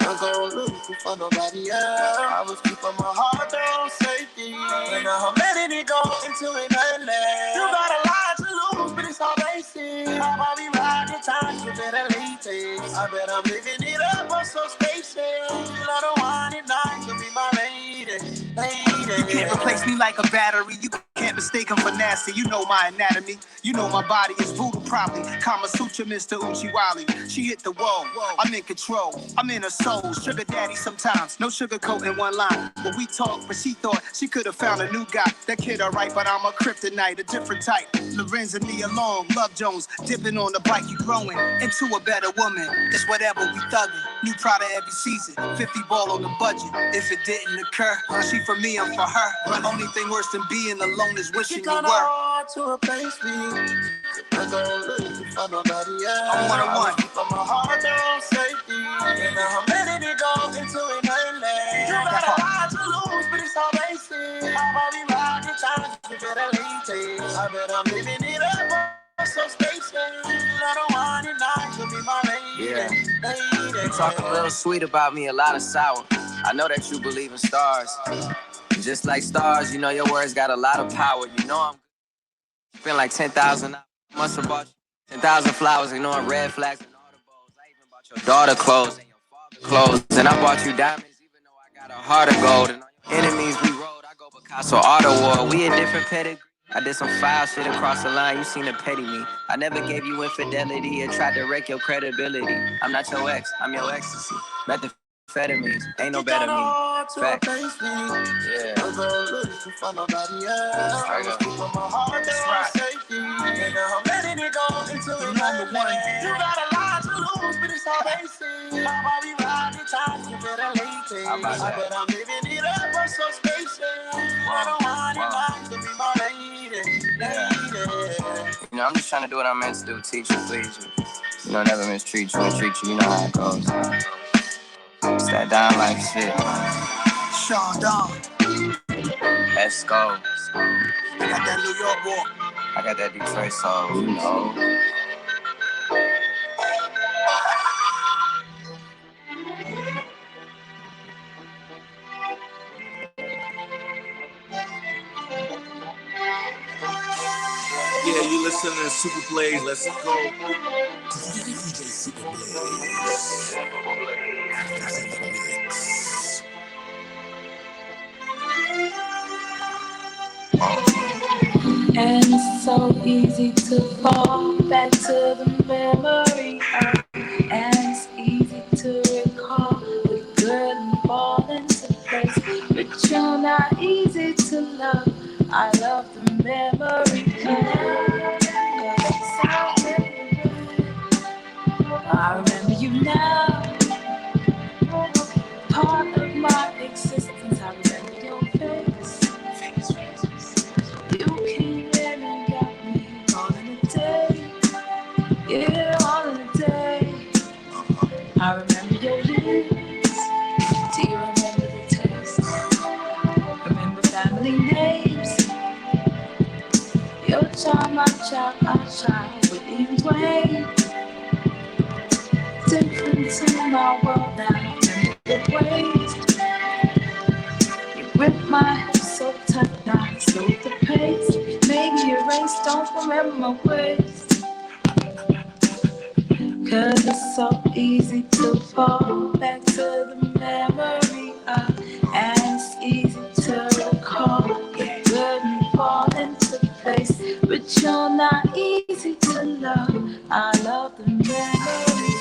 I go looking for nobody else. I was keeping my heart on safety. And now I'm letting it go into an endless. You got a lot to lose, but it's all basic. I'll probably ride the time to better latest. I bet I'm living it up, I'm so spacious. I don't want it nice to be my lady. You can't replace me like a battery. You can't mistake him for nasty. You know my anatomy. You know my body is voodoo probably. Kama Sutra, Mr. Uchiwali. She hit the wall. I'm in control. I'm in her soul. Sugar daddy sometimes. No sugarcoat in one line. But we talked, but she thought she could have found a new guy. That kid alright, but I'm a kryptonite, a different type. Lorenz and Nia Long, Love Jones, dipping on the bike. You growing into a better woman. It's whatever we thugging. New product every season. 50 ball on the budget. If it didn't occur, she for me, I'm for her. The only thing worse than being alone is wishing you were. Hard to replace me. I go looking for nobody else. I'm one-on-one. Keeping my heart on safety. And now I'm letting it go into an endless. You got a lot to late. I bet I'm living it up. So stay safe. I don't want it not to be my lady. Yeah. Lady. You talk a little sweet about me, a lot of sour. I know that you believe in stars. Just like stars, you know your words got a lot of power. You know I'm spent like 10,000. Must have bought you 10,000 flowers, ignoring red flags and audibles. I even bought your daughter clothes and your father clothes. And I bought you diamonds, even though I got a heart of gold. And on your enemies we rode, I go Picasso auto war. We a different pedigree. I did some foul shit across the line, you seen to petty me. I never gave you infidelity or tried to wreck your credibility. I'm not your ex, I'm your ecstasy. Methamphetamines, ain't no better me. Fact. Yeah. For nobody else. I was keeping my heart there safety. And now I'm letting it go until it's number one. You got a lot to lose, but it's all they see. I'm already riding times, you better late. I bet I'm living it up, I'm so spacey. I don't want it not to be my lady. You know, I'm just trying to do what I'm meant to do, teach you, please you. You know, never mistreat you and treat you, you know how it goes. It's that dime like shit. Sean Don. Let's go. I got that New York walk. I got that Detroit soul, you know. Yeah, you listening to Super Plays. Let's go. DJ Super Blaze. And it's so easy to fall back to the memory of, and it's easy to recall the good and fall into place, but you're not easy to love. I love the memory of, I remember you now, part of my existence. I remember your face. You came in and got me all in a day. Yeah, all in a day. I remember your lips. Do you remember the taste? Remember family names. Your child, my child, with even Dwayne. Different to my world now. Remember the ways. You grip my hips so tight now. Slow the pace. Maybe erase, don't remember my ways. Cause it's so easy to fall back to the memory of, and it's easy to recall the good and fall into place, but you're not easy to love. I love the memory.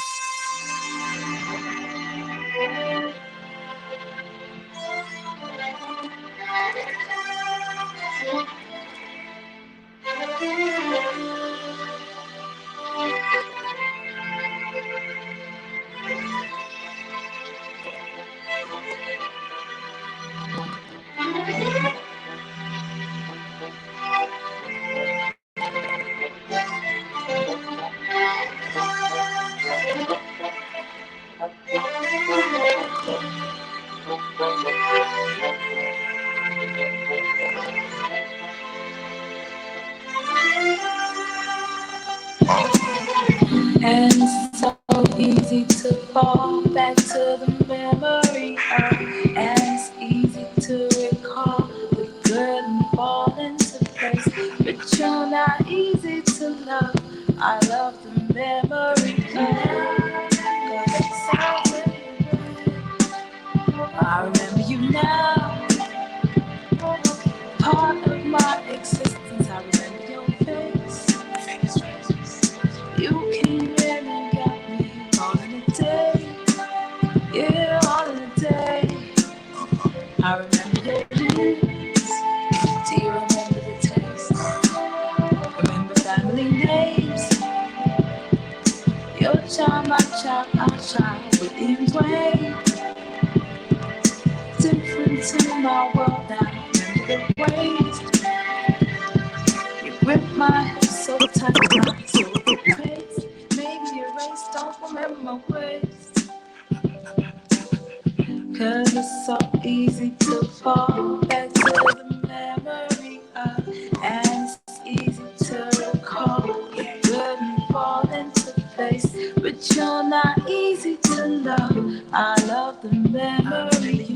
And it's so easy to fall back to the memory of, and it's easy to recall the good and fall into place, but you're not easy to love. I love the memory of, I remember you now, part of my existence. I remember your face. You came in and got me all in a day. Yeah, all in a day. I remember your lips. Do you remember the taste? Remember family names. Your child, my child, with even Dwayne. Different to my world now. Remember the ways. You grip my hips so tight now. So the pace. Maybe erase, don't remember my ways. Cause it's so easy to fall back to the memory of, and but you're not easy to love. I love the memory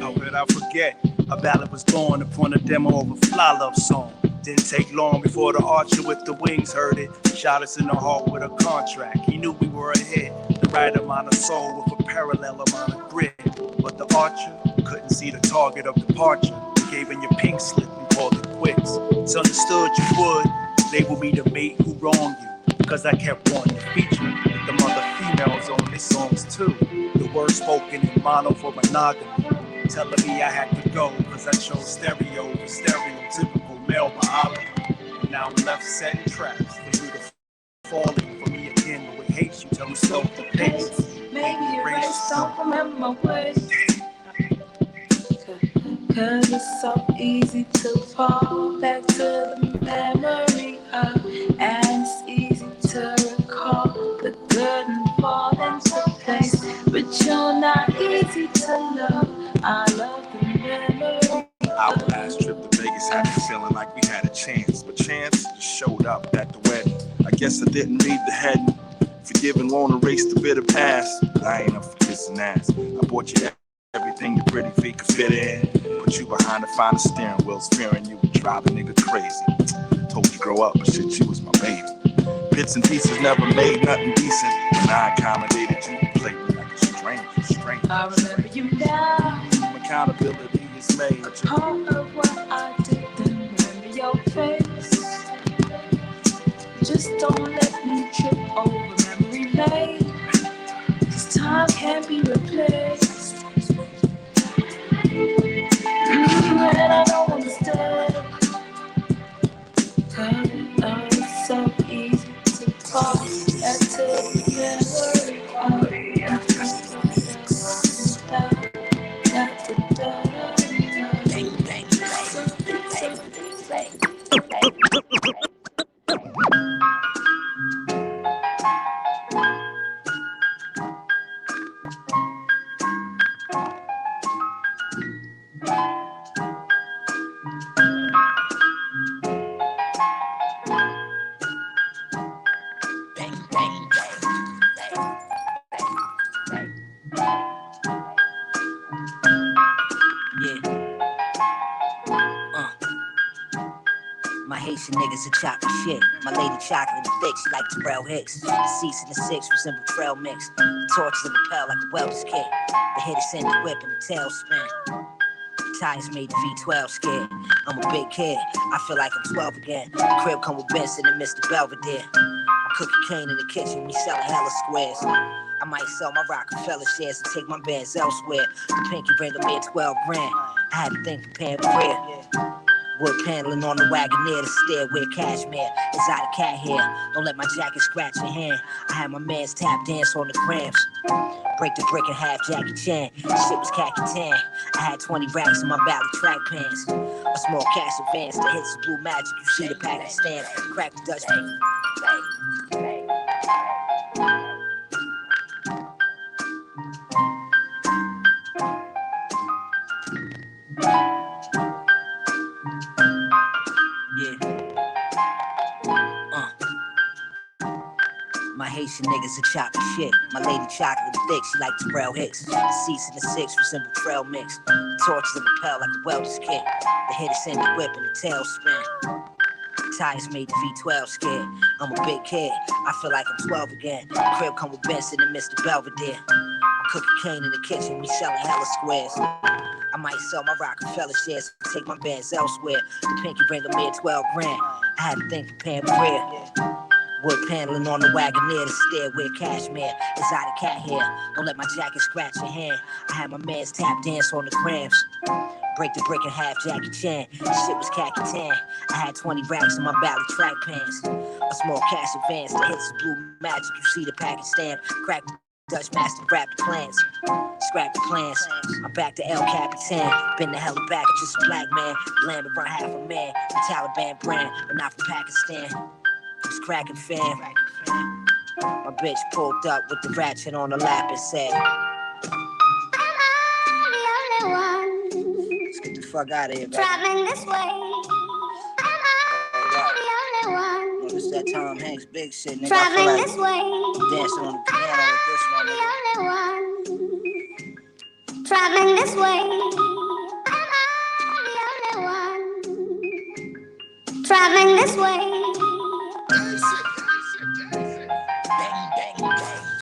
How could I forget? A ballad was born upon a demo of a fly love song. Didn't take long before the archer with the wings heard it. Shot us in the heart with a contract. He knew we were ahead. The right amount of soul with a parallel amount of grit. But the archer couldn't see the target of departure. He gave in your pink slip and called it quits. It's understood you would label me the mate who wronged you. Cause I kept wanting to feature with them other females on their songs too. The words spoken in mono for monogamy. Telling me I had to go cause I chose stereo over stereotypical male biology. And now I'm left setting traps for you to fall in for me again. But with hate you tell me slow the pace. Maybe your race don't remember my ways. Cause it's so easy to fall back to the memory of, and it's easy to recall the good and fall into place. But you're not easy to love. I love the memory. Our last trip to Vegas had me feeling like we had a chance, but chance just showed up at the wedding. I guess I didn't read the heading. Forgive and won't erase the bitter past. I ain't up for kissing ass. I bought you everything your pretty feet could fit in. Put you behind the finest steering wheels, fearing you would drive a nigga crazy. Told you grow up, but shit, you was my baby. Bits and pieces never made nothing decent. When I accommodated you, you played me like a stranger. I remember you now. Accountability is made. Part of what I did, then remember your face. Just don't let me trip over memory lane. This time can't be replaced. And I don't understand. Cause it's so easy to fall back to the memory of. My Haitian niggas are chopping shit. My lady chocolate and thick, she like Terrell Hicks. The cease and the six resemble trail mix. The torches in the pal like a welder's kit. The hit is in the whip and the tail spin. Tires made the V12 scared. I'm a big kid, I feel like I'm 12 again. The crib come with Benson and Mr. Belvedere. I'm cooking cane in the kitchen, we selling hella squares. I might sell my Rockefeller shares and take my bands elsewhere. The pinky ring of me at 12 grand. I had to think prepared for real. Wood paneling on the Wagoneer, the stairway cashmere. Exotic cat hair, don't let my jacket scratch your hand. I had my man's tap dance on the grams. Break the brick in half, Jackie Chan. Shit was khaki tan. I had 20 racks in my Valley track pants. A small cash advance, the hits of blue magic. You see the package stamp, crack the Dutch. My Haitian niggas are chopping shit. My lady chocolate and thick, she like Terrell Hicks. The cease and the six resemble trail mix. The torches in the pal like a welder's kit. The hit is in the whip and the tail spin. Tires made the V12 scared. I'm a big kid, I feel like I'm 12 again. The crib come with Benson and Mr. Belvedere. I'm cooking cane in the kitchen, we selling hella squares. I might sell my Rockefeller shares and take my bands elsewhere. The pinky ring of me at 12 grand. I had to think prepared for real. Wood paneling on the Wagoneer, the stairway cashmere. Exotic cat hair, don't let my jacket scratch your hand. I had my man's tap dance on the grams. Break the brick in half, Jackie Chan. This shit was khaki tan. I had 20 racks in my Valley track pants. A small cash advance, the hits of blue magic. You see the package stamp, crack the Dutch master, wrap the plans. Scrap the plans, I'm back to El Capitan. Been the hella back, just a black man. Lamb run half a man. The Taliban brand, but not from Pakistan. Was cracking fam. My bitch pulled up with the ratchet on her lap and said, let's get the fuck out of here, baby. Traveling this way, am I the only one? This that Tom Hanks big shit, nigga. Traveling I this feel way. like dancing on the piano with this one, nigga. The only one. Traveling this way. Am I the only one? Traveling this way.